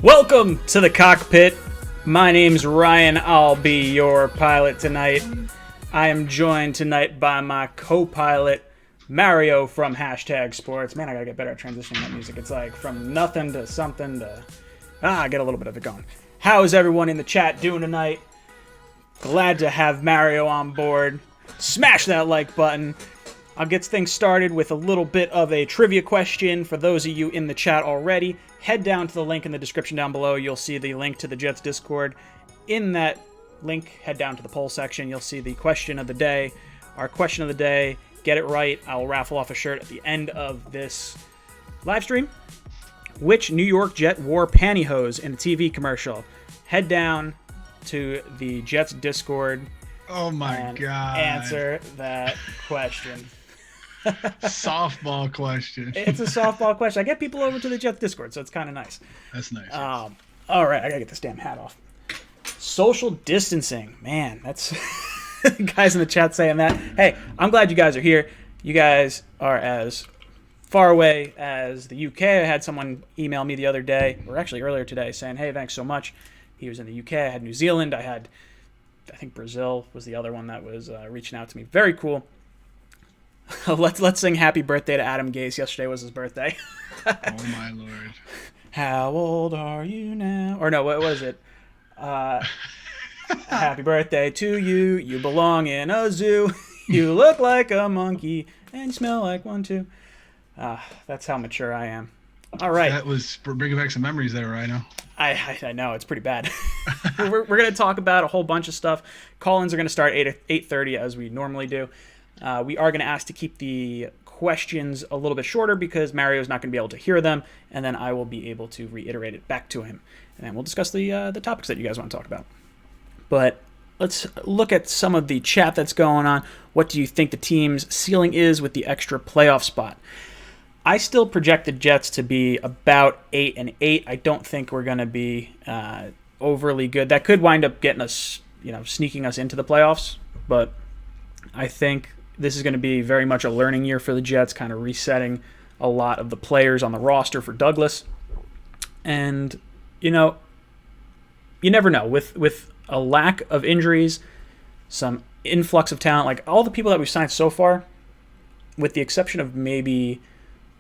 Welcome to the cockpit. My name's Ryan. I'll be your pilot tonight. I am joined tonight by my co-pilot, Mario from #Sports. Man, I gotta get better at transitioning that music. It's like from nothing to something to... get a little bit of it going. How is everyone in the chat doing tonight? Glad to have Mario on board. Smash that like button. I'll get things started with a little bit of a trivia question for those of you in the chat already. Head down to the link in the description down below. You'll see the link to the Jets Discord. In that link, head down to the poll section. You'll see the question of the day. Our question of the day, get it right. I'll raffle off a shirt at the end of this live stream. Which New York Jet wore pantyhose in a TV commercial? Head down to the Jets Discord. Oh my God. Answer that question. Softball question. It's a softball question. I get people over to the Jets Discord, so it's kind of nice. That's nice. All right, I gotta get this damn hat off. Social distancing. Man, that's guys in the chat saying that. Hey, I'm glad you guys are here. You guys are as far away as the UK. I had someone email me the other day, or actually earlier today, saying, hey, thanks so much. He was in the UK. I had New Zealand. I think Brazil was the other one that was reaching out to me. Very cool. Let's sing happy birthday to Adam Gase. Yesterday was his birthday. Oh my Lord. How old are you now? Or no, what was it? Happy birthday to you. You belong in a zoo. You look like a monkey and you smell like one too. That's how mature I am. All right. That was bringing back some memories there, Rhino. I know, it's pretty bad. we're going to talk about a whole bunch of stuff. Call-ins are going to start 8:30 as we normally do. We are going to ask to keep the questions a little bit shorter because Mario's not going to be able to hear them, and then I will be able to reiterate it back to him. And then we'll discuss the topics that you guys want to talk about. But let's look at some of the chat that's going on. What do you think the team's ceiling is with the extra playoff spot? I still project the Jets to be about 8-8. I don't think we're going to be overly good. That could wind up getting us, sneaking us into the playoffs. But I think this is going to be very much a learning year for the Jets, kind of resetting a lot of the players on the roster for Douglas. And, you never know. With a lack of injuries, some influx of talent, like all the people that we've signed so far, with the exception of maybe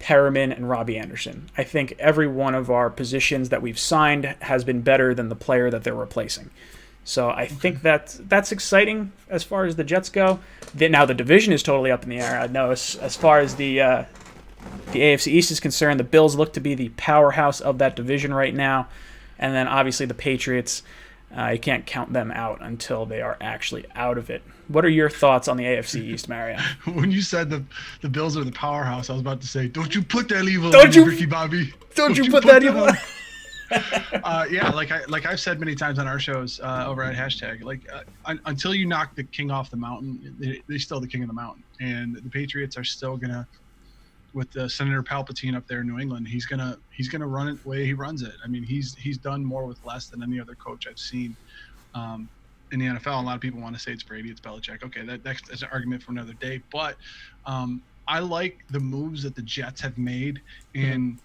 Perriman and Robbie Anderson, I think every one of our positions that we've signed has been better than the player that they're replacing. So I think that's exciting as far as the Jets go. Now the division is totally up in the air. I know as far as the AFC East is concerned, the Bills look to be the powerhouse of that division right now. And then obviously the Patriots, you can't count them out until they are actually out of it. What are your thoughts on the AFC East, Mario? When you said the Bills are the powerhouse, I was about to say, don't you put that evil on you, Ricky Bobby. Don't you put that evil on. Yeah, like I've said many times on our shows over at until you knock the king off the mountain, they're still the king of the mountain. And the Patriots are still gonna, with Senator Palpatine up there in New England, he's gonna run it the way he runs it. I mean, he's done more with less than any other coach I've seen in the NFL. A lot of people want to say it's Brady, it's Belichick. Okay, that's an argument for another day. But I like the moves that the Jets have made in.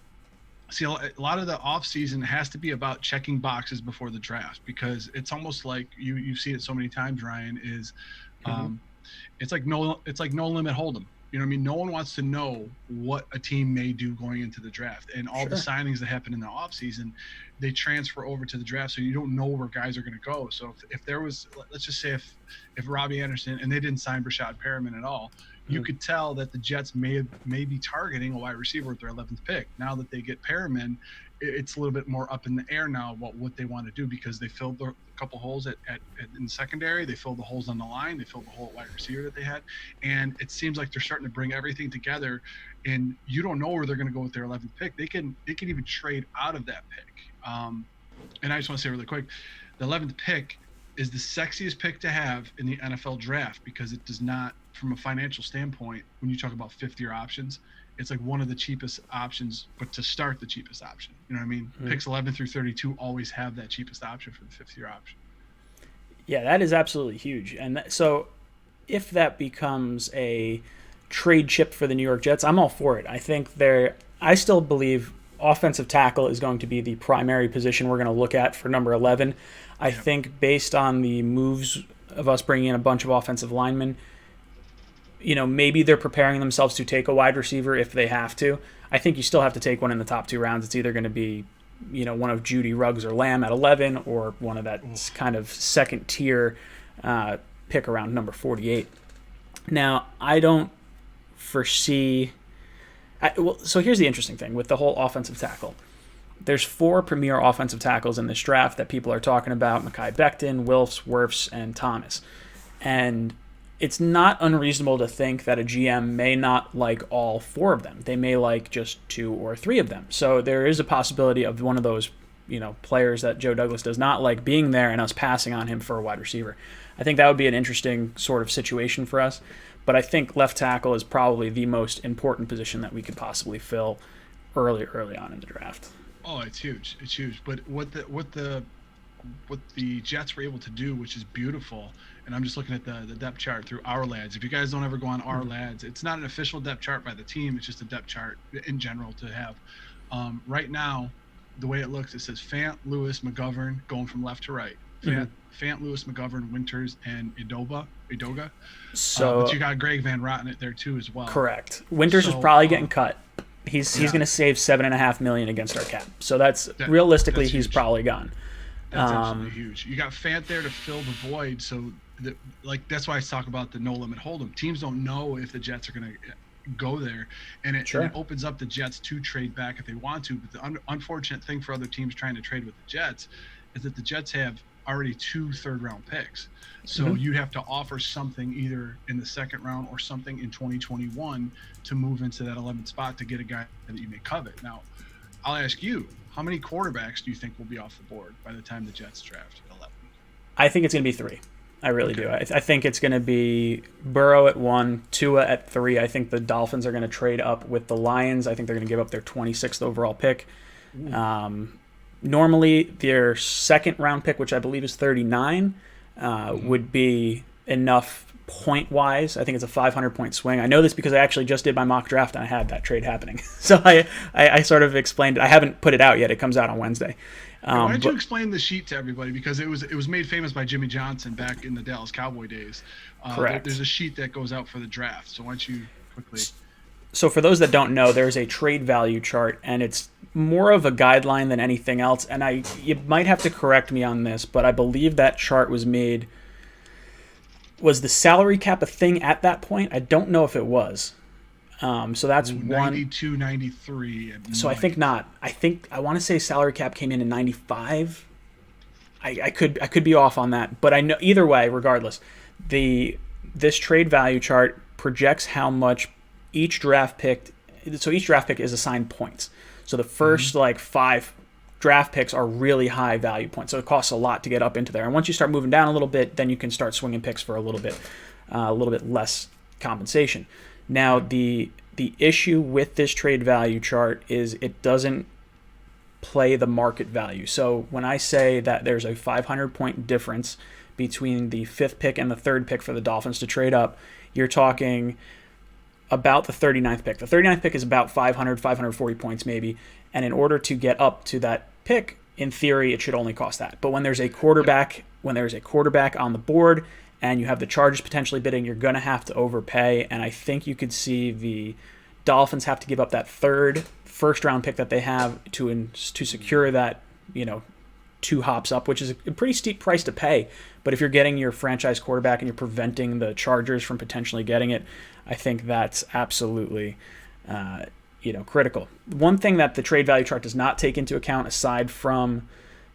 See, a lot of the offseason has to be about checking boxes before the draft, because it's almost like you see it so many times, Ryan, is it's like no limit hold'em. You know what I mean? No one wants to know what a team may do going into the draft. And all the signings that happen in the offseason, they transfer over to the draft, so you don't know where guys are going to go. So if there was, let's just say if Robbie Anderson, and they didn't sign Brashad Perriman at all, you could tell that the Jets may be targeting a wide receiver with their 11th pick. Now that they get Perriman, it's a little bit more up in the air now about what they want to do, because they filled a couple holes in the secondary. They filled the holes on the line. They filled the hole at wide receiver that they had. And it seems like they're starting to bring everything together, and you don't know where they're going to go with their 11th pick. They can even trade out of that pick. And I just want to say really quick, the 11th pick is the sexiest pick to have in the NFL draft, because it does not, from a financial standpoint, when you talk about fifth-year options, it's like one of the cheapest options, but to start the cheapest option. You know what I mean? Picks 11 through 32 always have that cheapest option for the fifth-year option. Yeah, that is absolutely huge. And so if that becomes a trade chip for the New York Jets, I'm all for it. I still believe offensive tackle is going to be the primary position we're going to look at for number 11. I think based on the moves of us bringing in a bunch of offensive linemen, maybe they're preparing themselves to take a wide receiver if they have to. I think you still have to take one in the top 2 rounds. It's either going to be, one of Judy, Ruggs, or Lamb at 11, or one of that kind of second tier pick around number 48. Now, I don't foresee. So here's the interesting thing with the whole offensive tackle. There's 4 premier offensive tackles in this draft that people are talking about: Mekhi Becton, Wilfs, Wirfs, and Thomas. And it's not unreasonable to think that a GM may not like all 4 of them. They may like just 2 or 3 of them. So there is a possibility of one of those, players that Joe Douglas does not like being there and us passing on him for a wide receiver. I think that would be an interesting sort of situation for us. But I think left tackle is probably the most important position that we could possibly fill early on in the draft. Oh, it's huge. It's huge. But what the Jets were able to do, which is beautiful, and I'm just looking at the depth chart through Our Lads. If you guys don't ever go on Our Lads, it's not an official depth chart by the team. It's just a depth chart in general to have. Right now, the way it looks, it says Fant, Lewis, McGovern going from left to right. Fant, Lewis, McGovern, Winters, and Edoga. So but you got Greg Van Rotten there too as well. Correct. Winters is probably getting cut. He's going to save $7.5 million against our cap. So realistically he's probably gone. That's absolutely huge. You got Fant there to fill the void. So that's why I talk about the no limit hold'em. Teams don't know if the Jets are going to go there, and it opens up the Jets to trade back if they want to. But the unfortunate thing for other teams trying to trade with the Jets is that the Jets have already 2 third-round picks. So you'd have to offer something either in the second round or something in 2021 to move into that 11th spot to get a guy that you may covet. Now, I'll ask you, how many quarterbacks do you think will be off the board by the time the Jets draft at 11? I think it's going to be 3. I really do. I think it's going to be Burrow at 1, Tua at 3. I think the Dolphins are going to trade up with the Lions. I think they're going to give up their 26th overall pick. Normally, their second-round pick, which I believe is 39, would be enough point-wise. I think it's a 500-point swing. I know this because I actually just did my mock draft, and I had that trade happening. So I sort of explained it. I haven't put it out yet. It comes out on Wednesday. Why don't you explain the sheet to everybody? Because it was made famous by Jimmy Johnson back in the Dallas Cowboy days. Correct. There's a sheet that goes out for the draft. So why don't you quickly... So for those that don't know, there's a trade value chart, and it's more of a guideline than anything else. And you might have to correct me on this, but I believe that chart was made. Was the salary cap a thing at that point? I don't know if it was. So that's 92, 93. So I think not. I want to say salary cap came in 95. I could be off on that, but I know either way. Regardless, this trade value chart projects how much each draft pick. So each draft pick is assigned points. So the first 5 draft picks are really high value points. So it costs a lot to get up into there. And once you start moving down a little bit, then you can start swinging picks for a little bit less compensation. Now, the issue with this trade value chart is it doesn't play the market value. So when I say that there's a 500-point difference between the 5th pick and the 3rd pick for the Dolphins to trade up, you're talking about the 39th pick. The 39th pick is about 540 points maybe, and in order to get up to that pick, in theory, it should only cost that. But when there's a quarterback on the board and you have the Chargers potentially bidding, you're going to have to overpay, and I think you could see the Dolphins have to give up that 3rd first-round pick that they have to secure that, 2 hops up, which is a pretty steep price to pay. But if you're getting your franchise quarterback and you're preventing the Chargers from potentially getting it, I think that's absolutely critical. One thing that the trade value chart does not take into account, aside from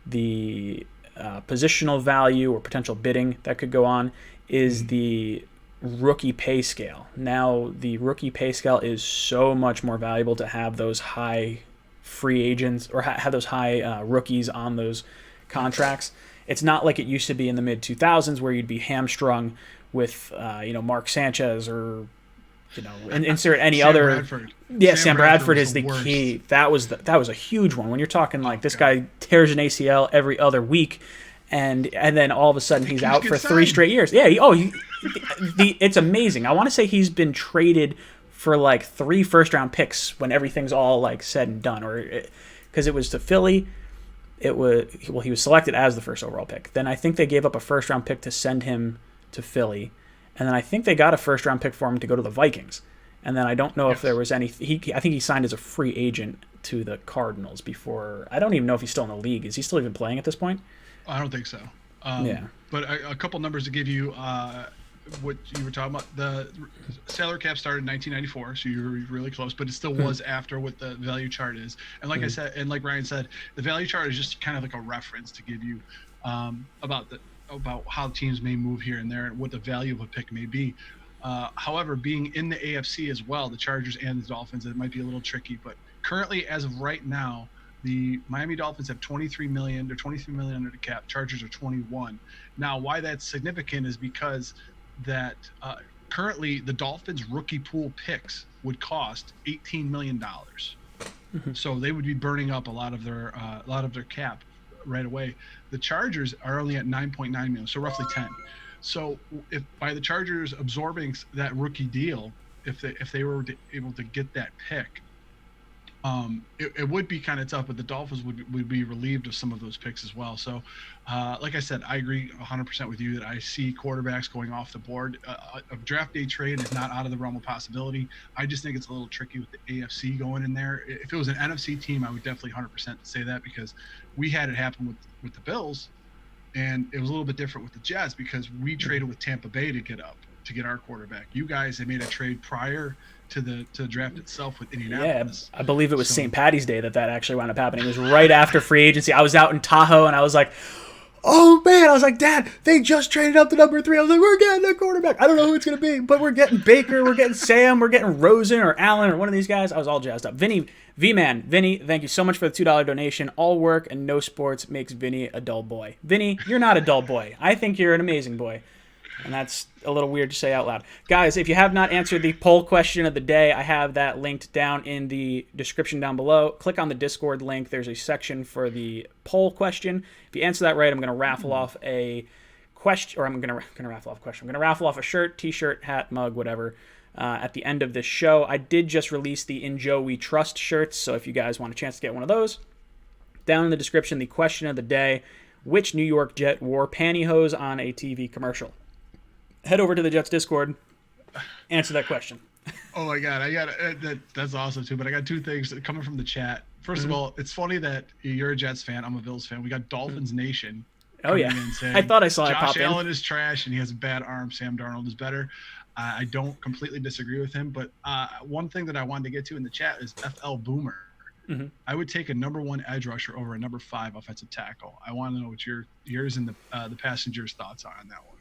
the positional value or potential bidding that could go on, is the rookie pay scale. Now, the rookie pay scale is so much more valuable to have those high free agents or have those high rookies on those contracts. It's not like it used to be in the mid-2000s where you'd be hamstrung with Mark Sanchez or insert any Sam other. Bradford. Yeah, Sam Bradford was is the worst. key. That was a huge one. When you're talking like this guy tears an ACL every other week, and then all of a sudden he's out for 3 straight years. Yeah, it's amazing. I want to say he's been traded for like 3 first-round picks when everything's all like said and done, because it was to Philly. He was selected as the first overall pick. Then I think they gave up a first-round pick to send him to Philly, and then I think they got a first-round pick for him to go to the Vikings. And then I don't know if there was any. I think he signed as a free agent to the Cardinals before. I don't even know if he's still in the league. Is he still even playing at this point? I don't think so. Yeah. But a couple numbers to give you what you were talking about. The salary cap started in 1994, so you were really close, but it still was after what the value chart is. And like I said, and like Ryan said, the value chart is just kind of like a reference to give you about how teams may move here and there and what the value of a pick may be. However, being in the AFC as well, the Chargers and the Dolphins, it might be a little tricky. But currently, as of right now, the Miami Dolphins have 23 million. They're 23 million under the cap. Chargers are 21. Now, why that's significant is because that currently the Dolphins' rookie pool picks would cost $18 million. So they would be burning up a lot of their cap right away. The Chargers are only at 9.9 million, so roughly 10. So if by the Chargers absorbing that rookie deal, if they were able to get that pick, it would be kind of tough, but the Dolphins would be relieved of some of those picks as well. So, like I said, I agree 100% with you that I see quarterbacks going off the board. A draft day trade is not out of the realm of possibility. I just think it's a little tricky with the AFC going in there. If it was an NFC team, I would definitely 100% say that, because we had it happen with the Bills, and it was a little bit different with the Jets because we traded with Tampa Bay to get our quarterback. You guys had made a trade prior to the draft itself with Indianapolis. Yeah, I believe it was St. Patty's Day that actually wound up happening. It was right after free agency. I was out in Tahoe, and I was like, oh, man. I was like, Dad, they just traded up to number 3. I was like, we're getting a quarterback. I don't know who it's going to be, but we're getting Baker, we're getting Sam, we're getting Rosen or Allen or one of these guys. I was all jazzed up. Vinny, thank you so much for the $2 donation. All work and no sports makes Vinny a dull boy. Vinny, you're not a dull boy. I think you're an amazing boy. And that's a little weird to say out loud. Guys, if you have not answered the poll question of the day, I have that linked down in the description down below. Click on the Discord link. There's a section for the poll question. If you answer that right, I'm going to raffle off a question, or I'm going to raffle off a question. I'm going to raffle off a shirt, t-shirt, hat, mug, whatever, at the end of this show. I did just release the In Joe We Trust shirts, so if you guys want a chance to get one of those, down in the description, the question of the day: which New York Jet wore pantyhose on a TV commercial? Head over to the Jets Discord, answer that question. Oh my God, that's awesome too. But I got 2 things coming from the chat. First of all, it's funny that you're a Jets fan. I'm a Bills fan. We got Dolphins Nation. Oh yeah, saying, I thought I saw it pop in. Josh Allen is trash and he has a bad arm. Sam Darnold is better. I don't completely disagree with him, but one thing that I wanted to get to in the chat is FL Boomer. I would take a number 1 edge rusher over a number 5 offensive tackle. I want to know what yours and the passengers' thoughts are on that one.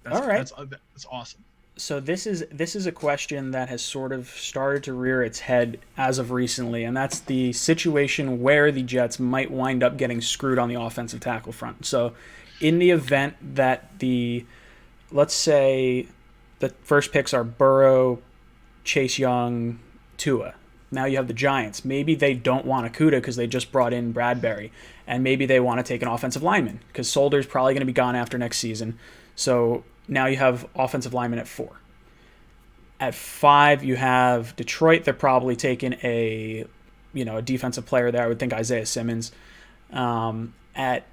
All right, that's awesome. So this is a question that has sort of started to rear its head as of recently, and that's the situation where the Jets might wind up getting screwed on the offensive tackle front. So in the event that let's say the first picks are Burrow, Chase Young, Tua. Now you have the Giants. Maybe they don't want Okudah because they just brought in Bradbury, and maybe they want to take an offensive lineman because Solder's probably going to be gone after next season. So now you have offensive lineman at 4. At 5, you have Detroit. They're probably taking a defensive player there. I would think Isaiah Simmons. At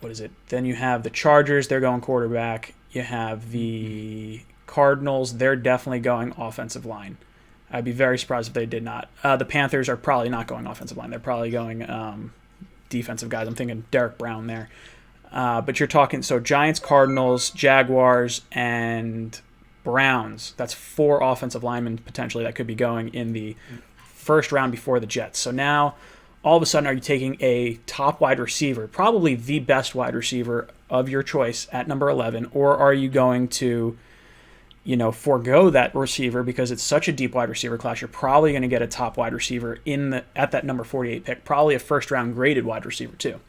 what is it? Then you have the Chargers. They're going quarterback. You have the Cardinals. They're definitely going offensive line. I'd be very surprised if they did not. The Panthers are probably not going offensive line. They're probably going defensive guys. I'm thinking Derek Brown there. But you're talking, so Giants, Cardinals, Jaguars, and Browns. That's 4 offensive linemen potentially that could be going in the first round before the Jets. So now, all of a sudden, are you taking a top wide receiver, probably the best wide receiver of your choice at number 11, or are you going to, forego that receiver because it's such a deep wide receiver class? You're probably going to get a top wide receiver at that number 48 pick, probably a first round graded wide receiver too.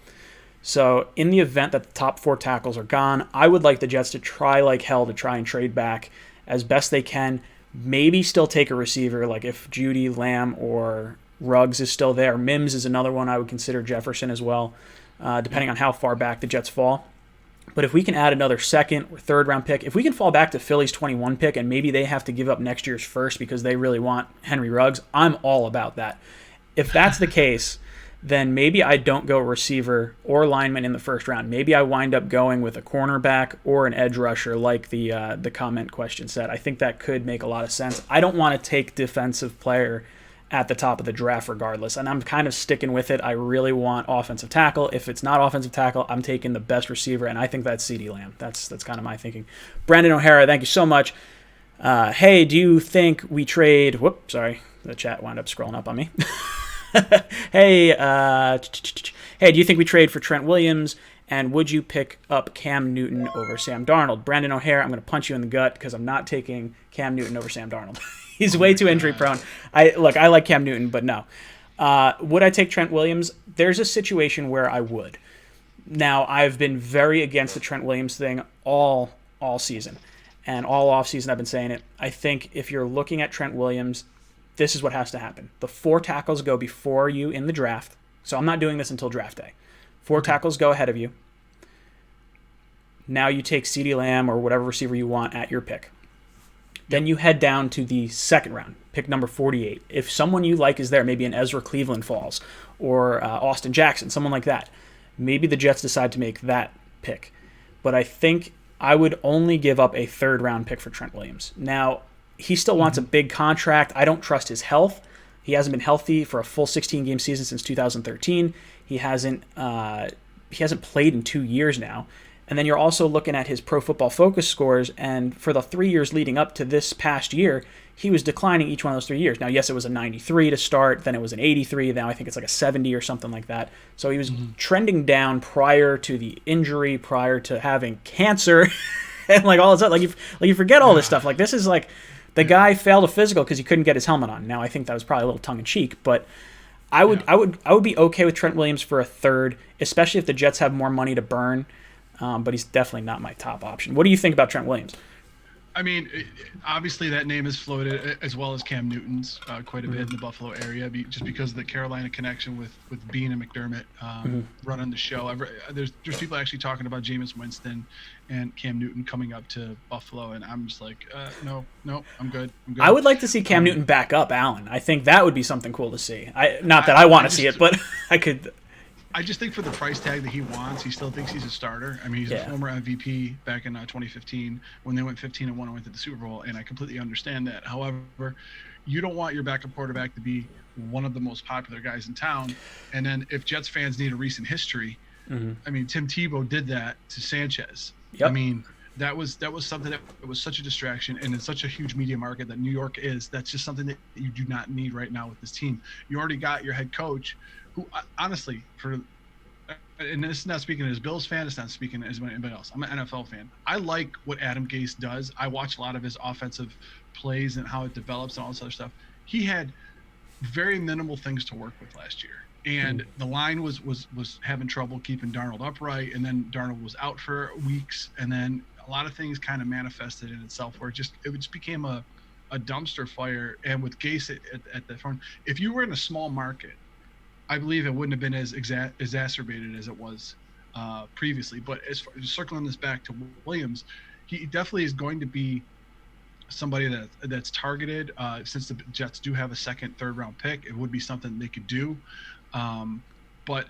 So in the event that the top 4 tackles are gone, I would like the Jets to try like hell to try and trade back as best they can. Maybe still take a receiver, like if Judy, Lamb, or Ruggs is still there. Mims is another one I would consider, Jefferson as well, depending on how far back the Jets fall. But if we can add another second or third round pick, if we can fall back to Philly's 21 pick and maybe they have to give up next year's first because they really want Henry Ruggs, I'm all about that. If that's the case, then maybe I don't go receiver or lineman in the first round. Maybe I wind up going with a cornerback or an edge rusher like the comment question said. I think that could make a lot of sense. I don't want to take defensive player at the top of the draft regardless, and I'm kind of sticking with it. I really want offensive tackle. If it's not offensive tackle, I'm taking the best receiver, and I think that's CeeDee Lamb. That's kind of my thinking. Brandon O'Hara, thank you so much. Hey, do you think we trade... Whoop, sorry. The chat wound up scrolling up on me. Hey, do you think we trade for Trent Williams, and would you pick up Cam Newton over Sam Darnold? Brandon O'Hara, I'm going to punch you in the gut because I'm not taking Cam Newton over Sam Darnold. He's way too injury prone. I like Cam Newton, but no. Would I take Trent Williams? There's a situation where I would. Now, I've been very against the Trent Williams thing all season, and all offseason I've been saying it. I think if you're looking at Trent Williams, this is what has to happen. The 4 tackles go before you in the draft, so I'm not doing this until draft day. 4 tackles go ahead of you. Now you take CeeDee Lamb or whatever receiver you want at your pick. Then you head down to the second round, pick number 48. If someone you like is there, maybe an Ezra Cleveland falls or Austin Jackson, someone like that, maybe the Jets decide to make that pick. But I think I would only give up a third round pick for Trent Williams. Now, he still wants a big contract. I don't trust his health. He hasn't been healthy for a full 16-game season since 2013. He hasn't played in 2 years now. And then you're also looking at his Pro Football Focus scores, and for the 3 years leading up to this past year, he was declining each one of those 3 years. Now, yes, it was a 93 to start, then it was an 83, now I think it's like a 70 or something like that. So he was trending down prior to the injury, prior to having cancer, and like all this stuff. Like you forget all this stuff. Like this is like the guy failed a physical because he couldn't get his helmet on. Now I think that was probably a little tongue in cheek, but I would be okay with Trent Williams for a third, especially if the Jets have more money to burn. But he's definitely not my top option. What do you think about Trent Williams? I mean, obviously that name is floated as well as Cam Newton's quite a bit in the Buffalo area, just because of the Carolina connection with Bean and McDermott running the show. There's people actually talking about Jameis Winston and Cam Newton coming up to Buffalo, and I'm just like, no, I'm good. I would like to see Cam Newton back up Allen. I think that would be something cool to see. Not that I want to see it, but I could. I just think for the price tag that he wants, he still thinks he's a starter. I mean, he's a former MVP back in 2015 when they went 15-1 and went to the Super Bowl, and I completely understand that. However, you don't want your backup quarterback to be one of the most popular guys in town. And then if Jets fans need a recent history, I mean, Tim Tebow did that to Sanchez. Yep. I mean, that was something that was such a distraction, and in such a huge media market that New York is. That's just something that you do not need right now with this team. You already got your head coach, who honestly, and this is not speaking as Bills fan, it's not speaking as anybody else. I'm an NFL fan. I like what Adam Gase does. I watch a lot of his offensive plays and how it develops and all this other stuff. He had very minimal things to work with last year. And the line was having trouble keeping Darnold upright, and then Darnold was out for weeks, and then a lot of things kind of manifested in itself where it just became a dumpster fire. And with Gase at the front, if you were in a small market, I believe it wouldn't have been as exacerbated as it was previously. But as far as circling this back to Williams, he definitely is going to be somebody that's targeted. Since the Jets do have a second, third round pick, it would be something they could do. But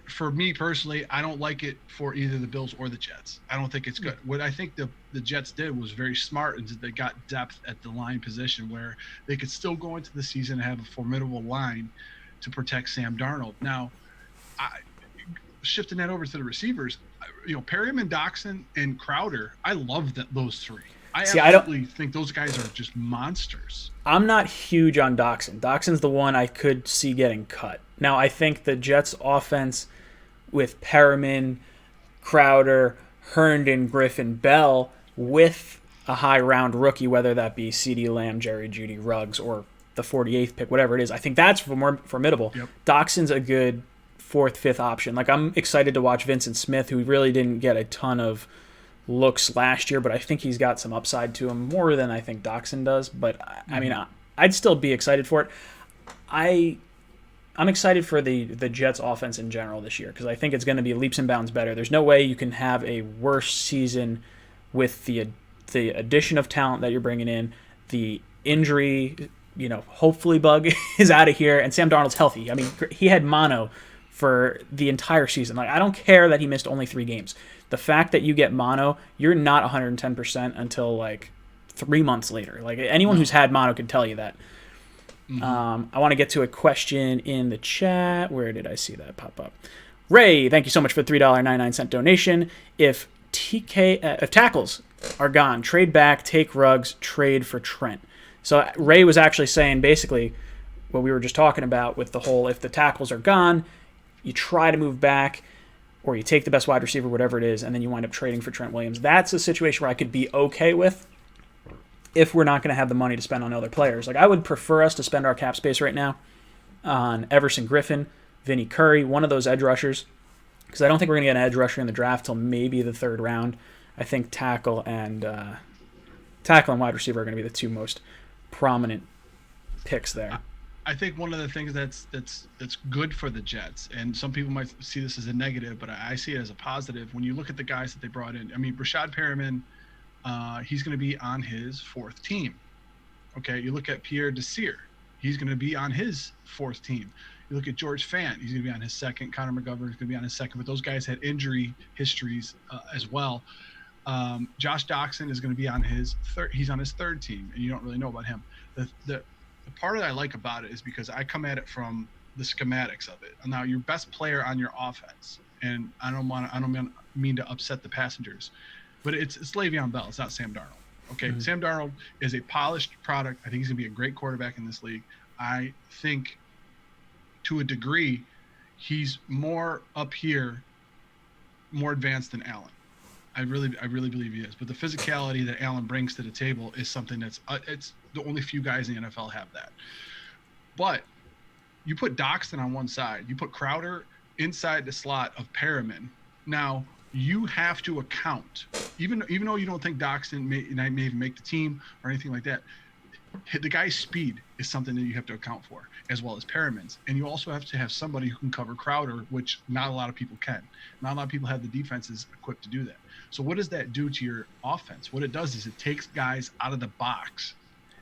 for me personally, I don't like it for either the Bills or the Jets. I don't think it's good. What I think the Jets did was very smart, and they got depth at the line position where they could still go into the season and have a formidable line to protect Sam Darnold. Now, shifting that over to the receivers, Perriman, Doxson, and Crowder, I love those three. I absolutely think those guys are just monsters. I'm not huge on Doxson. Doxson's the one I could see getting cut. Now, I think the Jets' offense with Perriman, Crowder, Herndon, Griffin, Bell, with a high-round rookie, whether that be CeeDee Lamb, Jerry Jeudy, Ruggs, or the 48th pick, whatever it is, I think that's more formidable. Yep. Doxson's a good 4th, 5th option. Like, I'm excited to watch Vincent Smith, who really didn't get a ton of looks last year, but I think he's got some upside to him, more than I think Doxson does. But I mean, I'd still be excited for it. I'm excited for the Jets offense in general this year because I think it's going to be leaps and bounds better. There's no way you can have a worse season with the addition of talent that you're bringing in, the injury, hopefully bug is out of here, and Sam Darnold's healthy. I mean, he had mono for the entire season. Like, I don't care that he missed only 3 games. The fact that you get mono, you're not 110% until like 3 months later. Like, anyone who's had mono can tell you that. Mm-hmm. I want to get to a question in the chat. Where did I see that pop up? Ray, thank you so much for the $3.99 donation. If tackles are gone, trade back, take Ruggs, trade for Trent. So Ray was actually saying basically what we were just talking about with the whole, if the tackles are gone, you try to move back or you take the best wide receiver, whatever it is, and then you wind up trading for Trent Williams. That's a situation where I could be okay with if we're not going to have the money to spend on other players. Like, I would prefer us to spend our cap space right now on Everson Griffin, Vinny Curry, one of those edge rushers, because I don't think we're going to get an edge rusher in the draft till maybe the 3rd round. I think tackle and wide receiver are going to be the 2 most prominent picks there. I think one of the things that's good for the Jets, and some people might see this as a negative, but I see it as a positive. When you look at the guys that they brought in, I mean, Brashad Perriman, he's going to be on his 4th team. Okay, you look at Pierre Desir, he's going to be on his 4th team. You look at George Fant, he's going to be on his 2nd. Connor McGovern is going to be on his 2nd, but those guys had injury histories as well. Josh Doxson is going to be on his 3rd. He's on his 3rd team, and you don't really know about him. The part that I like about it is because I come at it from the schematics of it. Now, your best player on your offense, and I don't mean to upset the passengers, but it's Le'Veon Bell. It's not Sam Darnold. Okay, mm-hmm. Sam Darnold is a polished product. I think he's gonna be a great quarterback in this league. I think, to a degree, he's more up here, more advanced than Allen. I really believe he is. But the physicality that Allen brings to the table is something that's it's the only few guys in the NFL have that. But you put Doxson on one side, you put Crowder inside the slot of Perriman. Now you have to account, even though you don't think Doxson may even make the team or anything like that. The guy's speed is something that you have to account for, as well as Perriman's. And you also have to have somebody who can cover Crowder, which not a lot of people can. Not a lot of people have the defenses equipped to do that. So what does that do to your offense? What it does is it takes guys out of the box,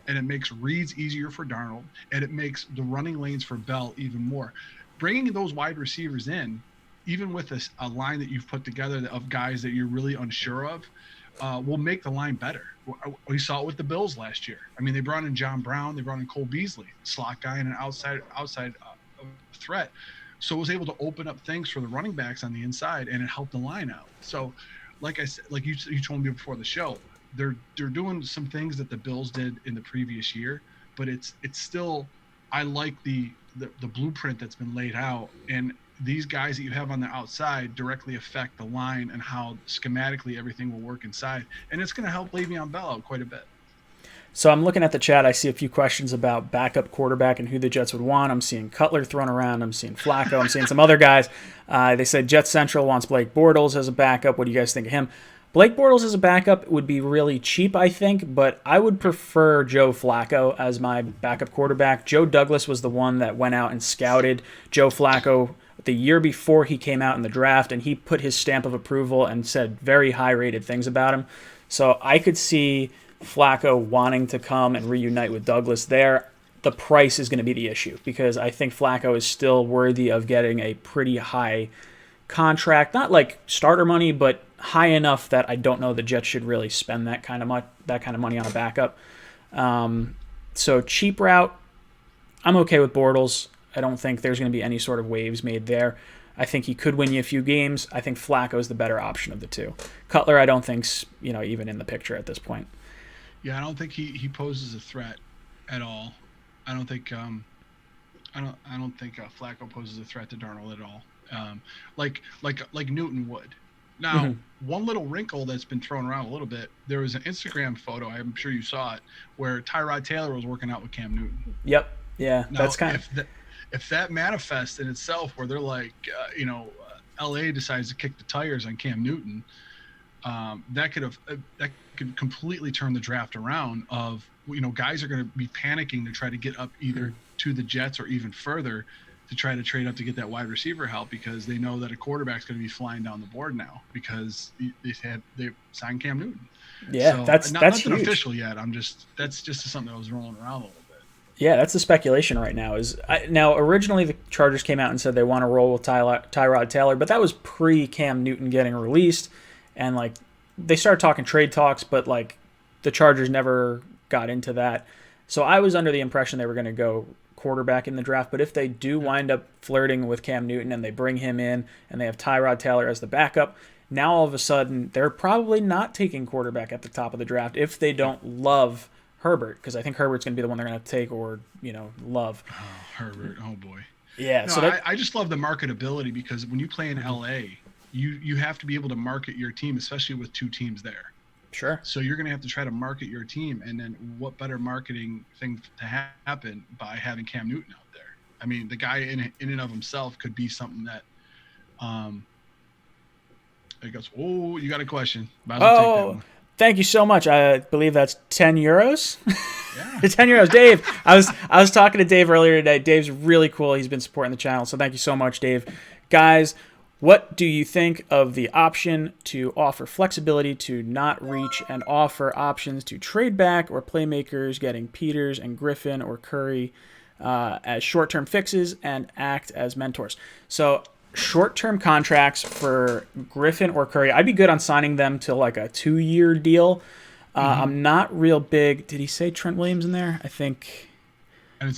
and it makes reads easier for Darnold, and it makes the running lanes for Bell even more. Bringing those wide receivers in, even with a line that you've put together of guys that you're really unsure of, will make the line better. We saw it with the Bills last year. I mean, they brought in John Brown, they brought in Cole Beasley, slot guy and an outside threat. So it was able to open up things for the running backs on the inside, and it helped the line out. So, like I said, like you told me before the show, they're doing some things that the Bills did in the previous year, but it's still, I like the blueprint that's been laid out, and these guys that you have on the outside directly affect the line and how schematically everything will work inside. And it's going to help Le'Veon Bell out quite a bit. So I'm looking at the chat. I see a few questions about backup quarterback and who the Jets would want. I'm seeing Cutler thrown around. I'm seeing Flacco. I'm seeing some other guys. They said Jets Central wants Blake Bortles as a backup. What do you guys think of him? Blake Bortles as a backup would be really cheap, I think, but I would prefer Joe Flacco as my backup quarterback. Joe Douglas was the one that went out and scouted Joe Flacco the year before he came out in the draft, and he put his stamp of approval and said very high-rated things about him. So I could see Flacco wanting to come and reunite with Douglas there. The price is going to be the issue because I think Flacco is still worthy of getting a pretty high contract, not like starter money, but high enough that I don't know the Jets should really spend that kind of money on a backup. So cheap route, I'm okay with Bortles. I don't think there's going to be any sort of waves made there. I think he could win you a few games. I think Flacco is the better option of the two. Cutler, I don't think's even in the picture at this point. Yeah, I don't think he poses a threat at all. I don't think Flacco poses a threat to Darnold at all. Like Newton would. Now, one little wrinkle that's been thrown around a little bit, there was an Instagram photo, I'm sure you saw it, where Tyrod Taylor was working out with Cam Newton. Yep. Yeah, now, that's kind of... If that manifests in itself where they're like, LA decides to kick the tires on Cam Newton, that could completely turn the draft around of, guys are going to be panicking to try to get up either to the Jets or even further to try to trade up to get that wide receiver help because they know that a quarterback's going to be flying down the board now because they signed Cam Newton. Yeah, so that's nothing huge. official yet. That's just something that was rolling around a little bit. Yeah, that's the speculation right now. Now originally the Chargers came out and said they want to roll with Tyrod Taylor, but that was pre Cam Newton getting released, and like they started talking trade talks, but like the Chargers never got into that. So I was under the impression they were going to go quarterback in the draft, but if they do wind up flirting with Cam Newton and they bring him in and they have Tyrod Taylor as the backup, now all of a sudden they're probably not taking quarterback at the top of the draft if they don't love Herbert, because I think Herbert's going to be the one they're going to take or, love. Oh, Herbert. Oh, boy. Yeah. No, so I just love the marketability because when you play in LA, you have to be able to market your team, especially with two teams there. Sure. So you're going to have to try to market your team, and then what better marketing thing to happen by having Cam Newton out there? I mean, the guy in and of himself could be something that, it goes, oh, you got a question. Might as well take that one. Thank you so much. I believe that's 10 euros. Yeah. 10 euros. Dave, I was talking to Dave earlier today. Dave's really cool. He's been supporting the channel, so thank you so much, Dave. Guys, what do you think of the option to offer flexibility to not reach and offer options to trade back or playmakers getting Peters and Griffin or Curry as short-term fixes and act as mentors? So short-term contracts for Griffin or Curry, I'd be good on signing them to like a 2-year deal. I'm not real big. Did he say Trent Williams in there? I think...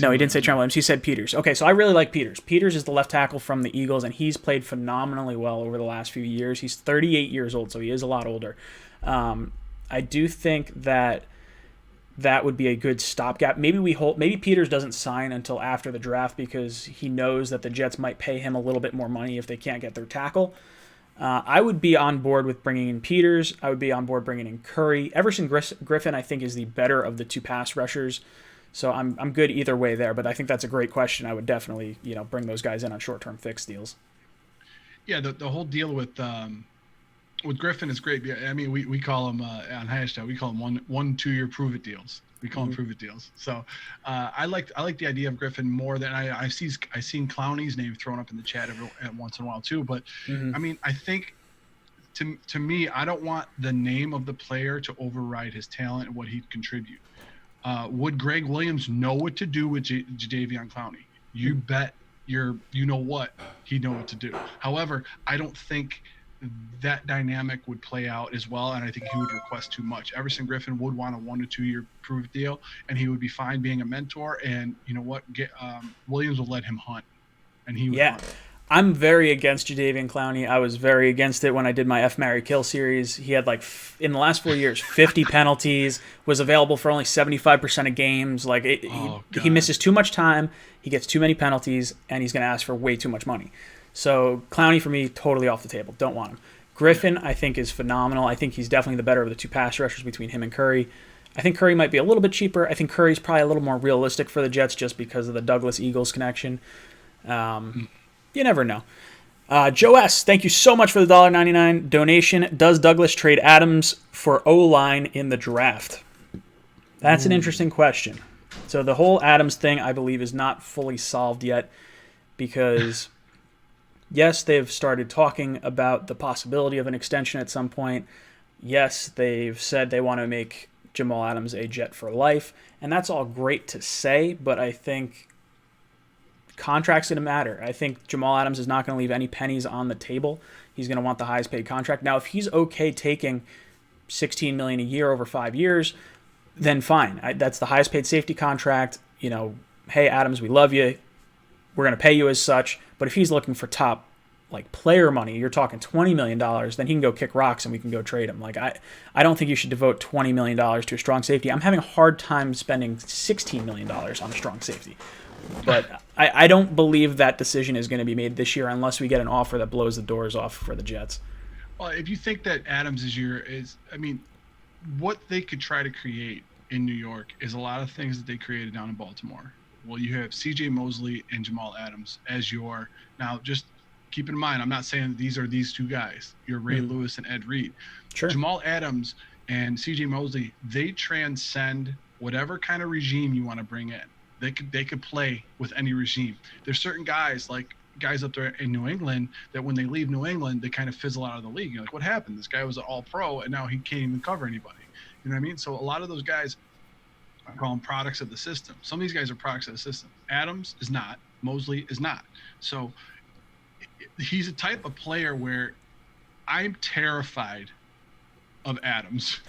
No, he didn't say Trent Williams. He said Peters. Okay, so I really like Peters. Peters is the left tackle from the Eagles, and he's played phenomenally well over the last few years. He's 38 years old, so he is a lot older. I do think that would be a good stopgap. Maybe Peters doesn't sign until after the draft because he knows that the Jets might pay him a little bit more money if they can't get their tackle. I would be on board with bringing in Peters. I would be on board bringing in Curry. Everson Griffin, I think, is the better of the two pass rushers. So I'm good either way there, but I think that's a great question. I would definitely, bring those guys in on short-term fixed deals. Yeah, the whole deal with Griffin is great. I mean, we call them on hashtag, we call them 1-2-year prove it deals. We call them prove it deals. So I like the idea of Griffin more than I've seen Clowney's name thrown up in the chat every once in a while too. But I mean, I think to me, I don't want the name of the player to override his talent and what he'd contribute. Would Greg Williams know what to do with Jadeveon Clowney? You bet you know what he'd know what to do. However, I don't think that dynamic would play out as well, and I think he would request too much. Everson Griffin would want a 1 to 2 year prove deal, and he would be fine being a mentor. And you know what? Williams will let him hunt, and he would hunt. I'm very against Jadeveon Clowney. I was very against it when I did my F, Marry, Kill series. He had in the last 4 years, 50 penalties, was available for only 75% of games. He misses too much time, he gets too many penalties, and he's going to ask for way too much money. So Clowney, for me, totally off the table. Don't want him. Griffin, I think, is phenomenal. I think he's definitely the better of the two pass rushers between him and Curry. I think Curry might be a little bit cheaper. I think Curry's probably a little more realistic for the Jets just because of the Douglas Eagles connection. You never know. Joe S., thank you so much for the $1.99 donation. Does Douglas trade Adams for O-line in the draft? That's an interesting question. So the whole Adams thing, I believe, is not fully solved yet because, yes, they've started talking about the possibility of an extension at some point. Yes, they've said they want to make Jamal Adams a Jet for life, and that's all great to say, but I think contract's going to matter. I think Jamal Adams is not going to leave any pennies on the table. He's going to want the highest paid contract. Now, if he's okay taking $16 million a year over 5 years, then fine. That's the highest paid safety contract. Hey, Adams, we love you. We're going to pay you as such. But if he's looking for top player money, you're talking $20 million, then he can go kick rocks and we can go trade him. I don't think you should devote $20 million to a strong safety. I'm having a hard time spending $16 million on a strong safety. But I don't believe that decision is going to be made this year unless we get an offer that blows the doors off for the Jets. Well, if you think that Adams what they could try to create in New York is a lot of things that they created down in Baltimore. Well, you have C.J. Mosley and Jamal Adams as now just keep in mind, I'm not saying that these are these two guys. You're Ray Lewis and Ed Reed. Sure. Jamal Adams and C.J. Mosley, they transcend whatever kind of regime you want to bring in. They could play with any regime. There's certain guys like guys up there in New England that when they leave New England, they kind of fizzle out of the league. You're like, what happened? This guy was an all pro and now he can't even cover anybody. You know what I mean? So a lot of those guys, I call them products of the system. Some of these guys are products of the system. Adams is not. Mosley is not. So he's a type of player where I'm terrified of Adams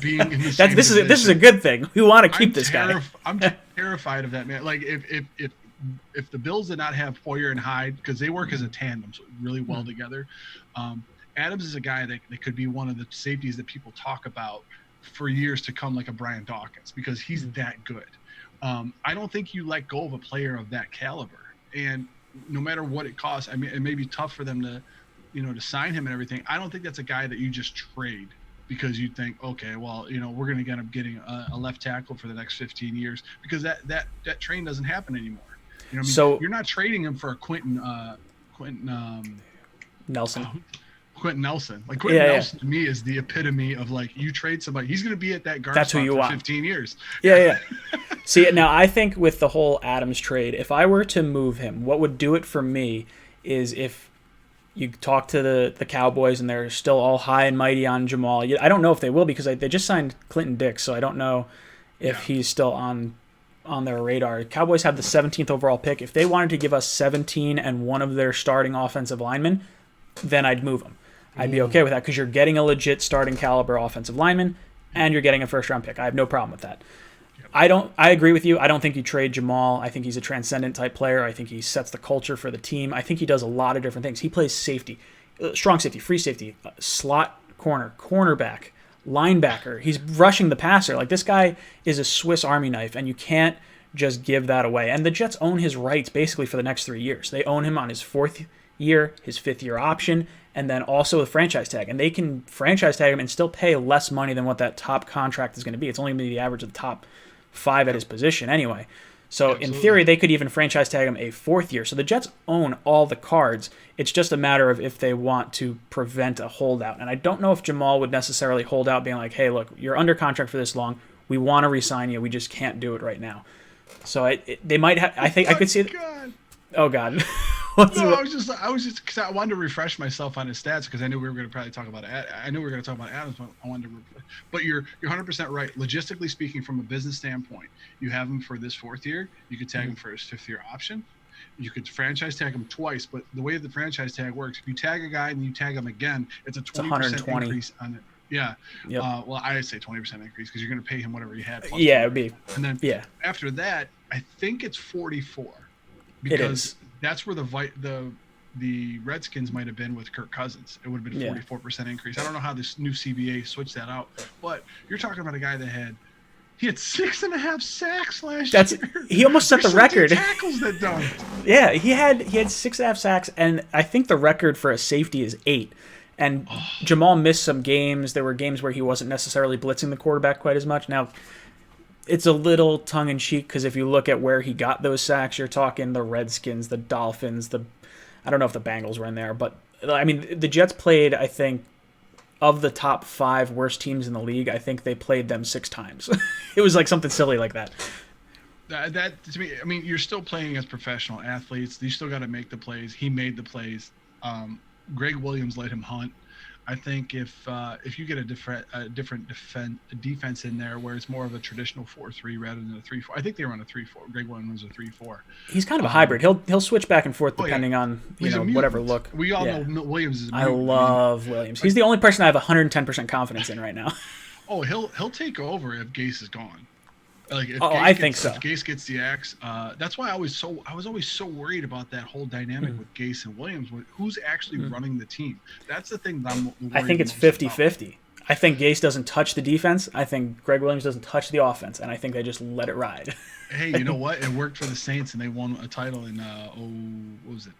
being in the same this is a good thing. We want to keep this guy. I'm terrified of that man. Like if the Bills did not have Poyer and Hyde, because they work as a tandem so really well together, Adams is a guy that could be one of the safeties that people talk about for years to come, like a Brian Dawkins, because he's that good. I don't think you let go of a player of that caliber, and no matter what it costs. I mean, it may be tough for them to, to sign him and everything. I don't think that's a guy that you just trade because you think, okay, well, we're going to end up getting a left tackle for the next 15 years, because that train doesn't happen anymore. You know what I mean? So you're not trading him for a Quentin Nelson. Quentin Nelson. Like Quentin Nelson to me is the epitome of, like, you trade somebody, he's going to be at that guard spot for 15 years. Yeah. See, now I think with the whole Adams trade, if I were to move him, what would do it for me is if you talk to the Cowboys and they're still all high and mighty on Jamal. I don't know if they will, because they just signed Clinton Dix, so I don't know if he's still on their radar. Cowboys have the 17th overall pick. If they wanted to give us 17 and one of their starting offensive linemen, then I'd move them. I'd be okay with that, because you're getting a legit starting caliber offensive lineman and you're getting a first-round pick. I have no problem with that. I agree with you. I don't think you trade Jamal. I think he's a transcendent type player. I think he sets the culture for the team. I think he does a lot of different things. He plays safety, strong safety, free safety, slot corner, cornerback, linebacker. He's rushing the passer. Like, this guy is a Swiss Army knife, and you can't just give that away. And the Jets own his rights basically for the next 3 years. They own him on his 4th year, his 5th year option, and then also a franchise tag. And they can franchise tag him and still pay less money than what that top contract is going to be. It's only going to be the average of the top 5 at his position anyway. So Absolutely. In theory, they could even franchise tag him a 4th year. So the Jets own all the cards. It's just a matter of if they want to prevent a holdout. And I don't know if Jamal would necessarily hold out, being like, hey, look, you're under contract for this long. We want to re-sign you. We just can't do it right now. So they might have. I think I could see. Oh God. No, I was just because I wanted to refresh myself on his stats, because I knew we were going to probably talk about it. I knew we were going to talk about Adams, but I wanted to. But you're 100% right. Logistically speaking, from a business standpoint, you have him for this 4th year. You could tag him for his 5th year option. You could franchise tag him twice, but the way the franchise tag works, if you tag a guy and you tag him again, it's a 20% increase on it. Yeah. Yep. Well, I would say 20% increase, because you're going to pay him whatever you had. Yeah, it would be. And then after that, I think it's 44. Because that's where the Redskins might have been with Kirk Cousins. It would have been 44% increase. I don't know how this new CBA switched that out, but you're talking about a guy that had 6.5 sacks last year. He almost set the record. Tackles that done. Yeah, he had 6.5 sacks, and I think the record for a safety is 8. And Jamal missed some games. There were games where he wasn't necessarily blitzing the quarterback quite as much. Now, it's a little tongue-in-cheek, because if you look at where he got those sacks, you're talking the Redskins, the Dolphins, I don't know if the Bengals were in there, but I mean, the Jets played, I think, of the top 5 worst teams in the league, I think they played them 6 times. It was like something silly like that. That to me, I mean, you're still playing as professional athletes. You still got to make the plays. He made the plays. Greg Williams let him hunt. I think if you get a different defense in there, where it's more of a traditional 4-3 rather than a 3-4. I think they were on a 3-4. Greg Williams was a 3-4. He's kind of a hybrid. He'll switch back and forth depending on whatever look. We all know Williams is a mutant. I love Williams. He's the only person I have 110% confidence in right now. Oh, he'll take over if Gase is gone. Like, I think so. If Gase gets the axe, that's why I was always so worried about that whole dynamic with Gase and Williams. Who's actually running the team? That's the thing that I'm worried I think it's 50-50. I think Gase doesn't touch the defense. I think Greg Williams doesn't touch the offense, and I think they just let it ride. Hey, you know what? It worked for the Saints, and they won a title in what was it?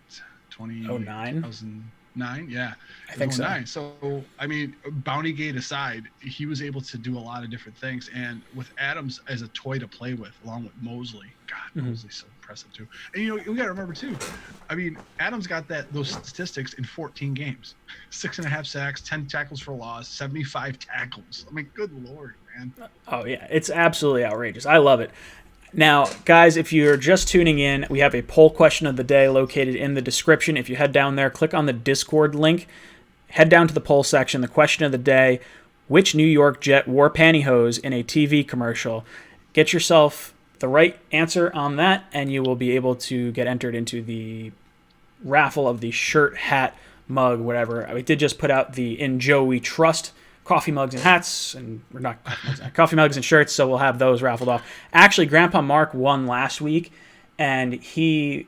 2009. 2009, yeah. I think so. 09. So, I mean, Bounty Gate aside, he was able to do a lot of different things. And with Adams as a toy to play with, along with Mosley, God, Mosley's so impressive too. And we got to remember too, I mean, Adams got those statistics in 14 games: 6.5 sacks, 10 tackles for loss, 75 tackles. I mean, good Lord, man. Oh yeah, it's absolutely outrageous. I love it. Now, guys, if you're just tuning in, we have a poll question of the day located in the description. If you head down there, click on the Discord link, head down to the poll section. The question of the day: which New York Jet wore pantyhose in a TV commercial? Get yourself the right answer on that, and you will be able to get entered into the raffle of the shirt, hat, mug, whatever. We did just put out the In Joe We Trust coffee mugs and hats, and we're not coffee mugs and shirts, so we'll have those raffled off. Actually, Grandpa Mark won last week, and he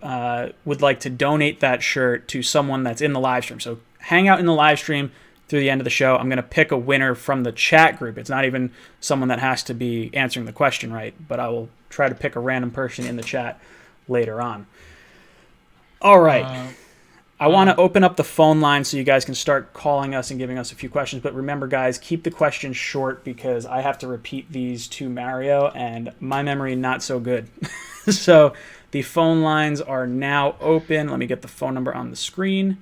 would like to donate that shirt to someone that's in the live stream. So hang out in the live stream through the end of the show. I'm going to pick a winner from the chat group. It's not even someone that has to be answering the question right, but I will try to pick a random person in the chat later on. All right. I want to open up the phone line so you guys can start calling us and giving us a few questions. But remember, guys, keep the questions short because I have to repeat these to Mario, and my memory not so good. So the phone lines are now open. Let me get the phone number on the screen.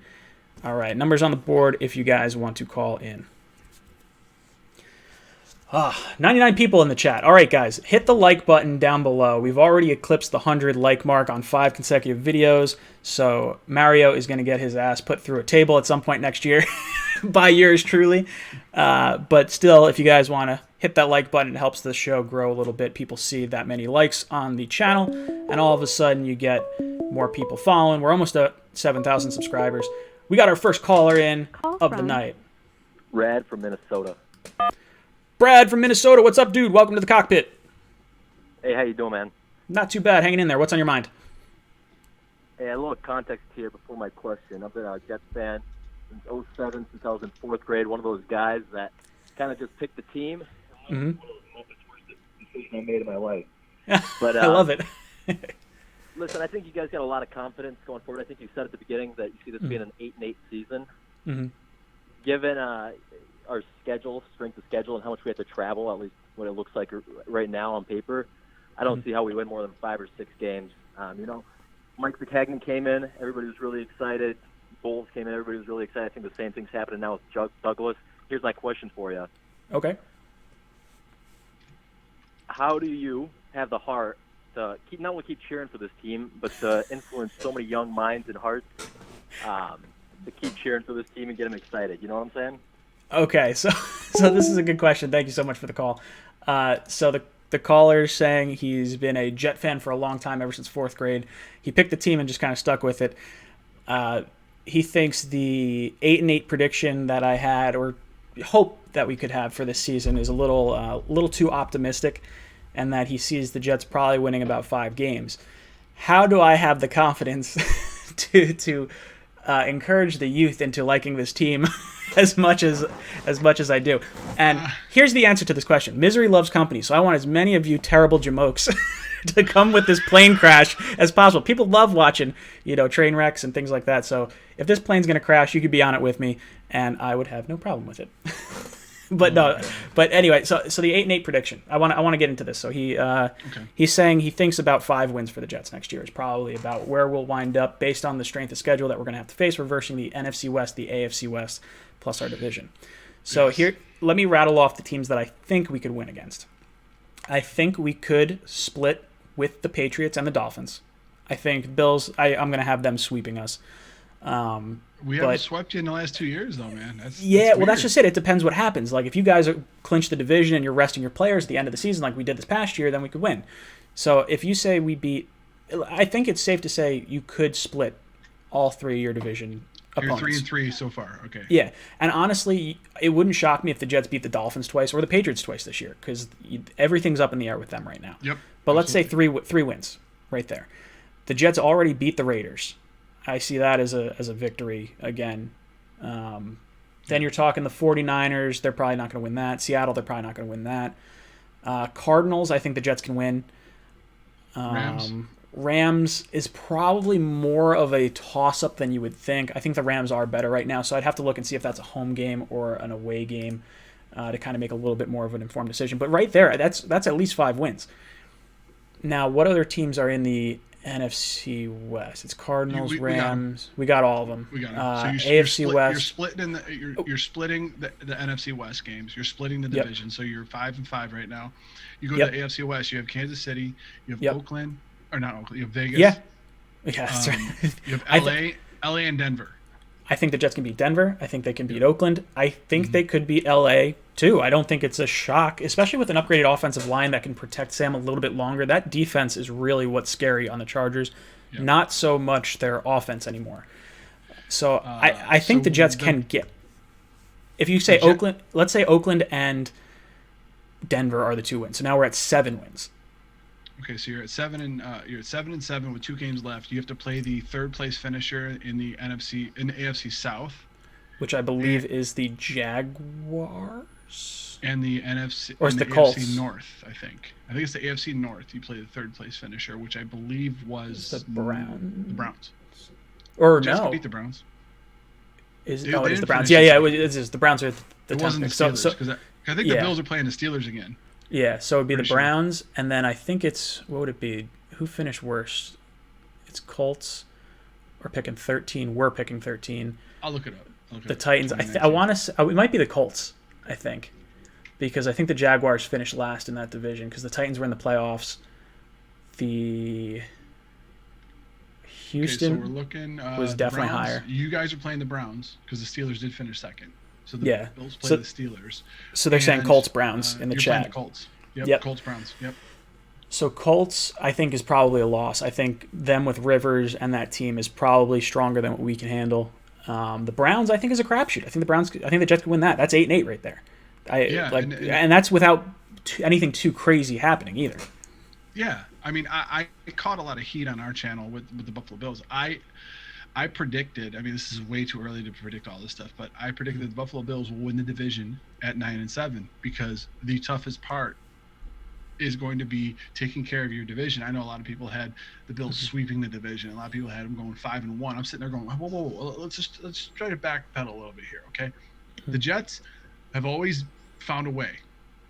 All right, numbers on the board if you guys want to call in. 99 people in the chat. All right, guys, hit the like button down below. We've already eclipsed the 100 like mark on 5 consecutive videos, so Mario is going to get his ass put through a table at some point next year by yours truly. But still, if you guys want to hit that like button, it helps the show grow a little bit. People see that many likes on the channel, and all of a sudden you get more people following. We're almost at 7,000 subscribers. We got our first caller in of the night. Brad from Minnesota. Brad from Minnesota, what's up, dude? Welcome to the cockpit. Hey, how you doing, man? Not too bad, hanging in there. What's on your mind? Hey, a little context here before my question. I've been a Jets fan since 2007, since I was in 4th grade. One of those guys that kind of just picked the team. Mm-hmm. One of the most worst decisions I made in my life. But I love it. Listen, I think you guys got a lot of confidence going forward. I think you said at the beginning that you see this being an 8-8 season. Mm-hmm. Given our schedule, strength of schedule, and how much we have to travel, at least what it looks like right now on paper, I don't see how we win more than 5 or 6 games. Mike Maccagnan came in. Everybody was really excited. Bowles came in. Everybody was really excited. I think the same thing's happening now with Douglas. Here's my question for you. Okay. How do you have the heart to not only keep cheering for this team, but to influence so many young minds and hearts to keep cheering for this team and get them excited? You know what I'm saying? Okay, so this is a good question. Thank you so much for the call. So the caller's saying he's been a Jet fan for a long time, ever since 4th grade. He picked the team and just kind of stuck with it. He thinks the 8-8 prediction that I had, or hope that we could have for this season, is a little too optimistic, and that he sees the Jets probably winning about 5 games. How do I have the confidence to encourage the youth into liking this team as much as I do? And here's the answer to this question. Misery loves company, so I want as many of you terrible jamokes to come with this plane crash as possible. People love watching, train wrecks and things like that. So if this plane's going to crash, you could be on it with me, and I would have no problem with it. But anyway, so the 8-8 prediction. I want to get into this. So he's saying he thinks about 5 wins for the Jets next year is probably about where we'll wind up based on the strength of schedule that we're going to have to face, reversing the NFC West, the AFC West, plus our division. So Here, let me rattle off the teams that I think we could win against. I think we could split with the Patriots and the Dolphins. I think Bills. I'm going to have them sweeping us. We haven't swept you in the last 2 years, though, man. That's well, that's just it. It depends what happens. Like, if you guys clinch the division and you're resting your players at the end of the season like we did this past year, then we could win. So if you say we beat... I think it's safe to say you could split all 3 of your division opponents. You're 3-3 so far, okay. Yeah, and honestly, it wouldn't shock me if the Jets beat the Dolphins twice or the Patriots twice this year, because everything's up in the air with them right now. Yep. But let's say three wins right there. The Jets already beat the Raiders. I see that as a victory again. Then you're talking the 49ers. They're probably not going to win that. Seattle, they're probably not going to win that. Cardinals, I think the Jets can win. Rams is probably more of a toss-up than you would think. I think the Rams are better right now, so I'd have to look and see if that's a home game or an away game to kind of make a little bit more of an informed decision. But right there, that's at least 5 wins. Now, what other teams are in the NFC West. It's Cardinals, We got 'em. Rams. We got all of them. We got it. So AFC West. You're splitting you're splitting the NFC West games. You're splitting the division. So you're 5-5 right now. You go to the AFC West. You have Kansas City. You have Oakland, or not Oakland. You have Vegas. Yeah, that's right. You have LA and Denver. I think the Jets can beat Denver. I think they can beat Oakland. I think they could beat LA too. I don't think it's a shock, especially with an upgraded offensive line that can protect Sam a little bit longer. That defense is really what's scary on the Chargers, not so much their offense anymore. So I think the Jets can get. If you say Oakland, let's say Oakland and Denver are the 2 wins. So now we're at 7 wins. Okay, so you're at 7-7 with 2 games left. You have to play the 3rd place finisher in the AFC South, which I believe is the Jaguars, and the NFC, or is the Colts? AFC North, I think it's the AFC North. You play the 3rd place finisher, which I believe was the Browns. The Browns. Or Jets no, beat the Browns. It is the Browns. Yeah, it is. The Browns are the It 10th wasn't the pick. Steelers, So because I think the Bills are playing the Steelers again. Yeah, so it'd be Pretty the Browns, and then I think it's, what would it be? Who finished worst? It's Colts, or picking 13. We're picking 13. I'll look it up. The Titans. I want to say, it might be the Colts, I think, because I think the Jaguars finished last in that division because the Titans were in the playoffs. The Houston so we're looking, was definitely Browns, higher. You guys are playing the Browns because the Steelers did finish 2nd. So the Bills play the Steelers. So they're saying Colts Browns in the chat. The Colts. Yep. Colts Browns. Yep. So Colts, I think, is probably a loss. I think them with Rivers and that team is probably stronger than what we can handle. The Browns, I think, is a crapshoot. I think the Jets can win that. That's 8-8 right there. And that's without anything too crazy happening either. Yeah, I mean, I caught a lot of heat on our channel with the Buffalo Bills. I predicted, I mean, this is way too early to predict all this stuff, but I predicted that the Buffalo Bills will win the division at 9-7 because the toughest part is going to be taking care of your division. I know a lot of people had the Bills sweeping the division. A lot of people had them going 5-1. I'm sitting there going, whoa, let's try to backpedal a little bit here, okay? The Jets have always found a way.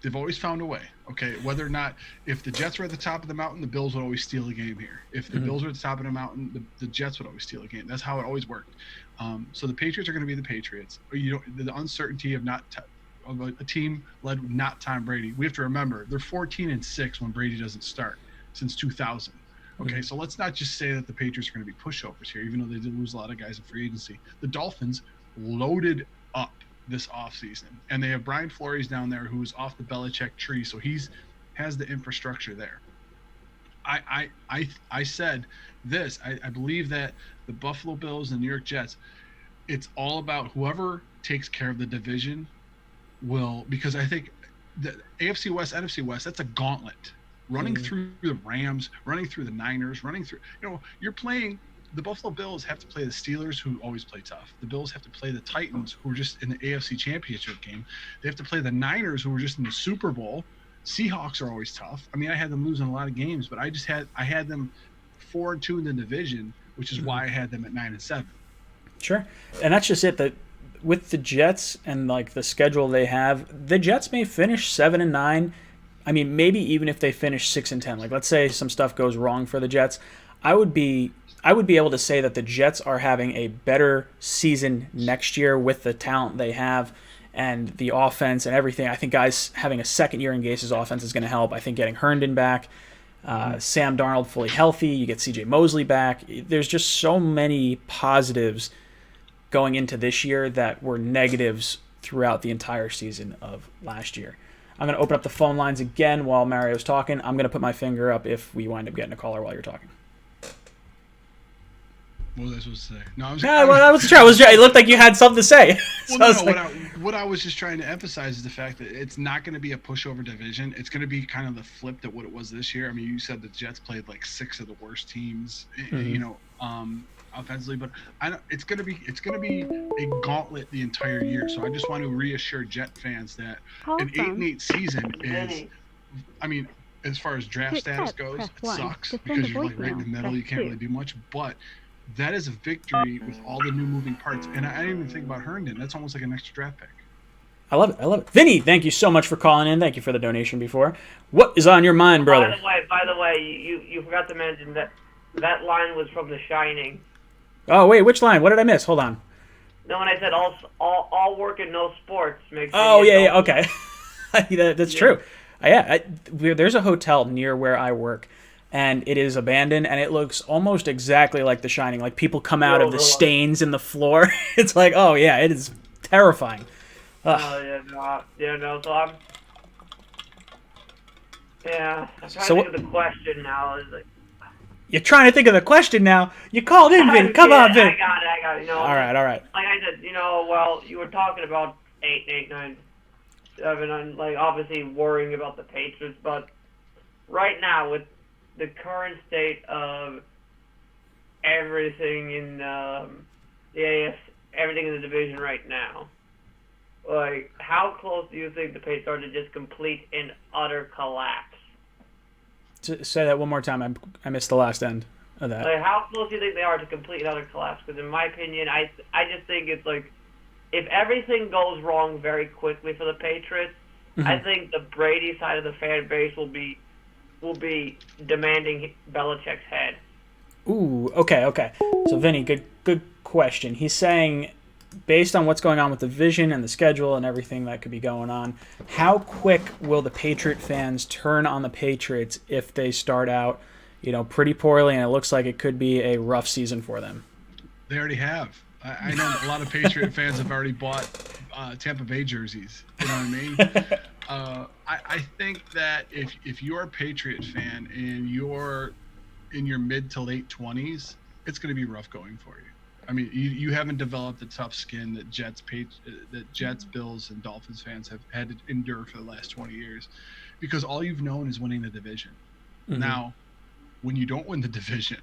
They've always found a way, okay? Whether or not, if the Jets were at the top of the mountain, the Bills would always steal a game here. If the Bills were at the top of the mountain, the Jets would always steal a game. That's how it always worked. So the Patriots are going to be the Patriots. The uncertainty of a team led with not Tom Brady. We have to remember they're 14-6 when Brady doesn't start since 2000. Okay, so let's not just say that the Patriots are going to be pushovers here, even though they did lose a lot of guys in free agency. The Dolphins loaded up this offseason, and they have Brian Flores down there who's off the Belichick tree, so has the infrastructure there. I said this. I believe that the Buffalo Bills and the New York Jets, it's all about whoever takes care of the division will, because I think the AFC West, NFC West, that's a gauntlet. Running through the Rams, running through the Niners, you're playing. The Buffalo Bills have to play the Steelers, who always play tough. The Bills have to play the Titans, who are just in the AFC Championship game. They have to play the Niners, who are just in the Super Bowl. Seahawks are always tough. I mean, I had them losing a lot of games, but I had them 4-2 in the division, which is why I had them at 9-7. Sure, and that's just it. That with the Jets and like the schedule they have, the Jets may finish 7-9. I mean, maybe even if they finish 6-10. Like, let's say some stuff goes wrong for the Jets, I would be able to say that the Jets are having a better season next year with the talent they have and the offense and everything. I think guys having a second year in Gase's offense is going to help. I think getting Herndon back, Sam Darnold fully healthy, you get C.J. Mosley back. There's just so many positives going into this year that were negatives throughout the entire season of last year. I'm going to open up the phone lines again while Mario's talking. I'm going to put my finger up if we wind up getting a caller while you're talking. What was I supposed to say? No, I was trying. It looked like you had something to say. What I was just trying to emphasize is the fact that it's not going to be a pushover division. It's going to be kind of the flip that what it was this year. I mean, you said the Jets played like 6 of the worst teams, offensively, but it's going to be a gauntlet the entire year. So I just want to reassure Jet fans that an 8-8 season is, I mean, as far as draft status goes, it sucks because you're like right in the middle. You can't really do much, but that is a victory with all the new moving parts. And I didn't even think about Herndon. That's almost like an extra draft pick. I love it. Vinny, thank you so much for calling in. Thank you for the donation before. What is on your mind, brother? By the way, you forgot to mention that That line was from The Shining. Oh wait, which line? What did I miss? Hold on. No, when I said all work and no sports makes. Oh yeah, okay. That's true. There's a hotel near where I work, and it is abandoned, and it looks almost exactly like The Shining. Like people come out of the stains in the floor. It's like, oh yeah, it is terrifying. Oh yeah, no. So I'm trying to think of the question now. Is like. You're trying to think of the question now. You called in, Vin. Come on, Vin. I got it. You know, all right. Like I said, well, you were talking about 8, 9, 7, and like obviously worrying about the Patriots, but right now with the current state of everything in the AFC, everything in the division right now, like how close do you think the Patriots are to just complete and utter collapse? Say that one more time. I missed the last end of that. Like, how close do you think they are to complete and utter collapse? Because in my opinion, I just think it's like, if everything goes wrong very quickly for the Patriots, I think the Brady side of the fan base will be demanding Belichick's head. Ooh, okay. So Vinny, good question. He's saying, based on what's going on with the vision and the schedule and everything that could be going on, how quick will the Patriot fans turn on the Patriots if they start out, pretty poorly, and it looks like it could be a rough season for them? They already have. I know a lot of Patriot fans have already bought Tampa Bay jerseys. You know what I mean? I think that if you're a Patriot fan and you're in your mid to late 20s, it's going to be rough going for you. I mean, you haven't developed the tough skin that Jets, Bills, and Dolphins fans have had to endure for the last 20 years, because all you've known is winning the division. Mm-hmm. Now, when you don't win the division,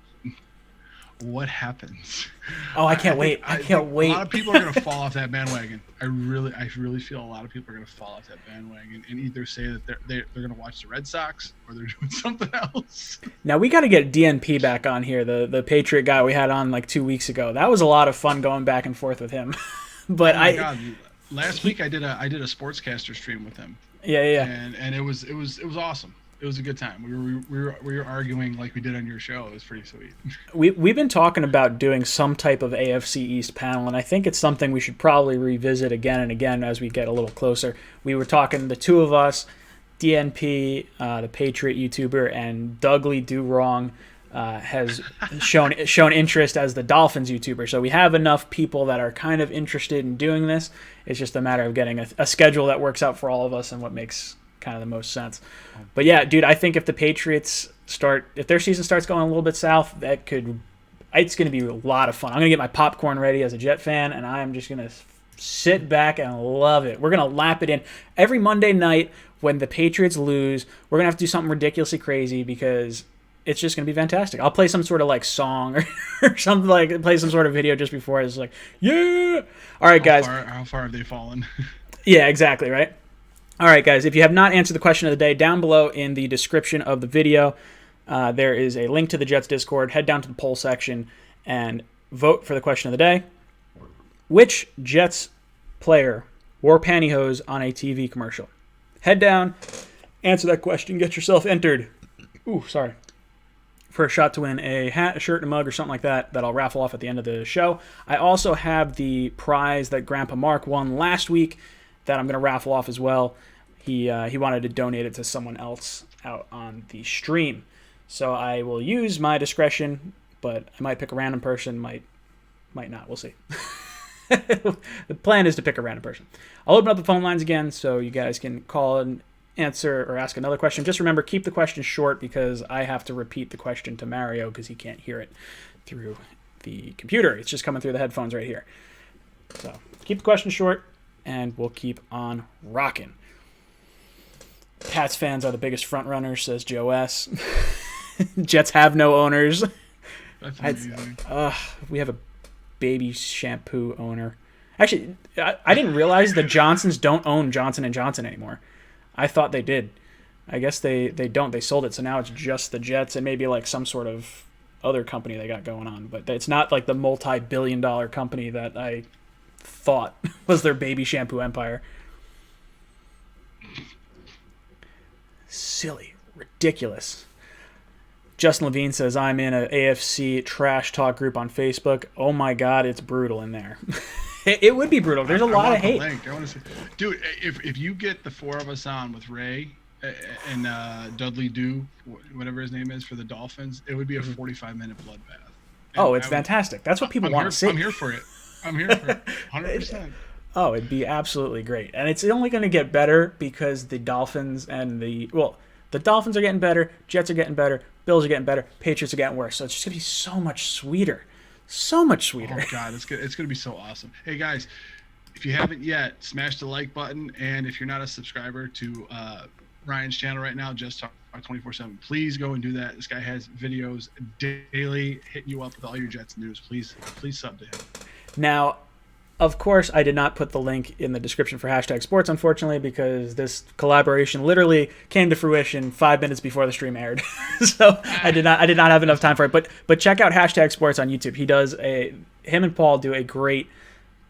what happens? Oh, I can't wait! I can't wait. A lot of people are going to fall off that bandwagon. I really feel a lot of people are going to fall off that bandwagon and either say that they're going to watch the Red Sox or they're doing something else. Now we got to get DNP back on here, the Patriot guy we had on like 2 weeks ago. That was a lot of fun going back and forth with him. But God. Last week I did a sportscaster stream with him. Yeah. And it was awesome. It was a good time. We were arguing like we did on your show. It was pretty sweet. We've been talking about doing some type of AFC East panel, and I think it's something we should probably revisit again and again as we get a little closer. We were talking, the two of us, DNP, the Patriot YouTuber, and Dougly Do Wrong has shown interest as the Dolphins YouTuber. So we have enough people that are kind of interested in doing this. It's just a matter of getting a schedule that works out for all of us and what makes kind of the most sense. But yeah, dude, I think if the Patriots if their season starts going a little bit south, it's going to be a lot of fun. I'm going to get my popcorn ready as a Jet fan, and I'm just going to sit back and love it. We're going to lap it in. Every Monday night when the Patriots lose, we're going to have to do something ridiculously crazy because it's just going to be fantastic. I'll play some sort of like song or something, like play some sort of video just before. It's like, yeah. All right, guys. How far have they fallen? Yeah, exactly, right? All right, guys, if you have not answered the question of the day, down below in the description of the video, there is a link to the Jets Discord. Head down to the poll section and vote for the question of the day. Which Jets player wore pantyhose on a TV commercial? Head down, answer that question, get yourself entered. For a shot to win a hat, a shirt, and a mug, or something like that I'll raffle off at the end of the show. I also have the prize that Grandpa Mark won last week that I'm going to raffle off as well. He wanted to donate it to someone else out on the stream. So I will use my discretion, but I might pick a random person, might not. We'll see. The plan is to pick a random person. I'll open up the phone lines again so you guys can call and answer or ask another question. Just remember, keep the question short because I have to repeat the question to Mario because he can't hear it through the computer. It's just coming through the headphones right here. So keep the question short, and we'll keep on rocking. Pats fans are the biggest front runners, says Joe S. Jets have no owners. That's amazing. We have a baby shampoo owner. Actually, I didn't realize the Johnsons don't own Johnson & Johnson anymore. I thought they did. I guess they don't. They sold it, so now it's just the Jets and maybe like some sort of other company they got going on. But it's not like the multi-billion-dollar company that I thought was their baby shampoo empire. Silly. Ridiculous. Justin Levine says, I'm in a AFC trash talk group on Facebook. Oh my God, it's brutal in there. It would be brutal. There's a lot of hate. Link. I want to see, dude. If you get the four of us on with Ray and Dudley Dew, whatever his name is, for the Dolphins, it would be a 45-minute bloodbath. Oh, it's fantastic. That's what people want to see. I'm here for it. 100%. Oh, it'd be absolutely great. And it's only going to get better because the Dolphins and the Dolphins are getting better, Jets are getting better, Bills are getting better, Patriots are getting worse. So it's just going to be so much sweeter. So much sweeter. Oh, God, it's going to be so awesome. Hey, guys, if you haven't yet, smash the like button. And if you're not a subscriber to Ryan's channel right now, Just Talk 24/7, please go and do that. This guy has videos daily hitting you up with all your Jets news. Please sub to him. Now, of course, I did not put the link in the description for Hashtag Sports, unfortunately, because this collaboration literally came to fruition 5 minutes before the stream aired. So I did not have enough time for it. But check out Hashtag Sports on YouTube. Him and Paul do a great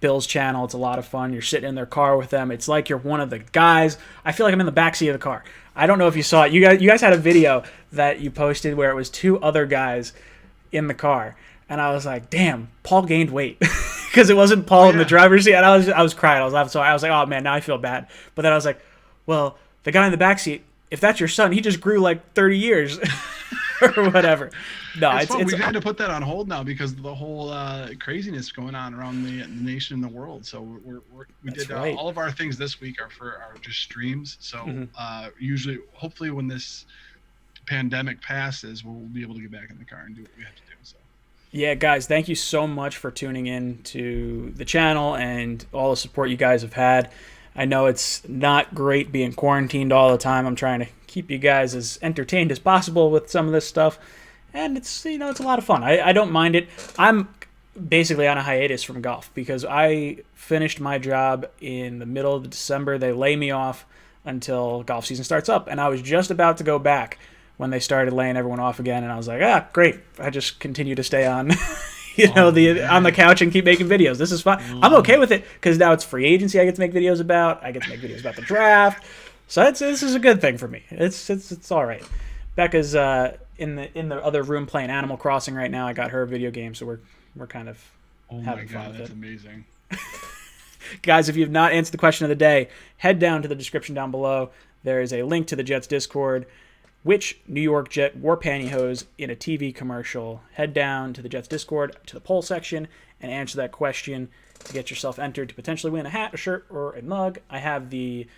Bills channel. It's a lot of fun. You're sitting in their car with them. It's like you're one of the guys. I feel like I'm in the backseat of the car. I don't know if you saw it. You guys had a video that you posted where it was 2 other guys in the car. And I was like, damn, Paul gained weight. Because it wasn't Paul in the driver's seat. And I was crying. I was laughing. So I was like, oh, man, now I feel bad. But then I was like, well, the guy in the back seat, if that's your son, he just grew like 30 years or whatever. No, it's We've had to put that on hold now because of the whole craziness going on around the nation and the world. So we did right. All of our things this week are just streams. So usually, hopefully when this pandemic passes, we'll be able to get back in the car and do what we have to do. So. Yeah, guys, thank you so much for tuning in to the channel and all the support you guys have had. I know it's not great being quarantined all the time. I'm trying to keep you guys as entertained as possible with some of this stuff. And it's a lot of fun. I don't mind it. I'm basically on a hiatus from golf because I finished my job in the middle of December. They lay me off until golf season starts up. And I was just about to go back when they started laying everyone off again, and I was like, great. I just continue to stay on, on the couch and keep making videos. This is fun. I'm okay with it because now it's free agency. I get to make videos about. I get to make videos about the draft. So this is a good thing for me. It's all right. Becca's in the other room playing Animal Crossing right now. I got her a video game, so we're kind of having fun with it. That's amazing. Guys, if you have not answered the question of the day, head down to the description down below. There is a link to the Jets Discord. Which New York Jet wore pantyhose in a TV commercial? Head down to the Jets Discord, to the poll section, and answer that question to get yourself entered to potentially win a hat, a shirt, or a mug. I have the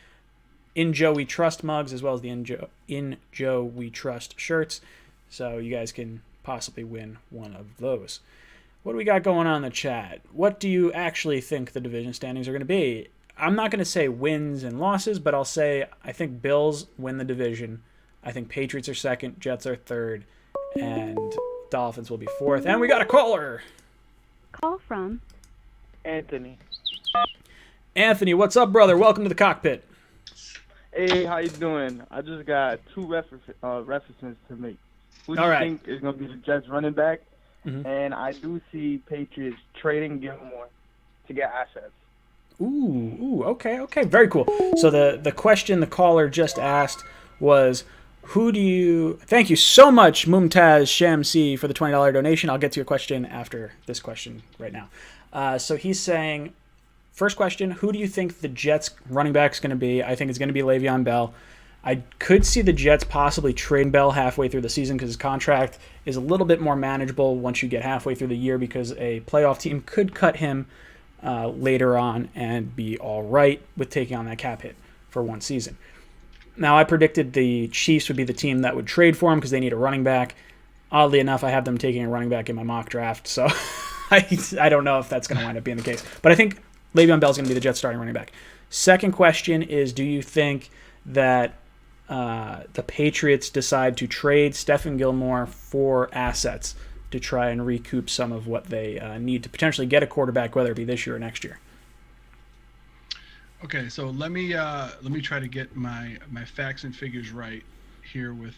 In Joe We Trust mugs as well as the In Joe We Trust shirts, so you guys can possibly win one of those. What do we got going on in the chat? What do you actually think the division standings are going to be? I'm not going to say wins and losses, but I'll say I think Bills win the division. I think Patriots are second, Jets are third, and Dolphins will be fourth. And we got a caller. Call from Anthony. Anthony, what's up, brother? Welcome to the cockpit. Hey, how you doing? I just got 2 references to make. Who do you think is going to be the Jets running back? Mm-hmm. And I do see Patriots trading Gilmore to get assets. Ooh, okay, very cool. So the question the caller just asked was, thank you so much, Mumtaz Shamsi, for the $20 donation. I'll get to your question after this question right now. So he's saying, first question, who do you think the Jets running back is going to be? I think it's going to be Le'Veon Bell. I could see the Jets possibly trading Bell halfway through the season because his contract is a little bit more manageable once you get halfway through the year because a playoff team could cut him later on and be all right with taking on that cap hit for one season. Now, I predicted the Chiefs would be the team that would trade for him because they need a running back. Oddly enough, I have them taking a running back in my mock draft, so I don't know if that's going to wind up being the case. But I think Le'Veon Bell is going to be the Jets starting running back. Second question is, do you think that the Patriots decide to trade Stephon Gilmore for assets to try and recoup some of what they need to potentially get a quarterback, whether it be this year or next year? Okay, so let me try to get my facts and figures right here with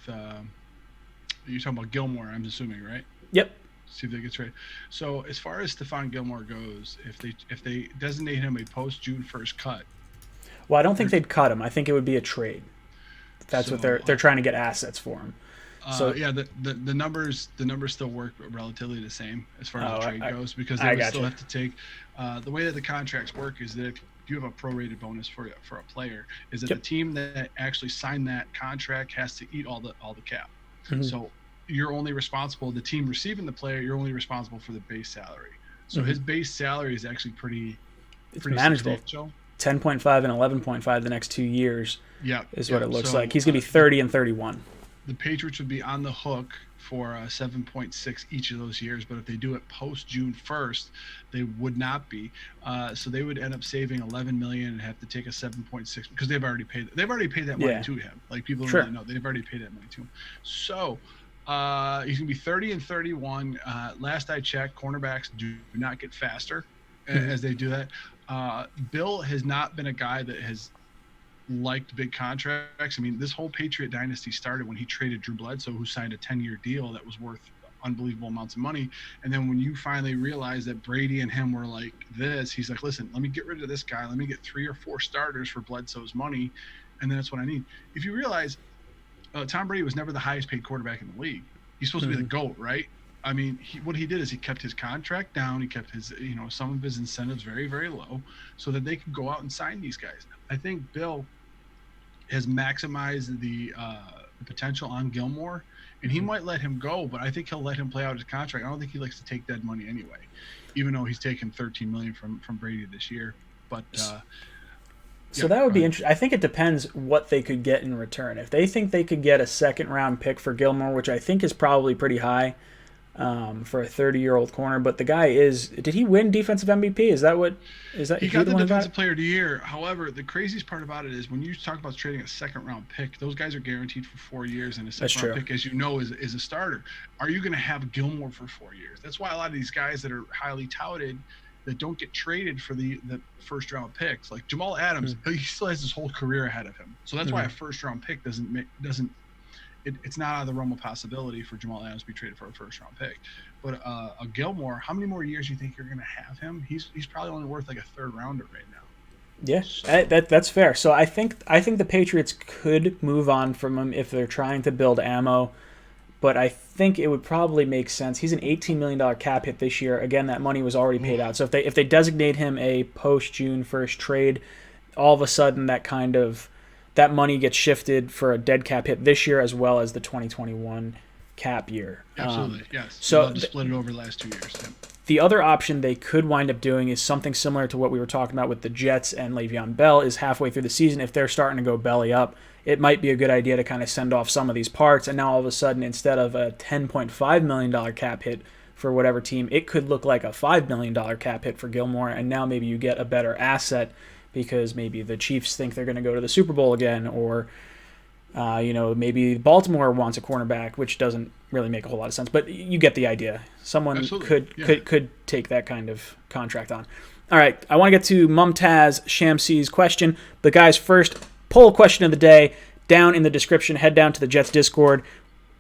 you're talking about Gilmore, I'm assuming, right? Yep. See if they get traded. So as far as Stephon Gilmore goes, if they designate him a post June 1st cut. Well, I don't think they'd cut him. I think it would be a trade. That's what they're trying to get assets for him. Yeah, the numbers still work relatively the same as far as the trade goes, because they would still have to take the way that the contracts work is that if you have a prorated bonus for a player, is that the team that actually signed that contract has to eat all the cap. Mm-hmm. So you're only responsible, the team receiving the player, you're only responsible for the base salary. So his base salary is actually pretty manageable. 10.5 and 11.5 the next 2 years. Is what it looks like. He's going to be 30 and 31. The Patriots would be on the hook for 7.6 each of those years, but if they do it post June 1st, they would not be. So they would end up saving $11 million and have to take a 7.6 because they've already paid that money to him. Like, people don't really know, they've already paid that money to him. So he's gonna be 30 and 31. Last I checked, cornerbacks do not get faster as they do that. Bill has not been a guy that has liked big contracts. I mean, this whole Patriot dynasty started when he traded Drew Bledsoe, who signed a 10-year deal that was worth unbelievable amounts of money. And then when you finally realize that Brady and him were like this, he's like, listen, let me get rid of this guy. Let me get 3 or 4 starters for Bledsoe's money, and then that's what I need. If you realize Tom Brady was never the highest paid quarterback in the league. He's supposed to be the GOAT, right? I mean, what he did is he kept his contract down. He kept his, some of his incentives very, very low so that they could go out and sign these guys. I think Bill has maximized the potential on Gilmore, and he might let him go, but I think he'll let him play out his contract. I don't think he likes to take dead money anyway, even though he's taken $13 million from Brady this year. But so that would be interesting. I think it depends what they could get in return. If they think they could get a 2nd-round pick for Gilmore, which I think is probably pretty high for a 30-year-old corner, but the guy did he win defensive MVP? Is that he got the defensive player of the year? However, the craziest part about it is when you talk about trading a 2nd-round pick, those guys are guaranteed for 4 years, and a 2nd-round pick, as you know, is a starter. Are you going to have Gilmore for 4 years? That's why a lot of these guys that are highly touted that don't get traded for the 1st-round picks, like Jamal Adams, he still has his whole career ahead of him. So that's why a 1st-round pick it's not out of the realm of possibility for Jamal Adams to be traded for a 1st-round pick. But a Gilmore, how many more years do you think you're going to have him? He's probably only worth like a 3rd-rounder right now. Yeah, that's fair. So I think the Patriots could move on from him if they're trying to build ammo, but I think it would probably make sense. He's an $18 million cap hit this year. Again, that money was already paid out. So if they designate him a post-June 1st trade, all of a sudden that money gets shifted for a dead cap hit this year as well as the 2021 cap year. Absolutely, yes. So split it over the last 2 years. Yeah. The other option they could wind up doing is something similar to what we were talking about with the Jets and Le'Veon Bell, is halfway through the season, if they're starting to go belly up, it might be a good idea to kind of send off some of these parts, and now all of a sudden, instead of a $10.5 million cap hit for whatever team, it could look like a $5 million cap hit for Gilmore, and now maybe you get a better asset because maybe the Chiefs think they're going to go to the Super Bowl again, or maybe Baltimore wants a cornerback, which doesn't really make a whole lot of sense, but you get the idea. Someone could take that kind of contract on. All right, I want to get to Mumtaz Shamsi's question. The guys, first poll question of the day down in the description. Head down to the Jets Discord.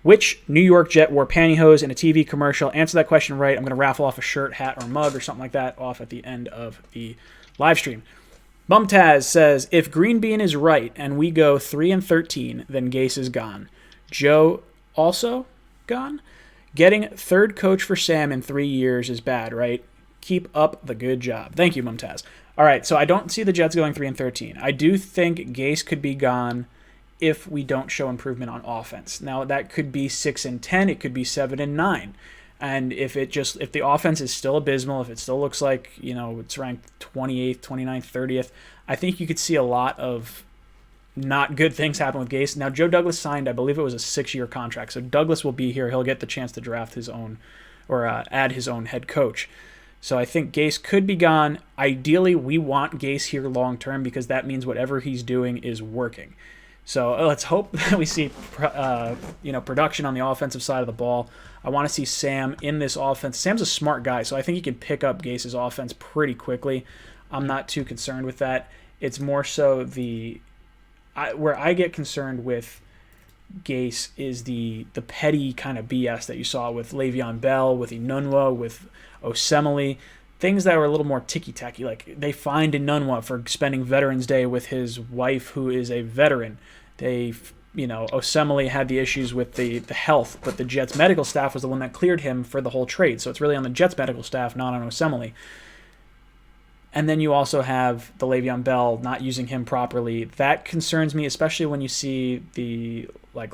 Which New York Jet wore pantyhose in a TV commercial? Answer that question right. I'm going to raffle off a shirt, hat, or mug or something like that off at the end of the live stream. Mumtaz says, if Green Bean is right and we go 3-13, then Gase is gone. Joe also gone? Getting 3rd coach for Sam in 3 years is bad, right? Keep up the good job. Thank you, Mumtaz. All right, so I don't see the Jets going 3-13. I do think Gase could be gone if we don't show improvement on offense. Now, that could be 6-10. It could be 7-9. And if the offense is still abysmal, if it still looks like, it's ranked 28th, 29th, 30th, I think you could see a lot of not good things happen with Gase. Now, Joe Douglas signed, I believe it was a 6-year contract. So Douglas will be here. He'll get the chance to draft his own or add his own head coach. So I think Gase could be gone. Ideally, we want Gase here long term because that means whatever he's doing is working. So let's hope that we see production on the offensive side of the ball. I want to see Sam in this offense. Sam's a smart guy, so I think he can pick up Gase's offense pretty quickly. I'm not too concerned with that. It's more so where I get concerned with Gase is the petty kind of BS that you saw with Le'Veon Bell, with Enunwa, with Osemele, things that were a little more ticky-tacky. Like they fined Enunwa for spending Veterans Day with his wife, who is a veteran. They Osemele had the issues with the health, but the Jets medical staff was the one that cleared him for the whole trade. So it's really on the Jets medical staff, not on Osemele. And then you also have the Le'Veon Bell, not using him properly. That concerns me, especially when you see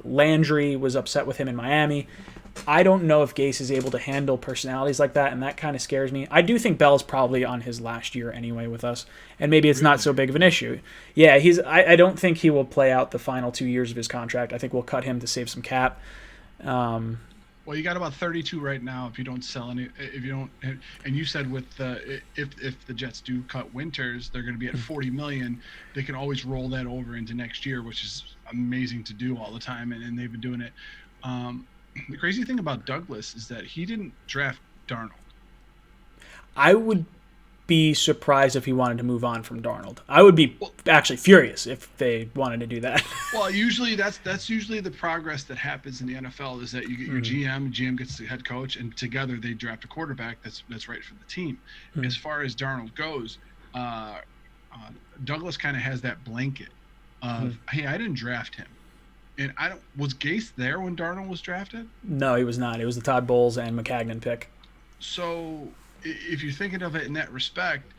Landry was upset with him in Miami. I don't know if Gase is able to handle personalities like that, and that kind of scares me. I do think Bell's probably on his last year anyway with us, and maybe it's not so big of an issue. Yeah, I don't think he will play out the final 2 years of his contract. I think we'll cut him to save some cap. Well, you got about 32 right now if you don't sell any. If you don't, and you said with if the Jets do cut Winters, they're going to be at 40 million. They can always roll that over into next year, which is amazing to do all the time, and they've been doing it. The crazy thing about Douglas is that he didn't draft Darnold. I would be surprised if he wanted to move on from Darnold. I would be actually furious if they wanted to do that. Well, usually that's usually the progress that happens in the NFL is that you get your GM gets the head coach, and together they draft a quarterback that's right for the team. As far as Darnold goes, Douglas kind of has that blanket of, hey, I didn't draft him. And was Gase there when Darnold was drafted? No, he was not. It was the Todd Bowles and Maccagnan pick. So if you're thinking of it in that respect,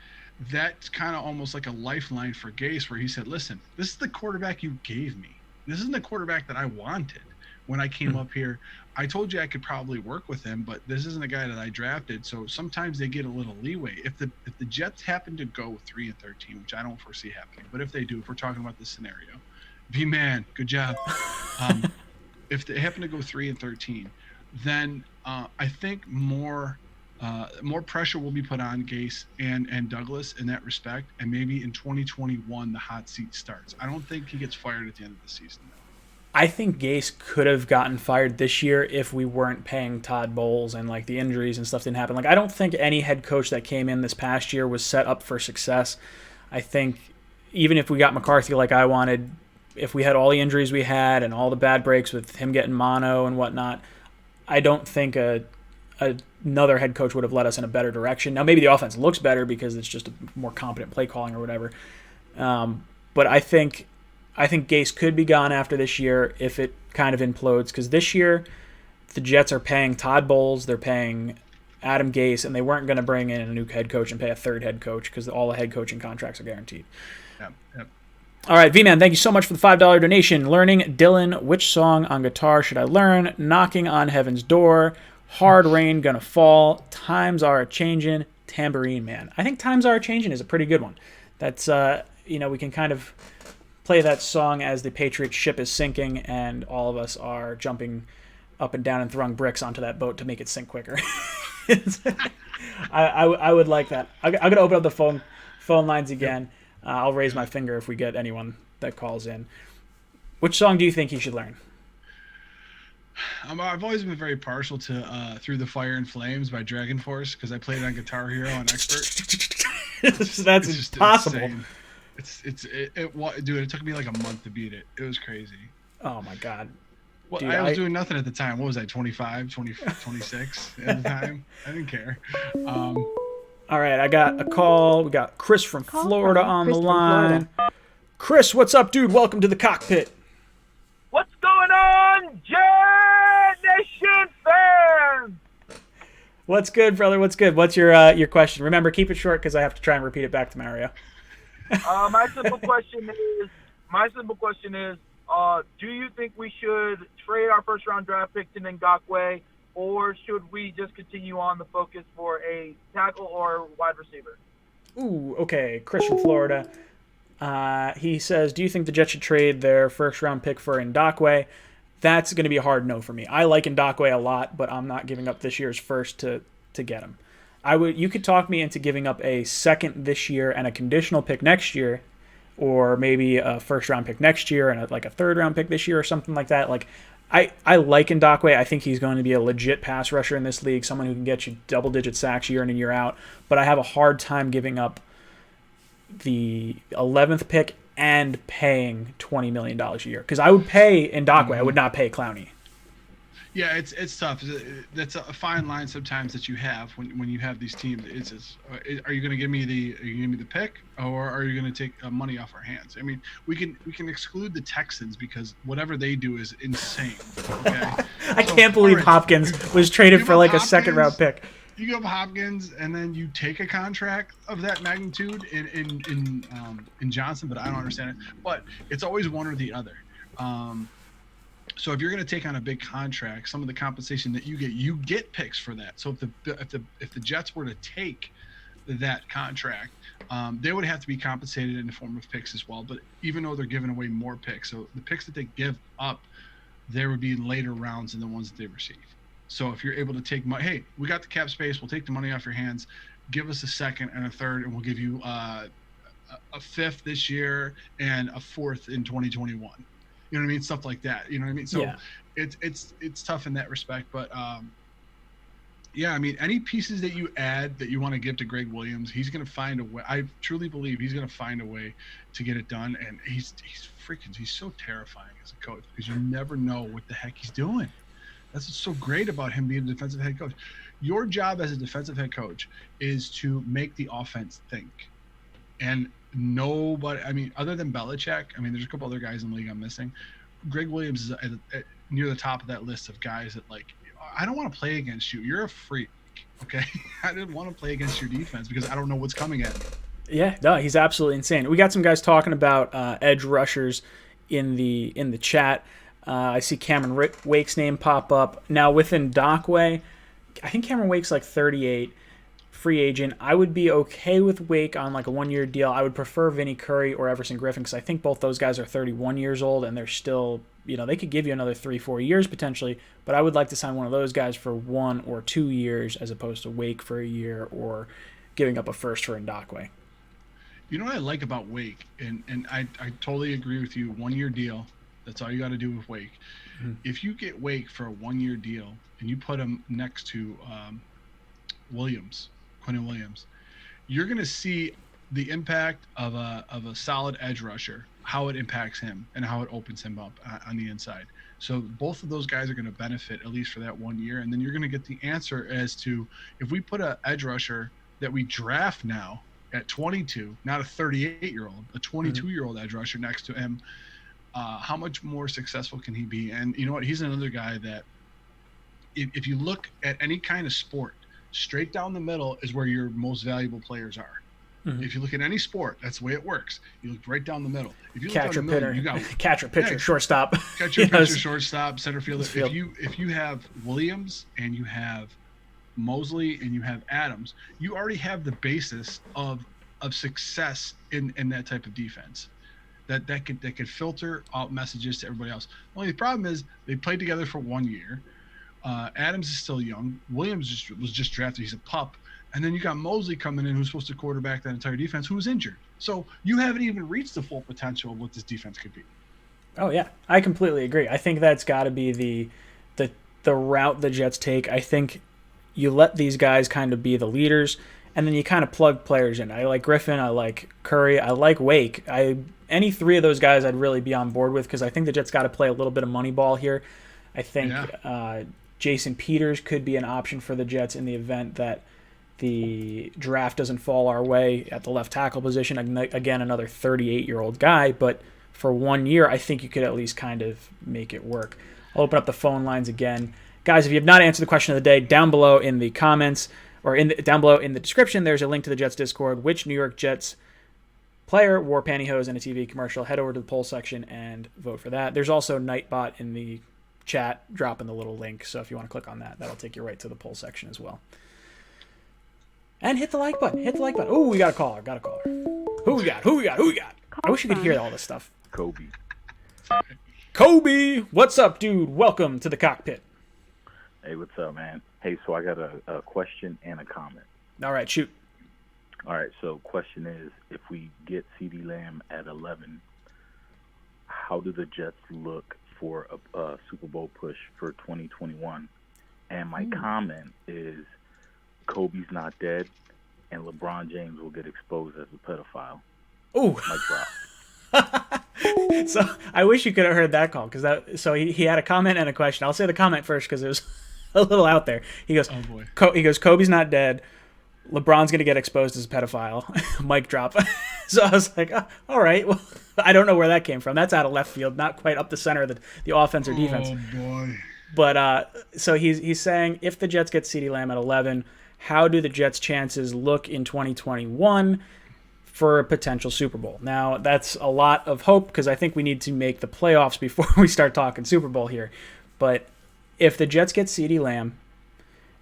that's kind of almost like a lifeline for Gase, where he said, listen, this is the quarterback you gave me. This isn't the quarterback that I wanted when I came up here. I told you I could probably work with him, but this isn't a guy that I drafted. So sometimes they get a little leeway. If the Jets happen to go 3-13, which I don't foresee happening, but if they do, if we're talking about this scenario, V-Man, good job. If they happen to go 3-13, then I think more pressure will be put on Gase and Douglas in that respect, and maybe in 2021 the hot seat starts. I don't think he gets fired at the end of the season, though. I think Gase could have gotten fired this year if we weren't paying Todd Bowles and the injuries and stuff didn't happen. I don't think any head coach that came in this past year was set up for success. I think even if we got McCarthy like I wanted, if we had all the injuries we had and all the bad breaks with him getting mono and whatnot, I don't think another head coach would have led us in a better direction. Now, maybe the offense looks better because it's just a more competent play calling or whatever. But I think Gase could be gone after this year if it kind of implodes, because this year the Jets are paying Todd Bowles, they're paying Adam Gase, and they weren't going to bring in a new head coach and pay a third head coach because all the head coaching contracts are guaranteed. Yep. All right, V-Man, thank you so much for the $5 donation. Learning Dylan, which song on guitar should I learn? Knocking on Heaven's Door, Hard Rain Gonna Fall, Times Are A-Changin', Tambourine Man. I think Times Are A-Changin' is a pretty good one. That's, we can kind of play that song as the Patriot ship is sinking and all of us are jumping up and down and throwing bricks onto that boat to make it sink quicker. I would like that. I'm going to open up the phone lines again. I'll raise my finger if we get anyone that calls in. Which song do you think he should learn? I've always been very partial to Through the Fire and Flames by Dragon Force because I played it on Guitar Hero on Expert. That's impossible. Dude, it took me like a month to beat it. It was crazy. Oh my God. Well, dude, I was doing nothing at the time. What was I, 25, 26 at the time? I didn't care. All right, I got a call. We got Chris from Florida on the line. Chris, what's up, dude? Welcome to the cockpit. What's going on, Jet Nation fans? What's good, brother? What's good? What's your question? Remember, keep it short because I have to try and repeat it back to Mario. My simple question is, do you think we should trade our first-round draft pick to Ngakoue, or should we just continue on the focus for a tackle or wide receiver? Ooh, okay. Chris from Florida. He says, do you think the Jets should trade their first-round pick for Ngakoue? That's going to be a hard no for me. I like Ngakoue a lot, but I'm not giving up this year's first to get him. You could talk me into giving up a second this year and a conditional pick next year, or maybe a first-round pick next year and a third-round pick this year or something like that. I like Ngakoue. I think he's going to be a legit pass rusher in this league, someone who can get you double-digit sacks year in and year out. But I have a hard time giving up the 11th pick and paying $20 million a year. Because I would pay Ngakoue. I would not pay Clowney. Yeah, it's tough. That's a fine line sometimes that you have when you have these teams. Are you going to give me the pick, or are you going to take money off our hands? I mean, we can exclude the Texans because whatever they do is insane. Okay, I can't believe Hopkins was traded for like a second-round pick. You give up Hopkins and then you take a contract of that magnitude in Johnson, but I don't understand it. But it's always one or the other. So if you're going to take on a big contract, some of the compensation that you get picks for that. So if the Jets were to take that contract, they would have to be compensated in the form of picks as well. But even though they're giving away more picks, so the picks that they give up, there would be later rounds than the ones that they receive. So if you're able to take money, hey, we got the cap space, we'll take the money off your hands, give us a second and a third, and we'll give you a fifth this year and a fourth in 2021. You know what I mean? Stuff like that. You know what I mean? So yeah. It's tough in that respect. But yeah, I mean, any pieces that you add that you want to give to Greg Williams, he's going to find a way. I truly believe he's going to find a way to get it done. And he's so terrifying as a coach because you never know what the heck he's doing. That's what's so great about him being a defensive head coach. Your job as a defensive head coach is to make the offense think. And nobody, I mean, other than Belichick, I mean, there's a couple other guys in the league I'm missing. Greg Williams is near the top of that list of guys that, like, I don't want to play against you. You're a freak, okay? I didn't want to play against your defense because I don't know what's coming at me. Yeah, no, he's absolutely insane. We got some guys talking about edge rushers in the chat. I see Cameron Wake's name pop up. Now, within Dockway, I think Cameron Wake's like 38, free agent. I would be okay with Wake on like a one-year deal. I would prefer Vinny Curry or Everson Griffin because I think both those guys are 31 years old and they're still, they could give you another 3-4 years potentially, but I would like to sign one of those guys for 1 or 2 years as opposed to Wake for a year or giving up a first for Ndakwe. You know what I like about Wake, and I totally agree with you, 1-year deal. That's all you got to do with Wake. Mm-hmm. If you get Wake for a 1-year deal and you put him next to Quentin Williams, you're going to see the impact of a solid edge rusher, how it impacts him and how it opens him up on the inside. So both of those guys are going to benefit at least for that 1 year. And then you're going to get the answer as to if we put an edge rusher that we draft now at 22, not a 38-year-old, a 22-year-old edge rusher next to him, how much more successful can he be? And you know what? He's another guy that if you look at any kind of sport, straight down the middle is where your most valuable players are. Mm-hmm. If you look at any sport, that's the way it works. You look right down the middle. If you look catcher, down the middle, you got catcher, pitcher, shortstop. Catcher, pitcher, shortstop, center fielder. If you have Williams and you have Mosley and you have Adams, you already have the basis of success in that type of defense. That could filter out messages to everybody else. Only the problem is they played together for 1 year. Adams is still young. Williams was just drafted. He's a pup. And then you got Mosley coming in who's supposed to quarterback that entire defense who was injured. So you haven't even reached the full potential of what this defense could be. Oh, yeah. I completely agree. I think that's got to be the route the Jets take. I think you let these guys kind of be the leaders, and then you kind of plug players in. I like Griffin. I like Curry. I like Wake. Any three of those guys I'd really be on board with because I think the Jets got to play a little bit of money ball here. I think Jason Peters could be an option for the Jets in the event that the draft doesn't fall our way at the left tackle position. Again, another 38-year-old guy, but for 1 year, I think you could at least kind of make it work. I'll open up the phone lines again. Guys, if you have not answered the question of the day, down below in the comments or down below in the description, there's a link to the Jets Discord. Which New York Jets player wore pantyhose in a TV commercial? Head over to the poll section and vote for that. There's also Nightbot in the chat dropping the little link, so if you want to click on that, that'll take you right to the poll section as well. And hit the like button. Oh, we got a caller. Who we got? I wish you could hear all this stuff. Kobe, what's up, dude? Welcome to the cockpit. Hey, what's up, man? Hey, so I got a question and a comment. All right, shoot. All right, so question is, if we get CeeDee Lamb at 11, how do the Jets look for a Super Bowl push for 2021? And my comment is, Kobe's not dead, and LeBron James will get exposed as a pedophile. Ooh. Mic drop. So I wish you could have heard that call because so he had a comment and a question. I'll say the comment first because it was a little out there. He goes, "Oh boy." He goes, "Kobe's not dead. LeBron's gonna get exposed as a pedophile." Mic drop. So I was like, oh, all right. Well, I don't know where that came from. That's out of left field, not quite up the center of the offense or defense. Oh boy. But so he's saying if the Jets get CeeDee Lamb at 11, how do the Jets' chances look in 2021 for a potential Super Bowl? Now, that's a lot of hope because I think we need to make the playoffs before we start talking Super Bowl here. But if the Jets get CeeDee Lamb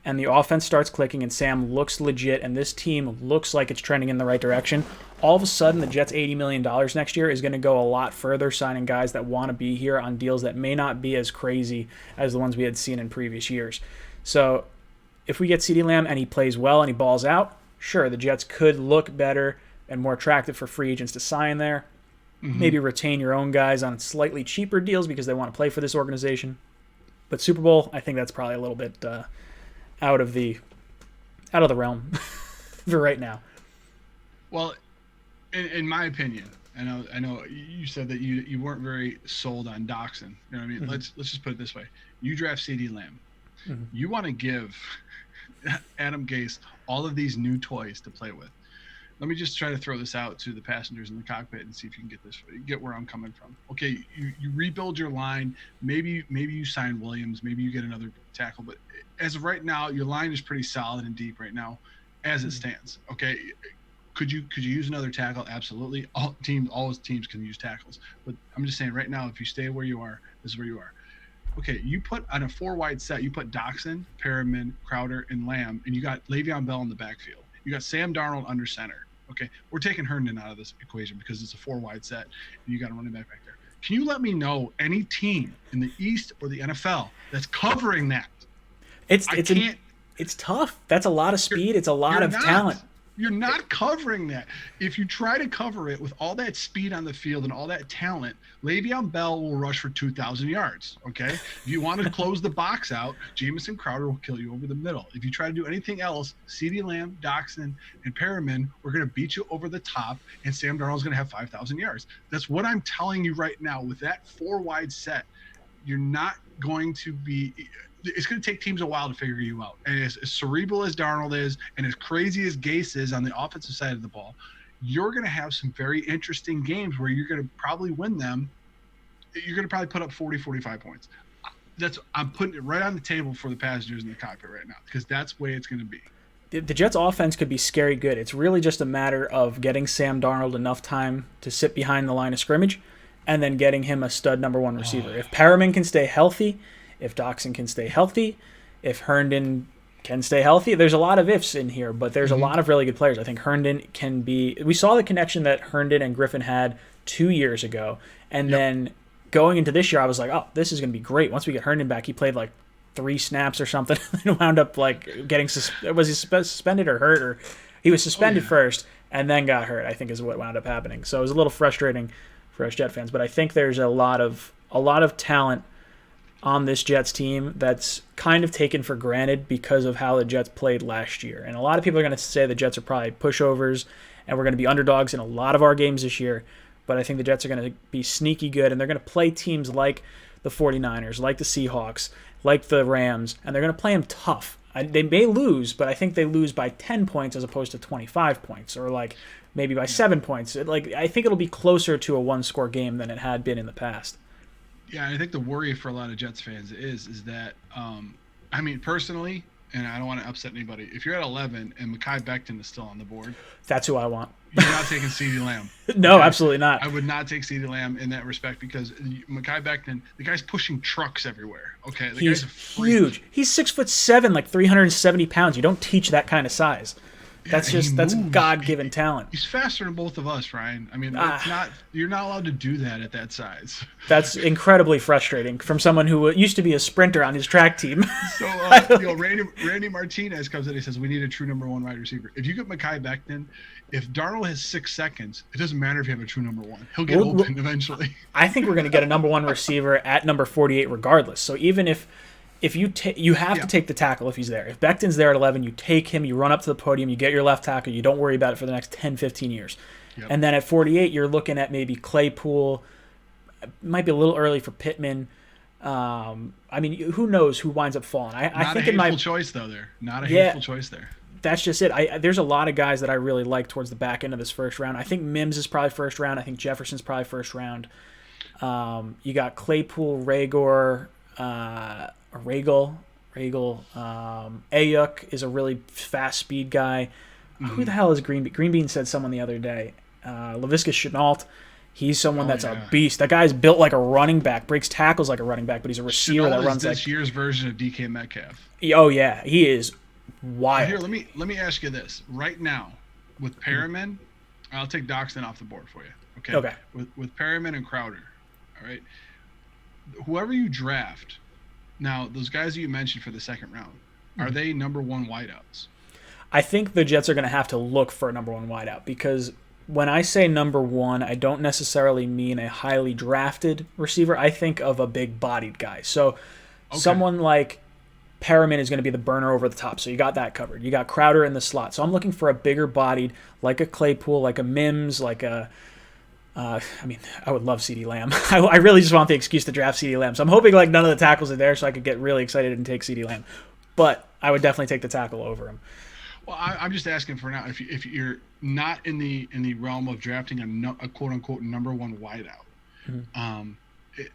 and the offense starts clicking and Sam looks legit and this team looks like it's trending in the right direction, all of a sudden the Jets' $80 million next year is going to go a lot further, signing guys that want to be here on deals that may not be as crazy as the ones we had seen in previous years. So if we get CeeDee Lamb and he plays well and he balls out, sure, the Jets could look better and more attractive for free agents to sign there. Mm-hmm. Maybe retain your own guys on slightly cheaper deals because they want to play for this organization. But Super Bowl, I think that's probably a little bit out of the realm for right now. Well, in my opinion, I know you said that you weren't very sold on Doxson. You know what I mean? Mm-hmm. Let's just put it this way: you draft CeeDee Lamb, mm-hmm. you want to give Adam Gase all of these new toys to play with. Let me just try to throw this out to the passengers in the cockpit and see if you can get where I'm coming from. Okay, you rebuild your line. Maybe you sign Williams. Maybe you get another tackle. But as of right now, your line is pretty solid and deep right now, as it stands. Okay, could you use another tackle? Absolutely. All teams can use tackles. But I'm just saying right now, if you stay where you are, this is where you are. Okay, you put on a 4-wide set. You put Doxson, Perriman, Crowder, and Lamb, and you got Le'Veon Bell in the backfield. You got Sam Darnold under center. Okay, we're taking Herndon out of this equation because it's a 4-wide set, and you got a running back there. Can you let me know any team in the East or the NFL that's covering that? It's tough. That's a lot of speed. It's a lot of talent. You're not covering that. If you try to cover it with all that speed on the field and all that talent, Le'Veon Bell will rush for 2,000 yards, okay? If you want to close the box out, Jamison Crowder will kill you over the middle. If you try to do anything else, CeeDee Lamb, Doxson, and Perriman, we're going to beat you over the top, and Sam Darnold's going to have 5,000 yards. That's what I'm telling you right now. With that 4-wide set, you're not going to be – it's going to take teams a while to figure you out. And as cerebral as Darnold is and as crazy as Gase is on the offensive side of the ball, you're going to have some very interesting games where you're going to probably win them. You're going to probably put up 40, 45 points. I'm putting it right on the table for the passengers in the cockpit right now because that's the way it's going to be. The Jets' offense could be scary good. It's really just a matter of getting Sam Darnold enough time to sit behind the line of scrimmage and then getting him a stud number 1 receiver. If Perriman can stay healthy, if Doxson can stay healthy, if Herndon can stay healthy, there's a lot of ifs in here, but there's a lot of really good players. I think Herndon can be – we saw the connection that Herndon and Griffin had 2 years ago, and then going into this year, I was like, oh, this is going to be great. Once we get Herndon back, he played like 3 snaps or something and wound up like getting was he suspended or hurt? Or he was suspended first and then got hurt, I think is what wound up happening. So it was a little frustrating for us Jet fans, but I think there's a lot of talent on this Jets team that's kind of taken for granted because of how the Jets played last year. And a lot of people are going to say the Jets are probably pushovers and we're going to be underdogs in a lot of our games this year. But I think the Jets are going to be sneaky good and they're going to play teams like the 49ers, like the Seahawks, like the Rams, and they're going to play them tough. They may lose, but I think they lose by 10 points as opposed to 25 points or like maybe by 7 points. I think it'll be closer to a 1-score game than it had been in the past. Yeah, I think the worry for a lot of Jets fans is that, I mean, personally, and I don't want to upset anybody, if you're at 11 and Mekhi Becton is still on the board, that's who I want. You're not taking CeeDee Lamb. No, okay? Absolutely not. I would not take CeeDee Lamb in that respect because Mekhi Becton, the guy's pushing trucks everywhere. Okay, he's huge. He's 6'7", like 370 pounds. You don't teach that kind of size. That's that's God-given talent. He's faster than both of us, Ryan. I mean, you're not allowed to do that at that size. That's incredibly frustrating from someone who used to be a sprinter on his track team. So, Randy Martinez comes in and says, we need a true number 1 wide receiver. If you get Mekhi Becton, if Darnold has 6 seconds, it doesn't matter if you have a true number 1. He'll get open eventually. I think we're going to get a number 1 receiver at number 48 regardless. So even if you have to take the tackle if he's there. If Becton's there at 11, you take him, you run up to the podium, you get your left tackle, you don't worry about it for the next 10, 15 years. Yep. And then at 48, you're looking at maybe Claypool, might be a little early for Pittman. I mean, who knows who winds up falling? I think in my choice though. Not a hateful choice there. That's just it. There's a lot of guys that I really like towards the back end of this first round. I think Mims is probably first round. I think Jefferson's probably first round. You got Claypool, Rager, Ayuk is a really fast speed guy. Who the hell is Green Bean? Green Bean said someone the other day. Laviska Shenault. He's someone that's a beast. That guy's built like a running back, breaks tackles like a running back, but he's a receiver that runs like this year's version of DK Metcalf. Oh yeah, he is wild. Here, let me ask you this. Right now, with Perriman, I'll take Doxson off the board for you. Okay. With Perriman and Crowder, all right. Whoever you draft, now those guys that you mentioned for the second round, are they number one wideouts? I think the Jets are going to have to look for a number one wideout, because when I say number one, I don't necessarily mean a highly drafted receiver. I think of a big-bodied guy. So someone like Perriman is going to be the burner over the top. So you got that covered. You got Crowder in the slot. So I'm looking for a bigger-bodied, like a Claypool, like a Mims, like a I would love CeeDee Lamb. I really just want the excuse to draft CeeDee Lamb. So I'm hoping like none of the tackles are there so I could get really excited and take CeeDee Lamb. But I would definitely take the tackle over him. Well, I'm just asking for now. If you're not in the realm of drafting a quote unquote number one wideout,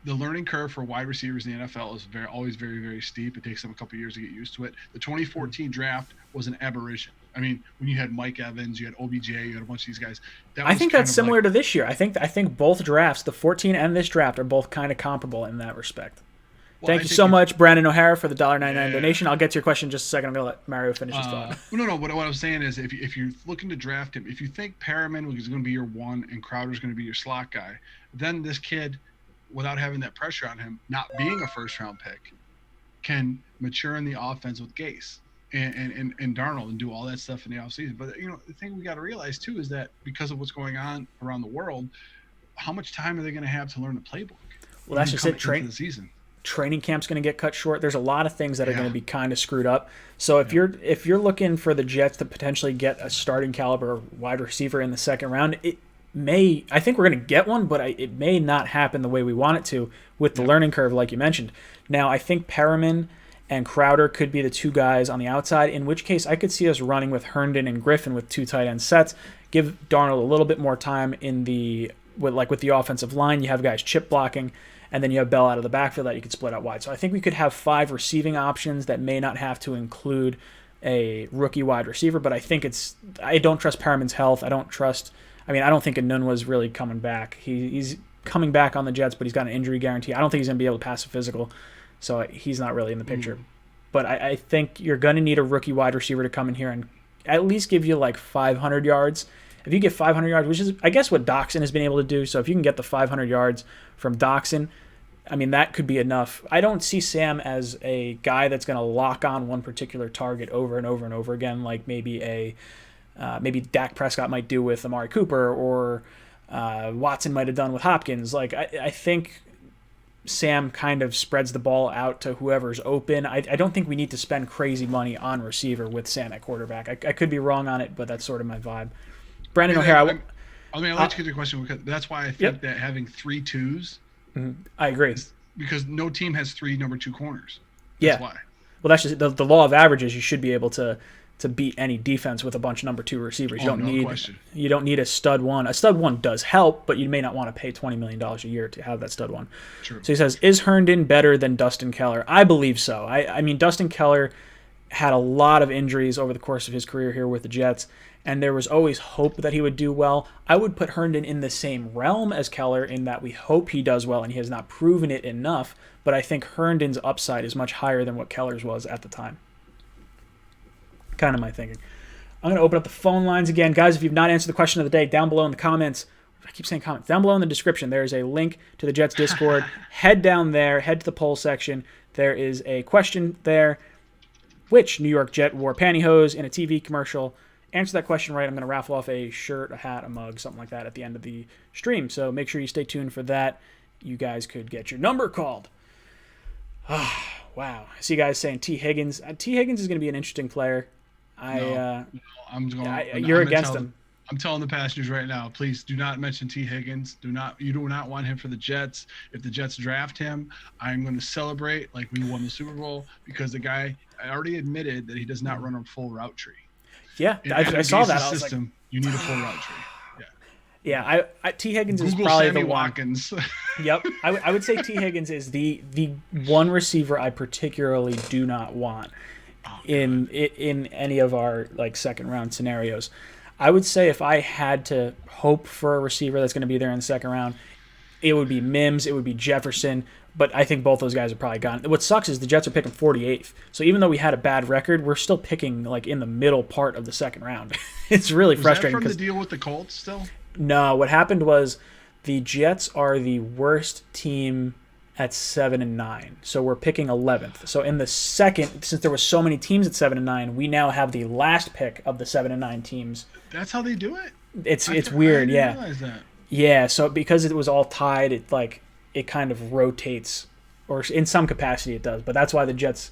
the learning curve for wide receivers in the NFL is always very, very steep. It takes them a couple of years to get used to it. The 2014 draft was an aberration. I mean, when you had Mike Evans, you had OBJ, you had a bunch of these guys. I think that's similar to this year. I think both drafts, the 14 and this draft, are both kind of comparable in that respect. Well, Thank you so much, Brandon O'Hara, for the $1.99 donation. I'll get to your question in just a second. I'm going to let Mario finish his thought. No. What I was saying is if you're looking to draft him, if you think Perriman is going to be your one and Crowder's going to be your slot guy, then this kid, without having that pressure on him, not being a first-round pick, can mature in the offense with Gase and Darnold and do all that stuff in the offseason. But, the thing we got to realize, too, is that because of what's going on around the world, how much time are they going to have to learn the playbook? Well, that's just it. The season. Training camp's going to get cut short. There's a lot of things that are going to be kind of screwed up. So if you're looking for the Jets to potentially get a starting caliber wide receiver in the second round, I think we're going to get one, but it may not happen the way we want it to with the learning curve, like you mentioned. Now, I think Perriman and Crowder could be the two guys on the outside, in which case I could see us running with Herndon and Griffin with two tight end sets, give Darnold a little bit more time with the offensive line. You have guys chip blocking, and then you have Bell out of the backfield that you could split out wide. So I think we could have 5 receiving options that may not have to include a rookie wide receiver, but I don't trust Perriman's health. I don't think Enunwa's really coming back. He's coming back on the Jets, but he's got an injury guarantee. I don't think he's going to be able to pass a physical, so he's not really in the picture. But I think you're going to need a rookie wide receiver to come in here and at least give you like 500 yards. If you get 500 yards, which is, I guess, what Doxson has been able to do, so if you can get the 500 yards from Doxson, that could be enough. I don't see Sam as a guy that's going to lock on one particular target over and over and over again, like maybe maybe Dak Prescott might do with Amari Cooper, or Watson might have done with Hopkins. Like I think Sam kind of spreads the ball out to whoever's open. I don't think we need to spend crazy money on receiver with Sam at quarterback. I could be wrong on it, but that's sort of my vibe. Brandon O'Hara. I'll let you get your question, because that's why I think that having 3 twos. I agree. Because no team has 3 number 2 corners. That's why. Well, that's just the law of averages. You should be able to beat any defense with a bunch of number 2 receivers. You don't need a stud one. A stud one does help, but you may not want to pay $20 million a year to have that stud one. True. So he says, is Herndon better than Dustin Keller? I believe so. I mean, Dustin Keller had a lot of injuries over the course of his career here with the Jets, and there was always hope that he would do well. I would put Herndon in the same realm as Keller in that we hope he does well, and he has not proven it enough, but I think Herndon's upside is much higher than what Keller's was at the time. Kind of my thinking. I'm going to open up the phone lines again. Guys, if you've not answered the question of the day, down below in the comments, I keep saying comments, down below in the description, there is a link to the Jets Discord. Head down there, head to the poll section. There is a question there. Which New York Jet wore pantyhose in a TV commercial? Answer that question right. I'm going to raffle off a shirt, a hat, a mug, something like that at the end of the stream. So make sure you stay tuned for that. You guys could get your number called. Wow. I see you guys saying T. Higgins. T. Higgins is going to be an interesting player. You're against him. I'm telling the passengers right now, please do not mention T. Higgins. You do not want him for the Jets. If the Jets draft him, I'm going to celebrate like we won the Super Bowl because the guy already admitted that he does not run a full route tree. Yeah, I saw that. I was system, like, you need a full route tree. Yeah, T. Higgins Google is probably Sammy the one. Watkins. Yep, I would say T. Higgins is the one receiver I particularly do not want in any of our like second round scenarios. I would say if I had to hope for a receiver that's going to be there in the second round, it would be Mims, it would be Jefferson, but I think both those guys are probably gone. What sucks is the Jets are picking 48th. So even though we had a bad record, we're still picking like in the middle part of the second round. It's really frustrating. Was that from the deal with the Colts still? No, what happened was the Jets are the worst team at 7-9. So we're picking 11th. So in the second, since there were so many teams at 7-9, we now have the last pick of the 7-9 teams. That's how they do it? It's weird, yeah. Realize that. Yeah, so because it was all tied, it kind of rotates, or in some capacity it does. But that's why the Jets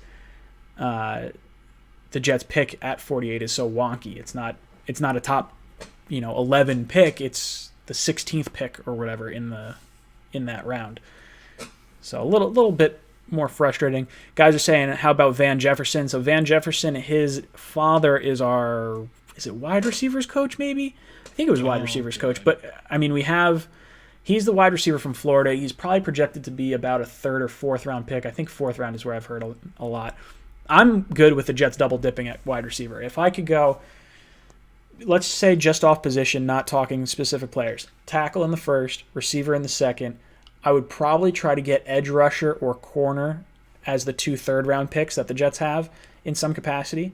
pick at 48 is so wonky. It's not a top 11 pick. It's the 16th pick or whatever in that round. So a little bit more frustrating. Guys are saying, how about Van Jefferson? So Van Jefferson, his father is it wide receivers coach maybe? I think it was wide receivers coach. But I mean, he's the wide receiver from Florida. He's probably projected to be about a third or fourth round pick. I think fourth round is where I've heard a lot. I'm good with the Jets double dipping at wide receiver. If I could go, let's say just off position, not talking specific players. Tackle in the first, receiver in the second. I would probably try to get edge rusher or corner as the 2 third-round picks that the Jets have in some capacity.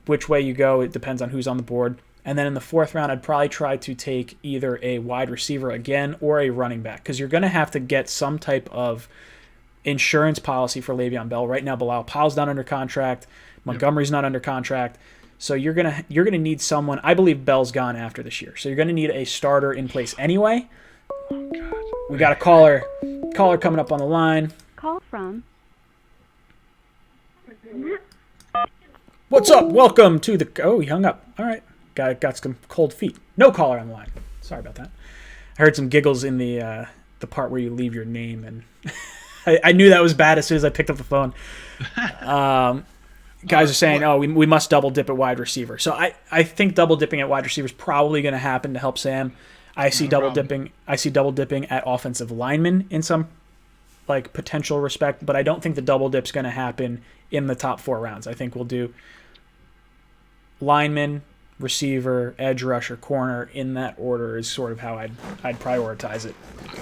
Which way you go, it depends on who's on the board. And then in the fourth round, I'd probably try to take either a wide receiver again or a running back because you're going to have to get some type of insurance policy for Le'Veon Bell. Right now, Bilal Powell's not under contract. Montgomery's not under contract. So you're gonna need someone. I believe Bell's gone after this year. So you're going to need a starter in place anyway. Oh, God. We got a caller coming up on the line. Call from. What's up? Welcome to the... Oh, he hung up. All right. Got some cold feet. No caller on the line. Sorry about that. I heard some giggles in the part where you leave your name, and I knew that was bad as soon as I picked up the phone. Guys are saying, we must double dip at wide receiver. So I think double dipping at wide receiver is probably going to happen to help Sam. I see double dipping at offensive linemen in some like potential respect, but I don't think the double dip's going to happen in the top 4 rounds. I think we'll do lineman, receiver, edge rusher, corner in that order is sort of how I'd prioritize it.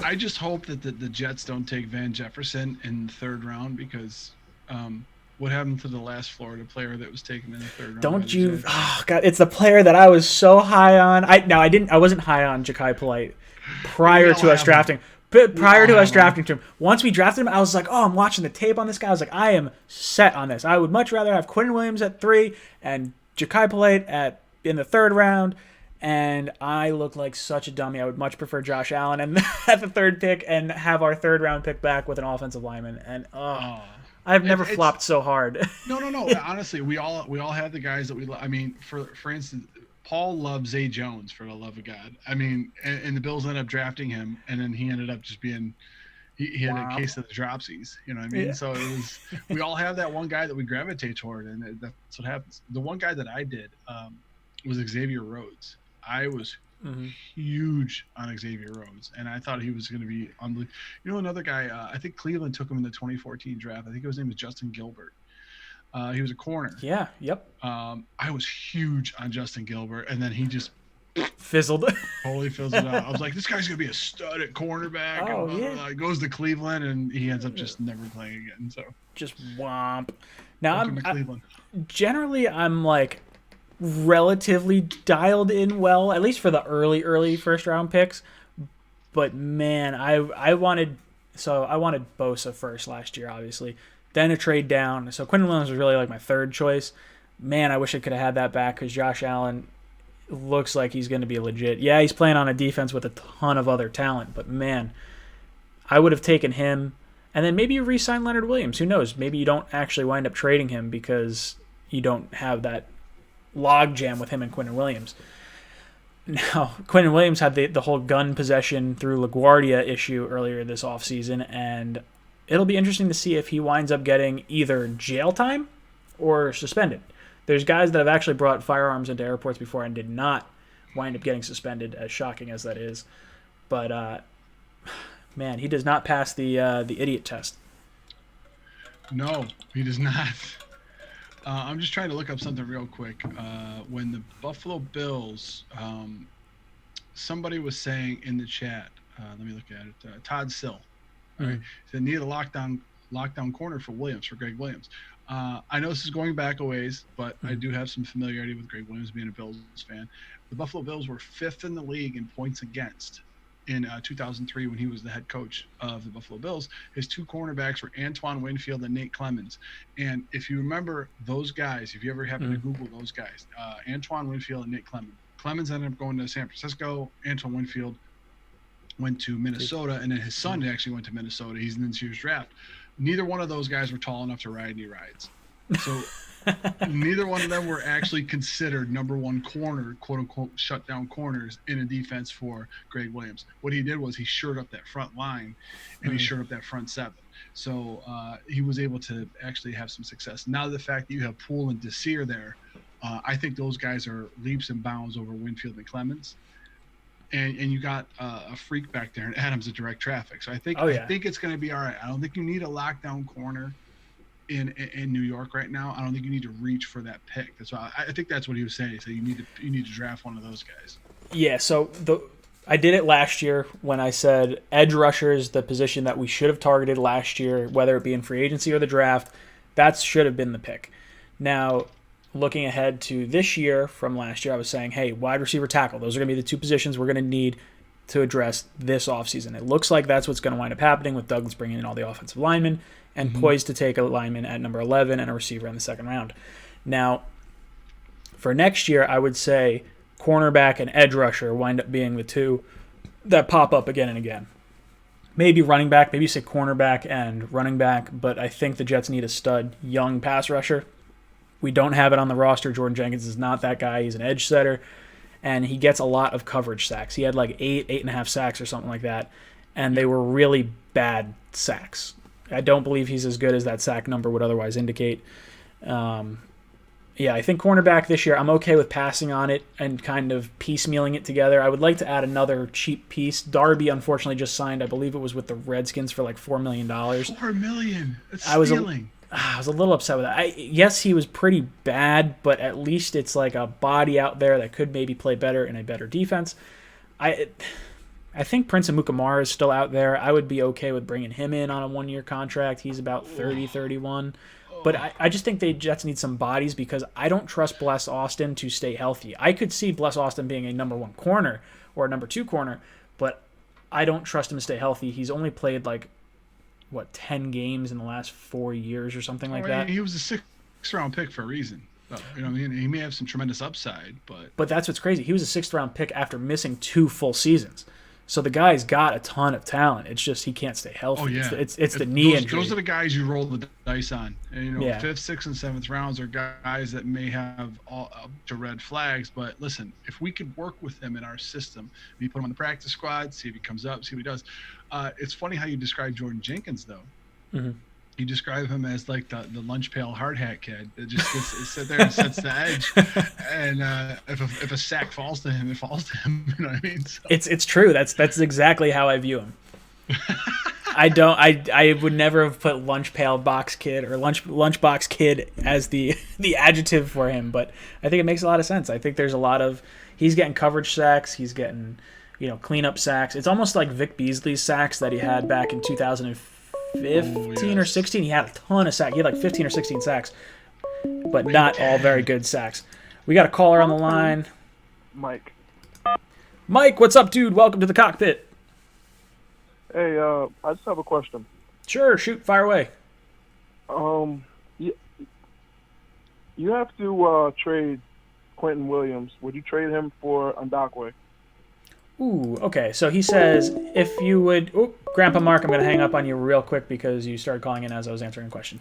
I just hope that the Jets don't take Van Jefferson in the 3rd round because what happened to the last Florida player that was taken in the 3rd round? Don't you? Oh God, it's the player that I was so high on. I wasn't high on Ja'Kai Polite prior to us drafting. Prior to us drafting him, once we drafted him, I was like, "Oh, I'm watching the tape on this guy." I was like, "I am set on this. I would much rather have Quentin Williams at 3 and Ja'Kai Polite in the 3rd round." And I look like such a dummy. I would much prefer Josh Allen and at the 3rd pick and have our 3rd round pick back with an offensive lineman. And I've never flopped so hard. No. Honestly, we all have the guys that we love. I mean, for instance, Paul loves Zay Jones, for the love of God. I mean, and the Bills ended up drafting him, and then he ended up just being he had a case of the dropsies. You know what I mean? Yeah. So it was we all have that one guy that we gravitate toward, and that's what happens. The one guy that I did was Xavier Rhodes. I was huge on Xavier Rhodes, and I thought he was going to be unbelievable. You know, another guy, I think Cleveland took him in the 2014 draft. I think his name was Justin Gilbert. He was a corner. Yeah, yep. I was huge on Justin Gilbert, and then he just fizzled. Totally fizzled out. I was like, this guy's going to be a stud at cornerback. Oh, yeah. He goes to Cleveland, and he ends up just never playing again. So just womp. Now, generally, I'm like relatively dialed in well, at least for the early first round picks. But man, I wanted Bosa first last year, obviously. Then a trade down. So Quentin Williams was really like my 3rd choice. Man, I wish I could have had that back because Josh Allen looks like he's going to be legit. Yeah, he's playing on a defense with a ton of other talent, but man, I would have taken him. And then maybe you re-sign Leonard Williams. Who knows? Maybe you don't actually wind up trading him because you don't have that logjam with him and Quentin Williams. Now, Quentin Williams had the whole gun possession through LaGuardia issue earlier this offseason, and it'll be interesting to see if he winds up getting either jail time or suspended. There's guys that have actually brought firearms into airports before and did not wind up getting suspended, as shocking as that is. But, man, he does not pass the idiot test. No, he does not. I'm just trying to look up something real quick. When the Buffalo Bills, somebody was saying in the chat, let me look at it, Todd Sill, right? They need a lockdown corner for Greg Williams. I know this is going back a ways, but I do have some familiarity with Greg Williams being a Bills fan. The Buffalo Bills were 5th in the league in points against in 2003 when he was the head coach of the Buffalo Bills. His 2 cornerbacks were Antoine Winfield and Nate Clemens. And if you remember those guys, if you ever happen to Google those guys, Antoine Winfield and Nate Clemens. Clemens ended up going to San Francisco. Antoine Winfield went to Minnesota, and then his son actually went to Minnesota. He's in this year's draft. Neither one of those guys were tall enough to ride any rides. So neither one of them were actually considered number 1 corner, quote unquote, shutdown corners in a defense for Greg Williams. What he did was he shored up that front line and he shored up that front 7. So he was able to actually have some success. Now the fact that you have Poole and Desir there, I think those guys are leaps and bounds over Winfield and Clemens. And you got a freak back there, and Adams at direct traffic. So I think I think it's going to be all right. I don't think you need a lockdown corner in New York right now. I don't think you need to reach for that pick. That's why I think that's what he was saying. So you need to draft one of those guys. Yeah. So I did it last year when I said edge rusher is the position that we should have targeted last year, whether it be in free agency or the draft. That should have been the pick. Now, looking ahead to this year from last year, I was saying, hey, wide receiver, tackle. Those are going to be the 2 positions we're going to need to address this offseason. It looks like that's what's going to wind up happening with Douglas bringing in all the offensive linemen and poised to take a lineman at number 11 and a receiver in the 2nd round. Now, for next year, I would say cornerback and edge rusher wind up being the 2 that pop up again and again. Maybe running back, maybe you say cornerback and running back, but I think the Jets need a stud young pass rusher. We don't have it on the roster. Jordan Jenkins is not that guy. He's an edge setter, and he gets a lot of coverage sacks. He had like 8.5 sacks or something like that, and they were really bad sacks. I don't believe he's as good as that sack number would otherwise indicate. I think cornerback this year, I'm okay with passing on it and kind of piecemealing it together. I would like to add another cheap piece. Darby, unfortunately, just signed, I believe it was with the Redskins for like $4 million. $4 million? That's stealing. I was a little upset with that. Yes, he was pretty bad, but at least it's like a body out there that could maybe play better in a better defense. I think Prince Amukamara is still out there. I would be okay with bringing him in on a 1-year contract. He's about 30, 31. But I just think the Jets need some bodies because I don't trust Bless Austin to stay healthy. I could see Bless Austin being a number 1 corner or a number 2 corner, but I don't trust him to stay healthy. He's only played 10 games in the last 4 years or something like that. He was a 6th round pick for a reason. You know what I mean? He may have some tremendous upside, but that's what's crazy. He was a 6th round pick after missing 2 full seasons. So the guy's got a ton of talent. It's just he can't stay healthy. Oh, yeah. It's the knee injury. Those are the guys you roll the dice on. And, 5th, 6th, and 7th rounds are guys that may have all up to red flags. But listen, if we could work with him in our system, we put him on the practice squad, see if he comes up, see what he does. It's funny how you describe Jordan Jenkins, though. Mm-hmm. You describe him as like the lunch pail hard hat kid that just sit there and sets the edge, and if a sack falls to him, it falls to him. You know what I mean? So. It's true. That's exactly how I view him. I would never have put lunch pail box kid or lunchbox kid as the adjective for him, but I think it makes a lot of sense. I think there's a lot of he's getting coverage sacks, he's getting cleanup sacks. It's almost like Vic Beasley's sacks that he had back in 2015 or 16. He had a ton of sacks. He had like 15 or 16 sacks, but not all very good sacks. We got a caller on the line. Mike, what's up, dude? Welcome to the cockpit. Hey, I just have a question. Sure, shoot, fire away. You have to trade Quentin Williams. Would you trade him for Ndakwe? Ooh, okay. So he says, if you would... Oh, Grandpa Mark, I'm going to hang up on you real quick because you started calling in as I was answering a question.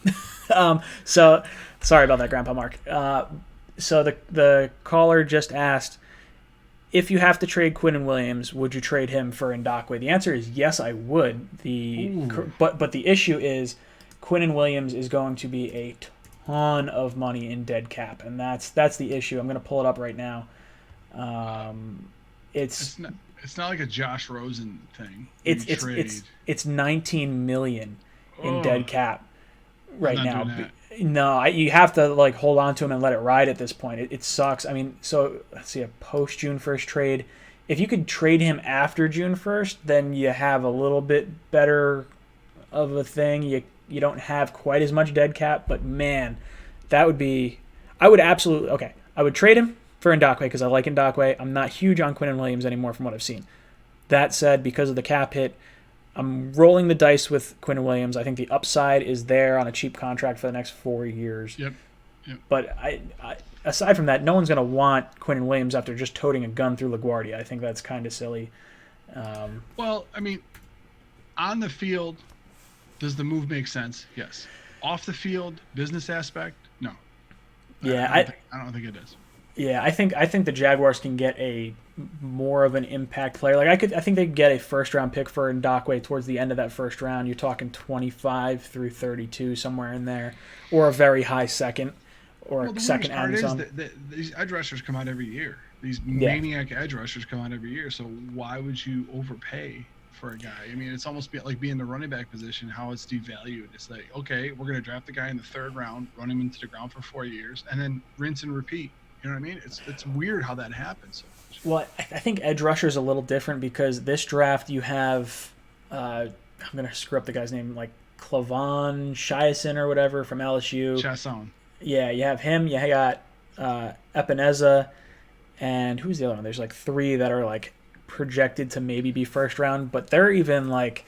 So, sorry about that, Grandpa Mark. So the caller just asked, if you have to trade Quinnen Williams, would you trade him for Ngakoue? The answer is yes, I would. But the issue is Quinnen Williams is going to be a ton of money in dead cap, and that's the issue. I'm going to pull it up right now. It's not like a Josh Rosen thing. It's 19 million in dead cap right now. No, you have to like hold on to him and let it ride at this point. It sucks. I mean, so let's see, a post June 1st trade. If you could trade him after June 1st, then you have a little bit better of a thing. You don't have quite as much dead cap, but man, that would be. I would trade him for Ngakoue because I like Ngakoue. I'm not huge on Quinnen Williams anymore from what I've seen. That said, because of the cap hit, I'm rolling the dice with Quinnen Williams. I think the upside is there on a cheap contract for the next 4 years. Yep. But I aside from that, no one's going to want Quinnen Williams after just toting a gun through LaGuardia. I think that's kind of silly. Well, I mean, on the field, does the move make sense? Yes. Off the field, business aspect, no. Yeah, I don't think it is. Yeah, I think the Jaguars can get a more of an impact player. Like I think they get a first round pick for Ngakoue towards the end of that first round. You're talking 25 through 32, somewhere in there, or a very high second, or a second and some. These edge rushers come out every year. These maniac edge rushers come out every year. So why would you overpay for a guy? I mean, it's almost like being the running back position, how it's devalued. It's like, okay, we're going to draft the guy in the 3rd round, run him into the ground for 4 years, and then rinse and repeat. You know what I mean? It's weird how that happens. Well, I think edge rusher is a little different because this draft you have, I'm going to screw up the guy's name, like Clavon Chiasson or whatever from LSU. Chiasson. Yeah, you have him. You got Epineza, and who's the other one? There's like 3 that are like projected to maybe be first round, but they're even like,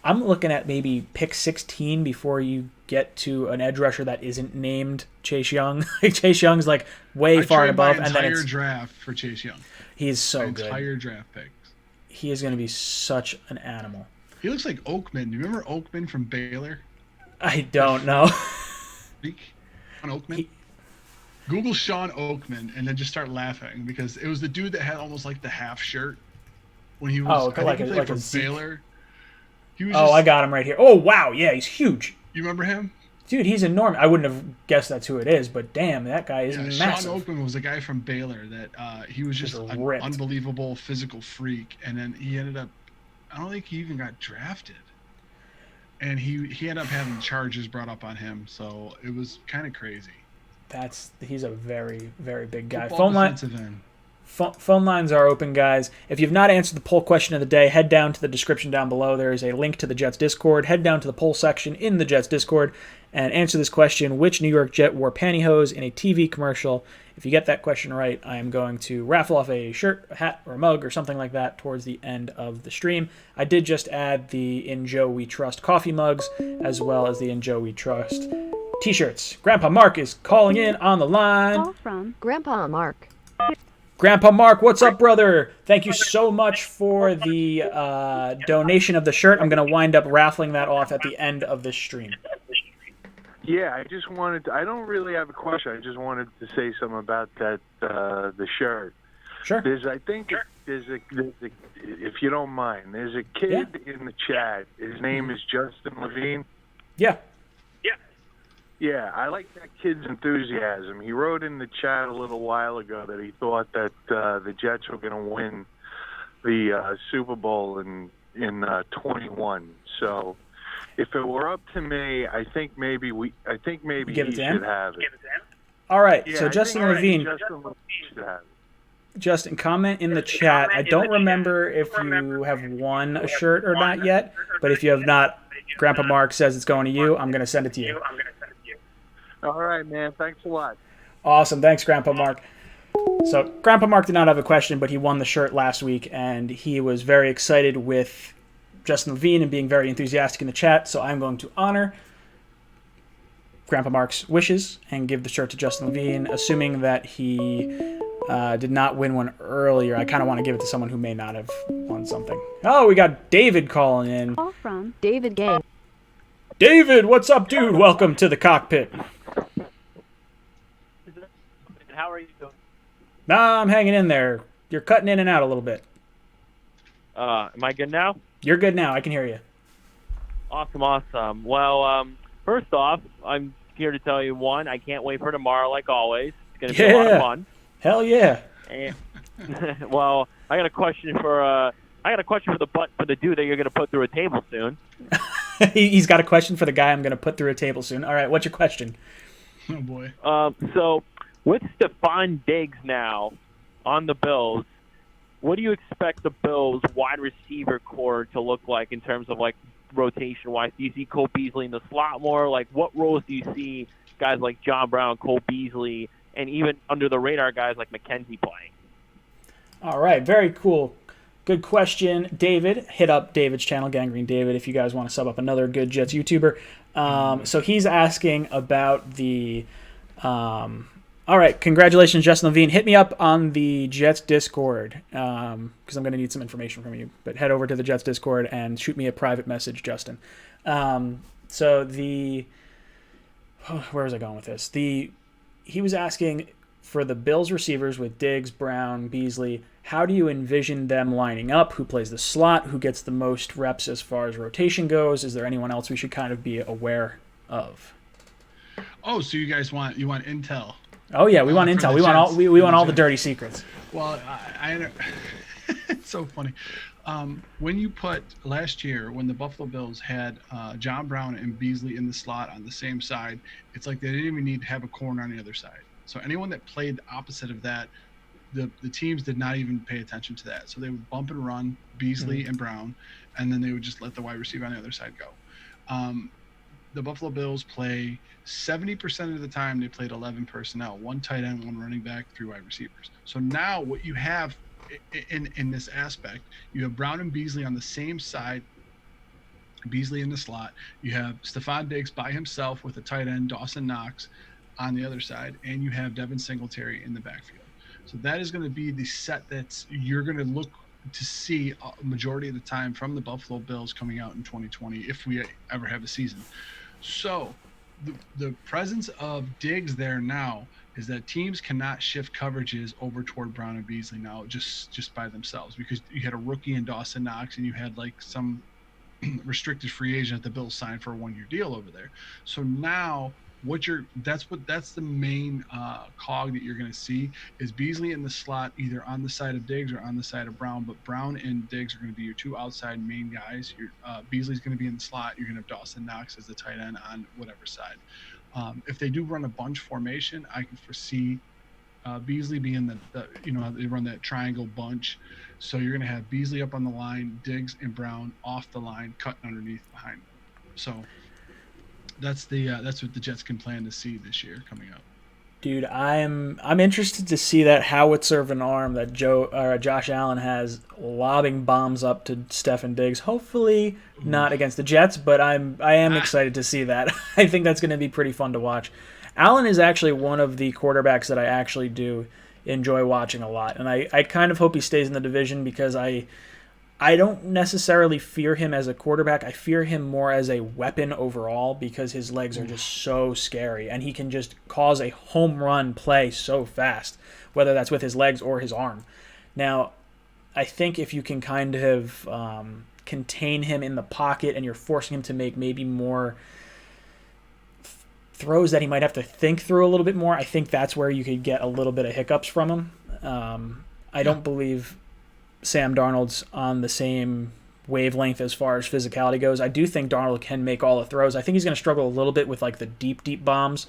I'm looking at maybe pick 16 before you get to an edge rusher that isn't named Chase Young. Chase Young's like way far and above. And then entire draft for Chase Young. He's so good. Entire draft pick. He is going to be such an animal. He looks like Oakman. Do you remember Oakman from Baylor? I don't know. Sean Oakman? Google Sean Oakman and then just start laughing because it was the dude that had almost like the half shirt when he was from Baylor. I got him right here. Oh, wow. Yeah, he's huge. You remember him? Dude, he's enormous. I wouldn't have guessed that's who it is, but damn, that guy is massive. Sean Oakman was a guy from Baylor that he was just an unbelievable physical freak, and then he ended up, I don't think he even got drafted. And he ended up having charges brought up on him, so it was kind of crazy. He's a very, very big guy. Phone lines are open, guys. If you've not answered the poll question of the day, head down to the description down below. There is a link to the Jets Discord. Head down to the poll section in the Jets Discord and answer this question: which New York Jet wore pantyhose in a TV commercial? If you get that question right, I am going to raffle off a shirt, a hat, or a mug, or something like that towards the end of the stream. I did just add the In Joe We Trust coffee mugs, as well as the In Joe We Trust t-shirts. Grandpa Mark is calling in on the line. Call from Grandpa Mark. Grandpa Mark, what's up, brother? Thank you so much for the donation of the shirt. I'm going to wind up raffling that off at the end of this stream. Yeah, I just wanted to, I don't really have a question. I just wanted to say something about that, the shirt. Sure. If you don't mind, there's a kid in the chat. His name is Justin Levine. Yeah. Yeah, I like that kid's enthusiasm. He wrote in the chat a little while ago that he thought that the Jets were going to win the Super Bowl in 21. So, if it were up to me, I think maybe he should have it. All right. Yeah, so Justin Levine should have it. Justin, comment in the chat. I don't remember if you have won a shirt or not yet, but if you have not, Grandpa Mark says it's going to you. I'm going to send it to you. All right, man. Thanks a lot. Awesome. Thanks, Grandpa Mark. So Grandpa Mark did not have a question, but he won the shirt last week, and he was very excited with Justin Levine and being very enthusiastic in the chat. So I'm going to honor Grandpa Mark's wishes and give the shirt to Justin Levine, assuming that he did not win one earlier. I kind of want to give it to someone who may not have won something. Oh, we got David calling in. Call from David Gay. David, what's up, dude? Welcome to the cockpit. How are you doing? I'm hanging in there. You're cutting in and out a little bit. Am I good now? You're good now. I can hear you. Awesome. Well, first off, I'm here to tell you, one, I can't wait for tomorrow like always. It's going to be a lot of fun. Hell yeah. And, well, I got a question for the dude that you're going to put through a table soon. He's got a question for the guy I'm going to put through a table soon. All right, what's your question? Oh boy. So with Stephon Diggs now on the Bills, what do you expect the Bills wide receiver core to look like in terms of like rotation wise? Do you see Cole Beasley in the slot more? Like what roles do you see guys like John Brown, Cole Beasley, and even under the radar guys like McKenzie playing? All right, very cool. Good question, David. Hit up David's channel, Gangrene David, if you guys want to sub up another good Jets YouTuber. So he's asking about the... all right, congratulations, Justin Levine. Hit me up on the Jets Discord because I'm going to need some information from you. But head over to the Jets Discord and shoot me a private message, Justin. So the... where was I going with this? He was asking for the Bills receivers with Diggs, Brown, Beasley, how do you envision them lining up? Who plays the slot? Who gets the most reps as far as rotation goes? Is there anyone else we should kind of be aware of? Oh, so you guys want intel? Oh yeah, we want intel. We want all the dirty secrets. Well, I it's so funny. When you put last year, when the Buffalo Bills had John Brown and Beasley in the slot on the same side, it's like they didn't even need to have a corner on the other side. So anyone that played the opposite of that, the teams did not even pay attention to that. So they would bump and run Beasley and Brown, and then they would just let the wide receiver on the other side go. The Buffalo Bills play 70% of the time they played 11 personnel, one tight end, one running back, 3 wide receivers. So now what you have in this aspect, you have Brown and Beasley on the same side, Beasley in the slot. You have Stephon Diggs by himself with a tight end, Dawson Knox, on the other side, and you have Devin Singletary in the backfield. So that is going to be the set that you're going to look to see a majority of the time from the Buffalo Bills coming out in 2020, if we ever have a season. So the presence of Diggs there now is that teams cannot shift coverages over toward Brown and Beasley now just by themselves, because you had a rookie in Dawson Knox and you had like some restricted free agent that the Bills signed for a 1-year deal over there. So now that's the main cog that you're going to see is Beasley in the slot, either on the side of Diggs or on the side of Brown. But Brown and Diggs are going to be your two outside main guys. Beasley's going to be in the slot. You're going to have Dawson Knox as the tight end on whatever side. If they do run a bunch formation, I can foresee Beasley being they run that triangle bunch. So you're going to have Beasley up on the line, Diggs and Brown off the line, cutting underneath behind them. So that's what the Jets can plan to see this year coming up. Dude, I'm interested to see that howitzer of an arm that Josh Allen has lobbing bombs up to Stephon Diggs. Hopefully not against the Jets, but I am excited to see that. I think that's going to be pretty fun to watch. Allen is actually one of the quarterbacks that I actually do enjoy watching a lot, and I kind of hope he stays in the division because I don't necessarily fear him as a quarterback. I fear him more as a weapon overall because his legs are just so scary, and he can just cause a home run play so fast, whether that's with his legs or his arm. Now, I think if you can kind of contain him in the pocket and you're forcing him to make maybe more throws that he might have to think through a little bit more, I think that's where you could get a little bit of hiccups from him. I don't believe Sam Darnold's on the same wavelength as far as physicality goes. I do think Darnold can make all the throws. I think he's going to struggle a little bit with like the deep bombs,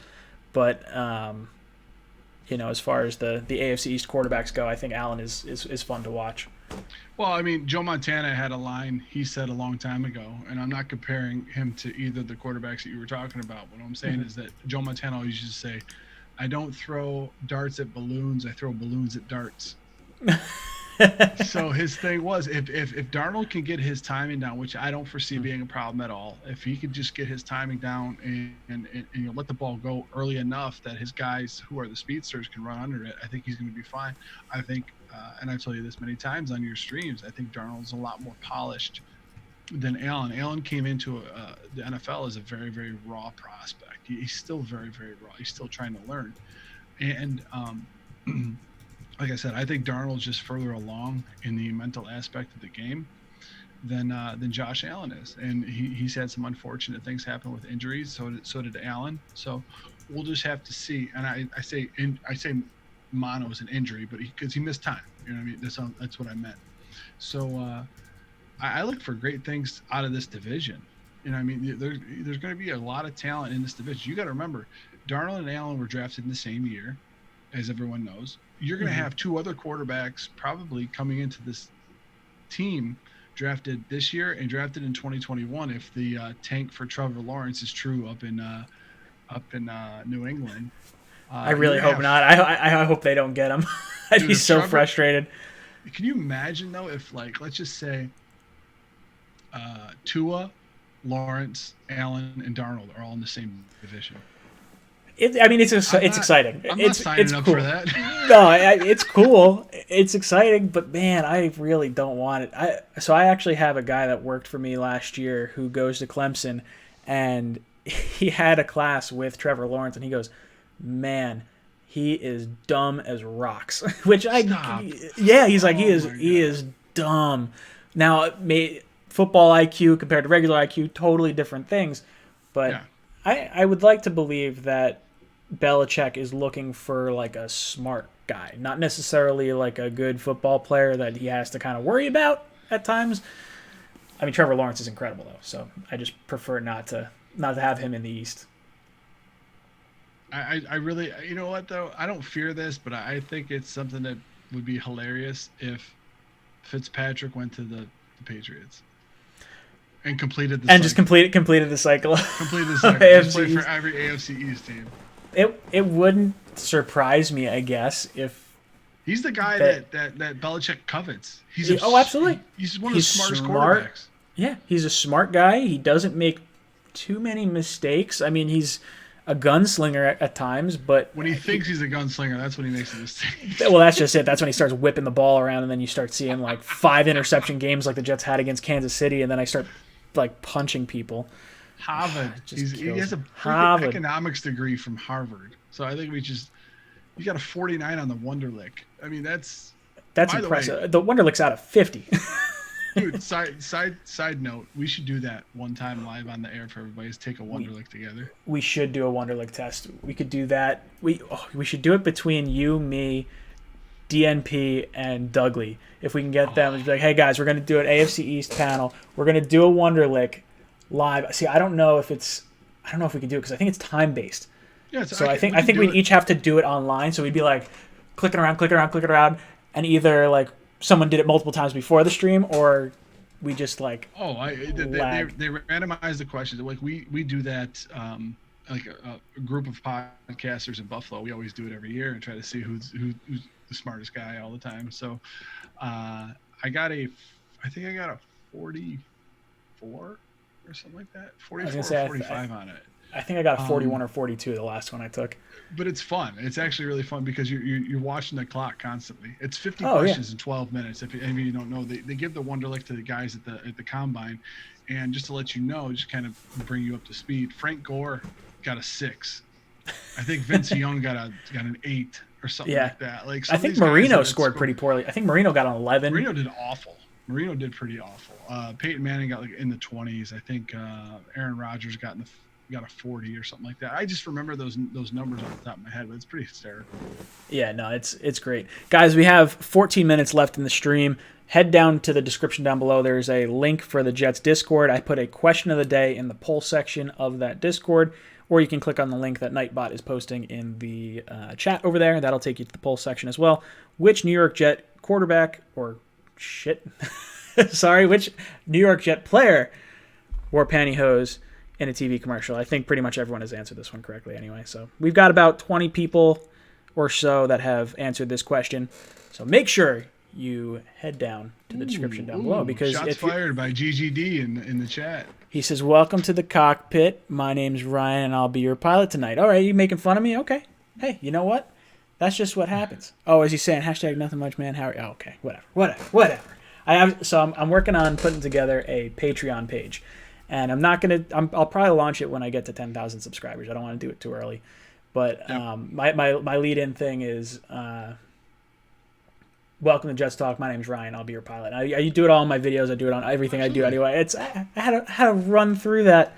but as far as the AFC East quarterbacks go, I think Allen is fun to watch. Well, I mean, Joe Montana had a line he said a long time ago, and I'm not comparing him to either of the quarterbacks that you were talking about. What I'm saying is that Joe Montana always used to say, "I don't throw darts at balloons. I throw balloons at darts." So his thing was, if Darnold can get his timing down, which I don't foresee being a problem at all, if he could just get his timing down and let the ball go early enough that his guys who are the speedsters can run under it, I think he's going to be fine. I think, and I've told you this many times on your streams, I think Darnold's a lot more polished than Allen. Allen came into the NFL as a very, very raw prospect. He's still very, very raw. He's still trying to learn. And like I said, I think Darnold's just further along in the mental aspect of the game than Josh Allen is, and he's had some unfortunate things happen with injuries. So did Allen. So we'll just have to see. And I say mono is an injury, but because he missed time. You know what I mean? That's what I meant. So I look for great things out of this division. You know what I mean? There's going to be a lot of talent in this division. You got to remember, Darnold and Allen were drafted in the same year, as everyone knows. You're going to have two other quarterbacks probably coming into this team drafted this year and drafted in 2021 if the tank for Trevor Lawrence is true up in New England. I really hope not. I hope they don't get him. I'd be so frustrated. Can you imagine though if, like, let's just say Tua, Lawrence, Allen, and Darnold are all in the same division? It's exciting. I'm not signing up cool. for that. No, it's cool. It's exciting, but man, I really don't want it. I actually have a guy that worked for me last year who goes to Clemson, and he had a class with Trevor Lawrence, and he goes, "Man, he is dumb as rocks." Which he's like, he is dumb. Now, football IQ compared to regular IQ, totally different things, but yeah. I would like to believe that Belichick is looking for like a smart guy, not necessarily like a good football player that he has to kind of worry about at times. I mean, Trevor Lawrence is incredible though, so I just prefer not to have him in the East. I really, you know what though, I don't fear this, but I think it's something that would be hilarious if Fitzpatrick went to the Patriots and completed the cycle. Just completed the cycle. Completed the cycle. Just play for every AFC East team. It wouldn't surprise me, I guess, if he's the guy that Belichick covets. Absolutely. He's one of the smartest quarterbacks. Yeah, he's a smart guy. He doesn't make too many mistakes. I mean, he's a gunslinger at times, but when he thinks he's a gunslinger, that's when he makes a mistake. Well, that's just it. That's when he starts whipping the ball around, and then you start seeing like 5 interception games like the Jets had against Kansas City, and then I start like punching people. Harvard. He has a economics degree from Harvard. So I think you got a 49 on the Wonderlic. I mean, that's impressive. The Wonderlic's out of 50. Dude, side note, we should do that one time live on the air for everybody. Is take a Wonderlic together. We should do a Wonderlic test. We could do that. We should do it between you, me, DNP, and Dougley. If we can get them to be like, hey guys, we're going to do an AFC East panel. We're going to do a Wonderlic live. See, I don't know if we can do it because I think it's time based. Yeah, so I think we'd each have to do it online. So we'd be like clicking around, and either like someone did it multiple times before the stream, or we just like they randomize the questions. Like we do that. Like a group of podcasters in Buffalo, we always do it every year and try to see who's the smartest guy all the time. So I think I got a 44 or something like that. 44 or 45 on it. I think I got a 41 or 42 the last one I took. But it's fun. It's actually really fun because you're watching the clock constantly. It's 50 questions in 12 minutes. If you don't know, they give the Wonderlic to the guys at the combine, and just to let you know, just kind of bring you up to speed. Frank Gore got a 6. I think Vince Young got an 8 or something like that. Like I think Marino scored pretty poorly. I think Marino got an 11. Marino did awful. Marino did pretty awful. Peyton Manning got like in the 20s. I think Aaron Rodgers got a 40 or something like that. I just remember those numbers off the top of my head, but it's pretty hysterical. Yeah, no, it's great. Guys, we have 14 minutes left in the stream. Head down to the description down below. There's a link for the Jets Discord. I put a question of the day in the poll section of that Discord, or you can click on the link that Nightbot is posting in the chat over there. That'll take you to the poll section as well. Which New York Jet quarterback which New York Jet player wore pantyhose in a TV commercial? I think pretty much everyone has answered this one correctly anyway. So we've got about 20 people or so that have answered this question. So make sure you head down to the description down below, because shots fired by GGD in the chat. He says, "Welcome to the cockpit. My name's Ryan, and I'll be your pilot tonight." All right, you making fun of me? Okay. Hey, you know what? That's just what happens. Oh, is he saying hashtag nothing much, man? Harry? Oh, okay, whatever. I'm working on putting together a Patreon page, and I'll probably launch it when I get to 10,000 subscribers. I don't want to do it too early, but my lead-in thing is Welcome to Jets Talk. My name's Ryan. I'll be your pilot. I do it all in my videos. I do it on everything I do anyway. I had to run through that,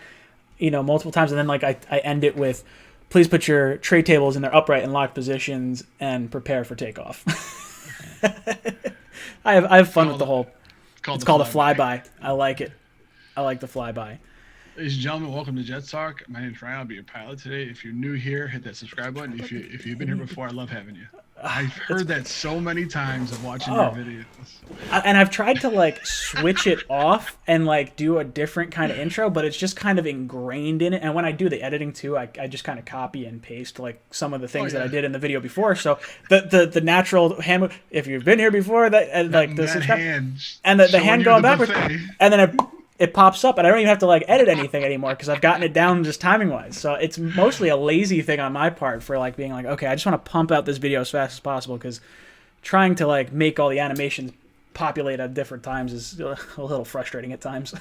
multiple times, and then like I end it with, please put your tray tables in their upright and locked positions and prepare for takeoff. I have fun with the whole. It's called a flyby. I like it. I like the flyby. Ladies and gentlemen, welcome to Jets Talk. My name's Ryan. I'll be your pilot today. If you're new here, hit that subscribe button. If you've been here before, I love having you. I've heard that so many times of watching your videos. And I've tried to like switch it off and like do a different kind of intro, but it's just kind of ingrained in it. And when I do the editing too, I just kind of copy and paste like some of the things that I did in the video before. So the natural hand, if you've been here before, and the hand going backwards, and then it pops up, and I don't even have to like edit anything anymore because I've gotten it down just timing wise. So it's mostly a lazy thing on my part for like being like, okay, I just want to pump out this video as fast as possible, because trying to like make all the animations populate at different times is a little frustrating at times.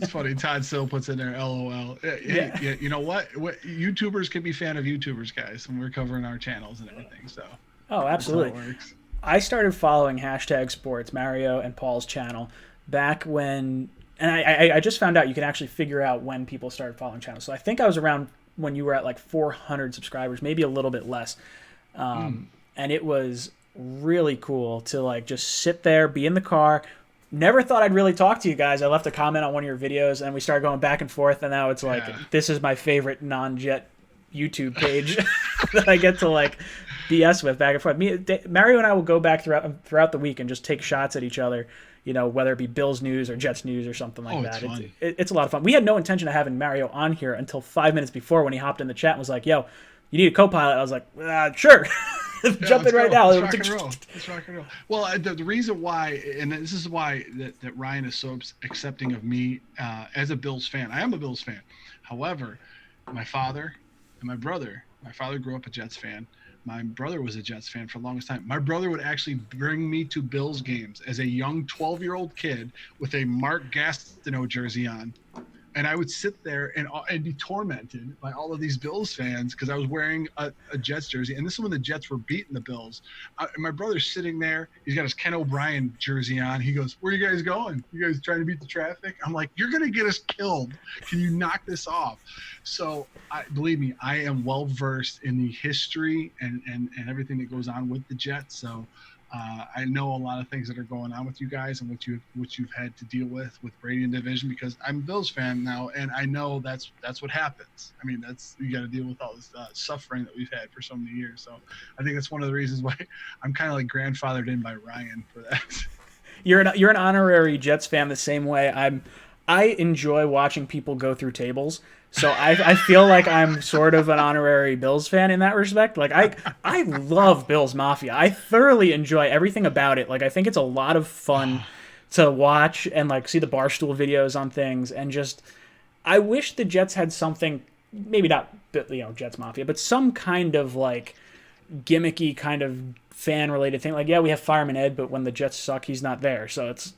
It's funny. Todd still puts in there, LOL. Yeah, you know what? YouTubers can be fan of YouTubers, guys, when we're covering our channels and everything. So. Oh, absolutely. That's how it works. I started following #sports, Mario and Paul's channel, back when. And I just found out you can actually figure out when people started following channels. So I think I was around when you were at like 400 subscribers, maybe a little bit less. And it was really cool to like just sit there, be in the car. Never thought I'd really talk to you guys. I left a comment on one of your videos and we started going back and forth. And now it's like, this is my favorite non-Jet YouTube page that I get to like BS with back and forth. Mario and I will go back throughout the week and just take shots at each other. Whether it be Bills news or Jets news or something like that. It's a lot of fun. We had no intention of having Mario on here until 5 minutes before, when he hopped in the chat and was like, yo, you need a co-pilot. I was like, sure. Jump in right now. Let's rock and roll. Well, the reason why, and this is why that Ryan is so accepting of me as a Bills fan. I am a Bills fan. However, my father and my brother grew up a Jets fan. My brother was a Jets fan for the longest time. My brother would actually bring me to Bills games as a young 12-year-old kid with a Mark Gastineau jersey on. And I would sit there and be tormented by all of these Bills fans because I was wearing a Jets jersey. And this is when the Jets were beating the Bills. And my brother's sitting there. He's got his Ken O'Brien jersey on. He goes, "Where are you guys going? You guys trying to beat the traffic?" I'm like, "You're going to get us killed. Can you knock this off?" So believe me, I am well-versed in the history and everything that goes on with the Jets. So I know a lot of things that are going on with you guys and what you've had to deal with Brady and division, because I'm a Bills fan now, and I know that's what happens. I mean, you got to deal with all this suffering that we've had for so many years. So I think that's one of the reasons why I'm kind of like grandfathered in by Ryan for that. You're an honorary Jets fan the same way I enjoy watching people go through tables. So I feel like I'm sort of an honorary Bills fan in that respect. Like I love Bills Mafia. I thoroughly enjoy everything about it. Like I think it's a lot of fun to watch and like see the Barstool videos on things, and just I wish the Jets had something, maybe not Jets Mafia, but some kind of like gimmicky kind of fan related thing. Like, yeah, we have Fireman Ed, but when the Jets suck, he's not there. So it's,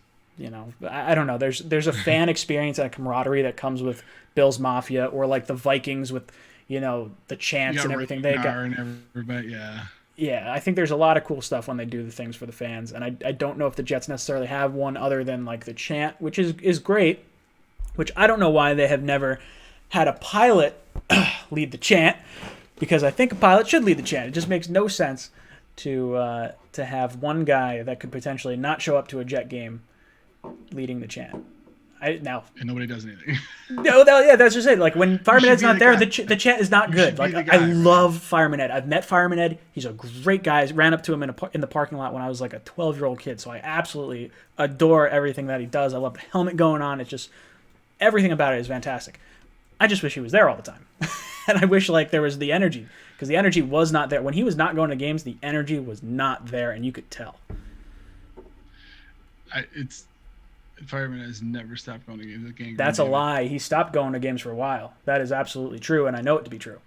I don't know. There's a fan experience and a camaraderie that comes with Bills Mafia, or like the Vikings with, the chants and everything they got. And everybody, yeah. Yeah, I think there's a lot of cool stuff when they do the things for the fans, and I don't know if the Jets necessarily have one other than like the chant, which is great, which I don't know why they have never had a pilot lead the chant, because I think a pilot should lead the chant. It just makes no sense to have one guy that could potentially not show up to a Jet game leading the chant. And nobody does anything. Yeah, that's just it. Like when Fireman Ed's not there, the chant is not good. Like I love Fireman Ed. I've met Fireman Ed. He's a great guy. I ran up to him in the parking lot when I was like a 12-year-old kid. So I absolutely adore everything that he does. I love the helmet going on. It's just everything about it is fantastic. I just wish he was there all the time, and I wish like there was the energy, because the energy was not there when he was not going to games. The energy was not there, and you could tell. Fireman has never stopped going to games. That's a lie. He stopped going to games for a while. That is absolutely true, and I know it to be true.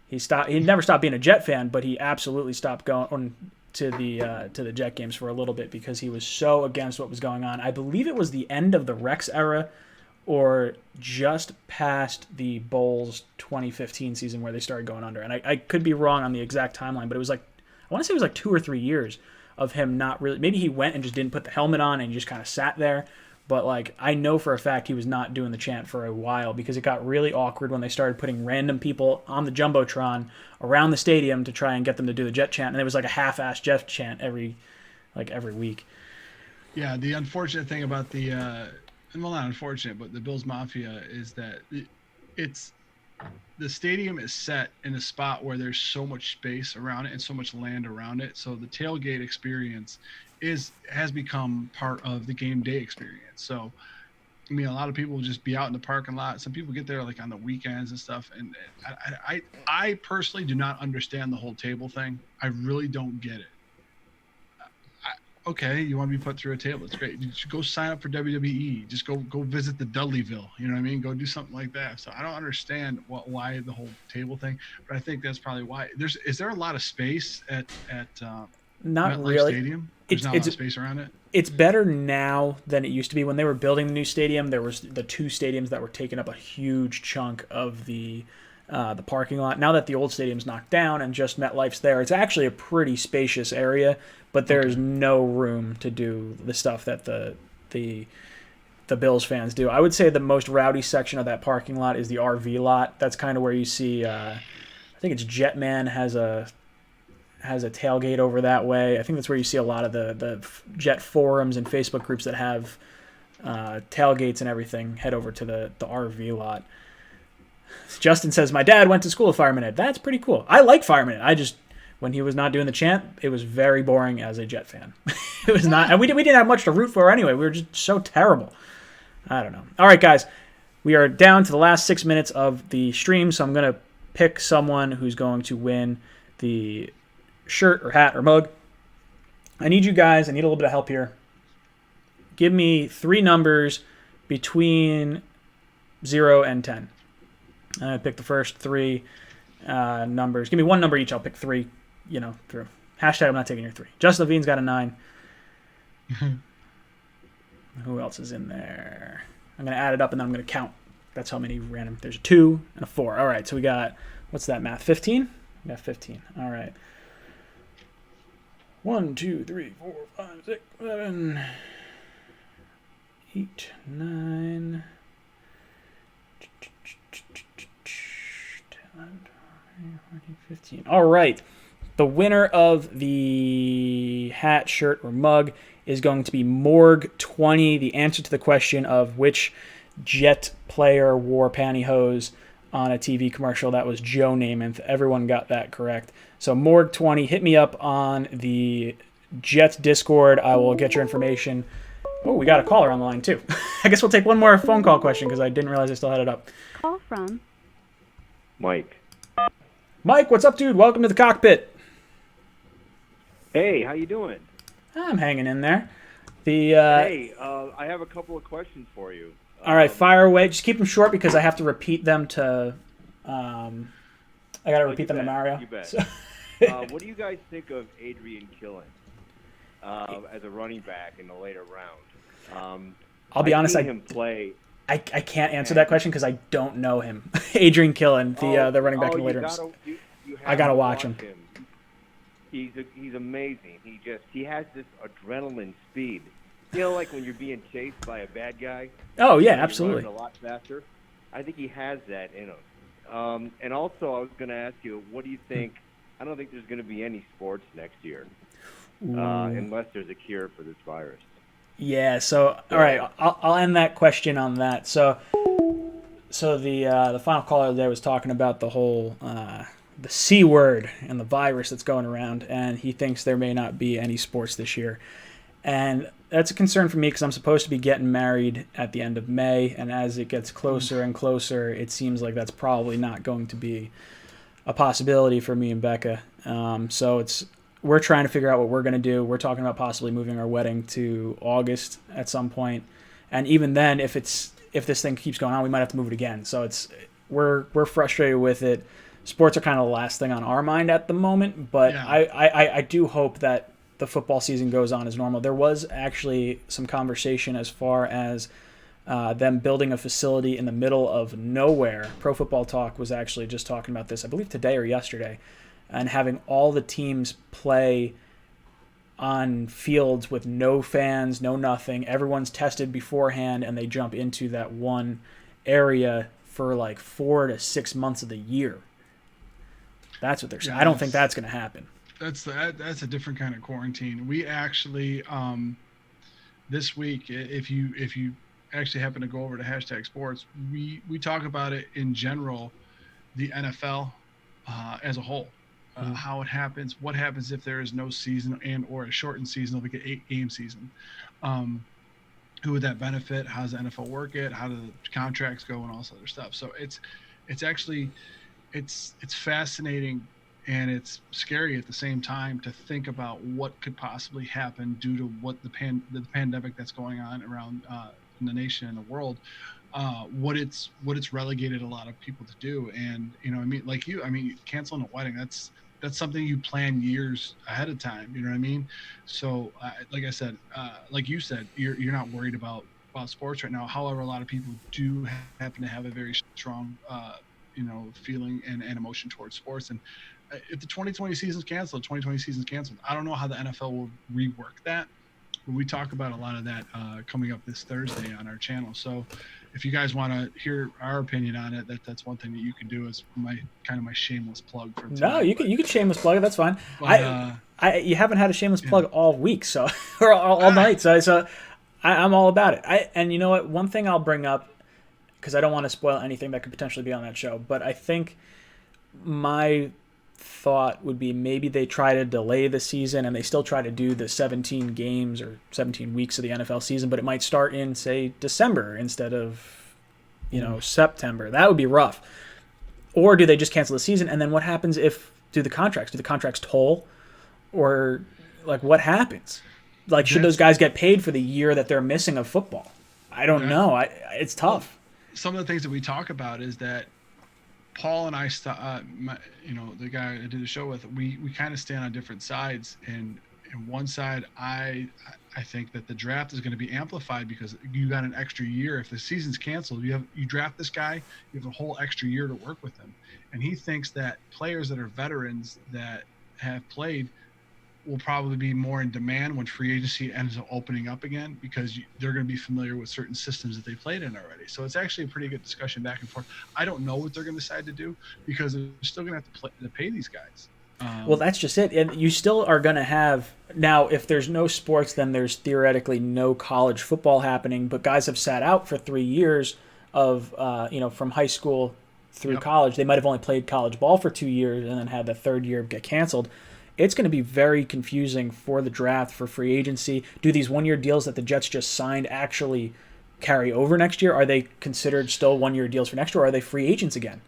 He never stopped being a Jet fan, but he absolutely stopped going to the Jet games for a little bit because he was so against what was going on. I believe it was the end of the Rex era, or just past the Bulls 2015 season where they started going under. And I could be wrong on the exact timeline, but it was like, I want to say it was like 2 or 3 years of him not really. Maybe he went and just didn't put the helmet on and he just kind of sat there. But like I know for a fact he was not doing the chant for a while because it got really awkward when they started putting random people on the jumbotron around the stadium to try and get them to do the Jet chant, and it was like a half-assed Jet chant every week. Yeah, the unfortunate thing about the well, not unfortunate, but the Bills Mafia is that the stadium is set in a spot where there's so much space around it and so much land around it, so the tailgate experience has become part of the game day experience. So I mean, a lot of people will just be out in the parking lot. Some people get there like on the weekends and stuff, and I personally do not understand the whole table thing. I really don't get it. Okay, you want to be put through a table, it's great. You should go sign up for WWE. Just go visit the Dudleyville, you know what I mean? Go do something like that. So I don't understand why the whole table thing, but I think that's probably why. Is there a lot of space at not MetLife really. Stadium? There's not a lot of space around it. It's better now than it used to be. When they were building the new stadium, there was the two stadiums that were taking up a huge chunk of the parking lot. Now that the old stadium's knocked down and just MetLife's there, it's actually a pretty spacious area, but there's no room to do the stuff that the Bills fans do. I would say the most rowdy section of that parking lot is the RV lot. That's kind of where you see, I think it's Jetman has a tailgate over that way. I think that's where you see a lot of the Jet forums and Facebook groups that have tailgates and everything head over to the RV lot. Justin says, my dad went to school with Fireman Ed. That's pretty cool. I like Fireman Ed. When he was not doing the chant, it was very boring as a Jet fan. It was not, and we didn't have much to root for anyway. We were just so terrible. I don't know. All right, guys. We are down to the last 6 minutes of the stream, so I'm going to pick someone who's going to win the shirt or hat or mug. I need you guys, I need a little bit of help here. Give me 3 numbers between 0 and 10. I'm going to pick the first 3 numbers. Give me 1 number each. I'll pick 3, through. Hashtag I'm not taking your 3. Justin Levine's got a 9. Who else is in there? I'm going to add it up and then I'm going to count. That's how many random. There's a 2 and a 4. All right, so we got, what's that math? 15? We got 15. All right. 1, 2, 3, 4, 5, 6, 7, 8, 9, 10, 14, 15. All right. The winner of the hat, shirt, or mug is going to be Morg20. The answer to the question of which Jet player wore pantyhose on a TV commercial, that was Joe Namath. Everyone got that correct. So Morg20, hit me up on the Jets Discord. I will get your information. Oh, we got a caller on the line too. I guess we'll take one more phone call question because I didn't realize I still had it up. Call from Mike. Mike, what's up, dude? Welcome to the cockpit. Hey, how you doing? I'm hanging in there. Hey, I have a couple of questions for you. All right, fire away. Just keep them short because I have to repeat them to. I got to repeat them to Mario. You bet. So. What do you guys think of Adrian Killen as a running back in the later round? I'll be honest. Him play. I can't answer that question because I don't know him. Adrian Killen, the running back in the later rounds. I gotta watch him. He's amazing. He has this adrenaline speed. You know, like when you're being chased by a bad guy. Oh yeah, absolutely. A lot faster. I think he has that in him. And also, I was going to ask you, what do you think? I don't think there's going to be any sports next year, unless there's a cure for this virus. Yeah. So all right, I'll end that question on that. So the final caller today was talking about the whole the C word and the virus that's going around, and he thinks there may not be any sports this year. And that's a concern for me because I'm supposed to be getting married at the end of May, and as it gets closer and closer, it seems like that's probably not going to be a possibility for me and Becca. So we're trying to figure out what we're going to do. We're talking about possibly moving our wedding to August at some point, and even then, if this thing keeps going on, we might have to move it again. So we're frustrated with it. Sports are kind of the last thing on our mind at the moment, but yeah. I do hope that the football season goes on as normal. There was actually some conversation as far as them building a facility in the middle of nowhere. Pro Football Talk was actually just talking about this, I believe today or yesterday, and having all the teams play on fields with no fans, no nothing. Everyone's tested beforehand, and they jump into that one area for like 4 to 6 months of the year. That's what they're saying. I don't think that's going to happen. That's a different kind of quarantine. We actually this week, if you actually happen to go over to hashtag sports, we talk about it in general, the NFL as a whole, how it happens, what happens if there is no season and or a shortened season, like an 8-game season. Who would that benefit? How does the NFL work it? How do the contracts go and all this other stuff? So it's actually it's fascinating and it's scary at the same time to think about what could possibly happen due to what the pandemic that's going on around in the nation and the world, what it's relegated a lot of people to do. And I mean, like canceling a wedding, that's something you plan years ahead of time. You know what I mean? So like I said, like you said, you're not worried about sports right now. However, a lot of people do happen to have a very strong feeling and emotion towards sports. And if the 2020 season's canceled, I don't know how the NFL will rework that. But we talk about a lot of that coming up this Thursday on our channel. So if you guys want to hear our opinion on it, that's one thing that you can do as my shameless plug for tonight. No, you can shameless plug it. That's fine. But, you haven't had a shameless plug all week, so or all night. So I'm all about it. And you know what? One thing I'll bring up, because I don't want to spoil anything that could potentially be on that show, but I think my thought would be maybe they try to delay the season and they still try to do the 17 games or 17 weeks of the NFL season, but it might start in, say, December instead of, September. That would be rough. Or do they just cancel the season? And then what happens do the contracts toll? Or, like, what happens? Like, should those guys get paid for the year that they're missing of football? I don't know. It's tough. Some of the things that we talk about is that Paul and I, the guy I did the show with, we kind of stand on different sides. And one side, I think that the draft is going to be amplified because you got an extra year. If the season's canceled, you draft this guy, you have a whole extra year to work with him. And he thinks that players that are veterans that have played will probably be more in demand when free agency ends up opening up again because they're going to be familiar with certain systems that they played in already. So it's actually a pretty good discussion back and forth. I don't know what they're going to decide to do because they're still going to have to pay these guys. Well, that's just it. And you still are going to have now, if there's no sports, then there's theoretically no college football happening, but guys have sat out for 3 years of, from high school through college. They might have only played college ball for 2 years and then had the third year get canceled. It's going to be very confusing for the draft, for free agency. Do these one-year deals that the Jets just signed actually carry over next year? Are they considered still one-year deals for next year, or are they free agents again?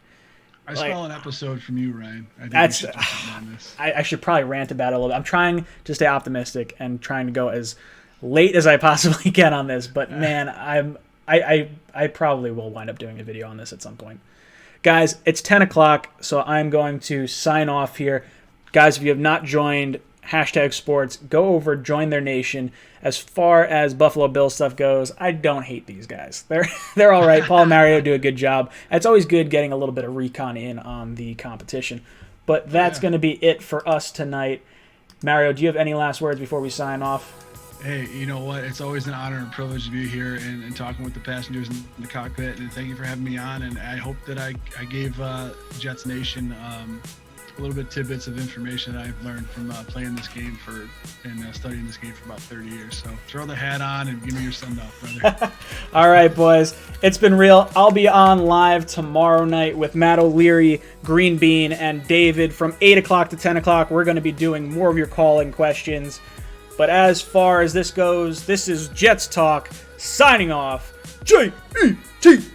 I smell an episode from you, Ryan. I should probably rant about it a little bit. I'm trying to stay optimistic and trying to go as late as I possibly can on this, but man, I probably will wind up doing a video on this at some point. Guys, it's 10 o'clock, so I'm going to sign off here. Guys, if you have not joined hashtag sports, go over, join their nation. As far as Buffalo Bills stuff goes, I don't hate these guys. They're all right. Paul and Mario do a good job. It's always good getting a little bit of recon in on the competition. But that's going to be it for us tonight. Mario, do you have any last words before we sign off? Hey, you know what? It's always an honor and privilege to be here and talking with the passengers in the cockpit. And thank you for having me on. And I hope that I gave Jets Nation a little bit tidbits of information that I've learned from playing this game and studying this game for about 30 years. So throw the hat on and give me your send off, brother. All right, boys. It's been real. I'll be on live tomorrow night with Matt O'Leary, Green Bean, and David from 8 o'clock to 10 o'clock. We're going to be doing more of your calling questions. But as far as this goes, this is Jets Talk signing off. J-E-T-S!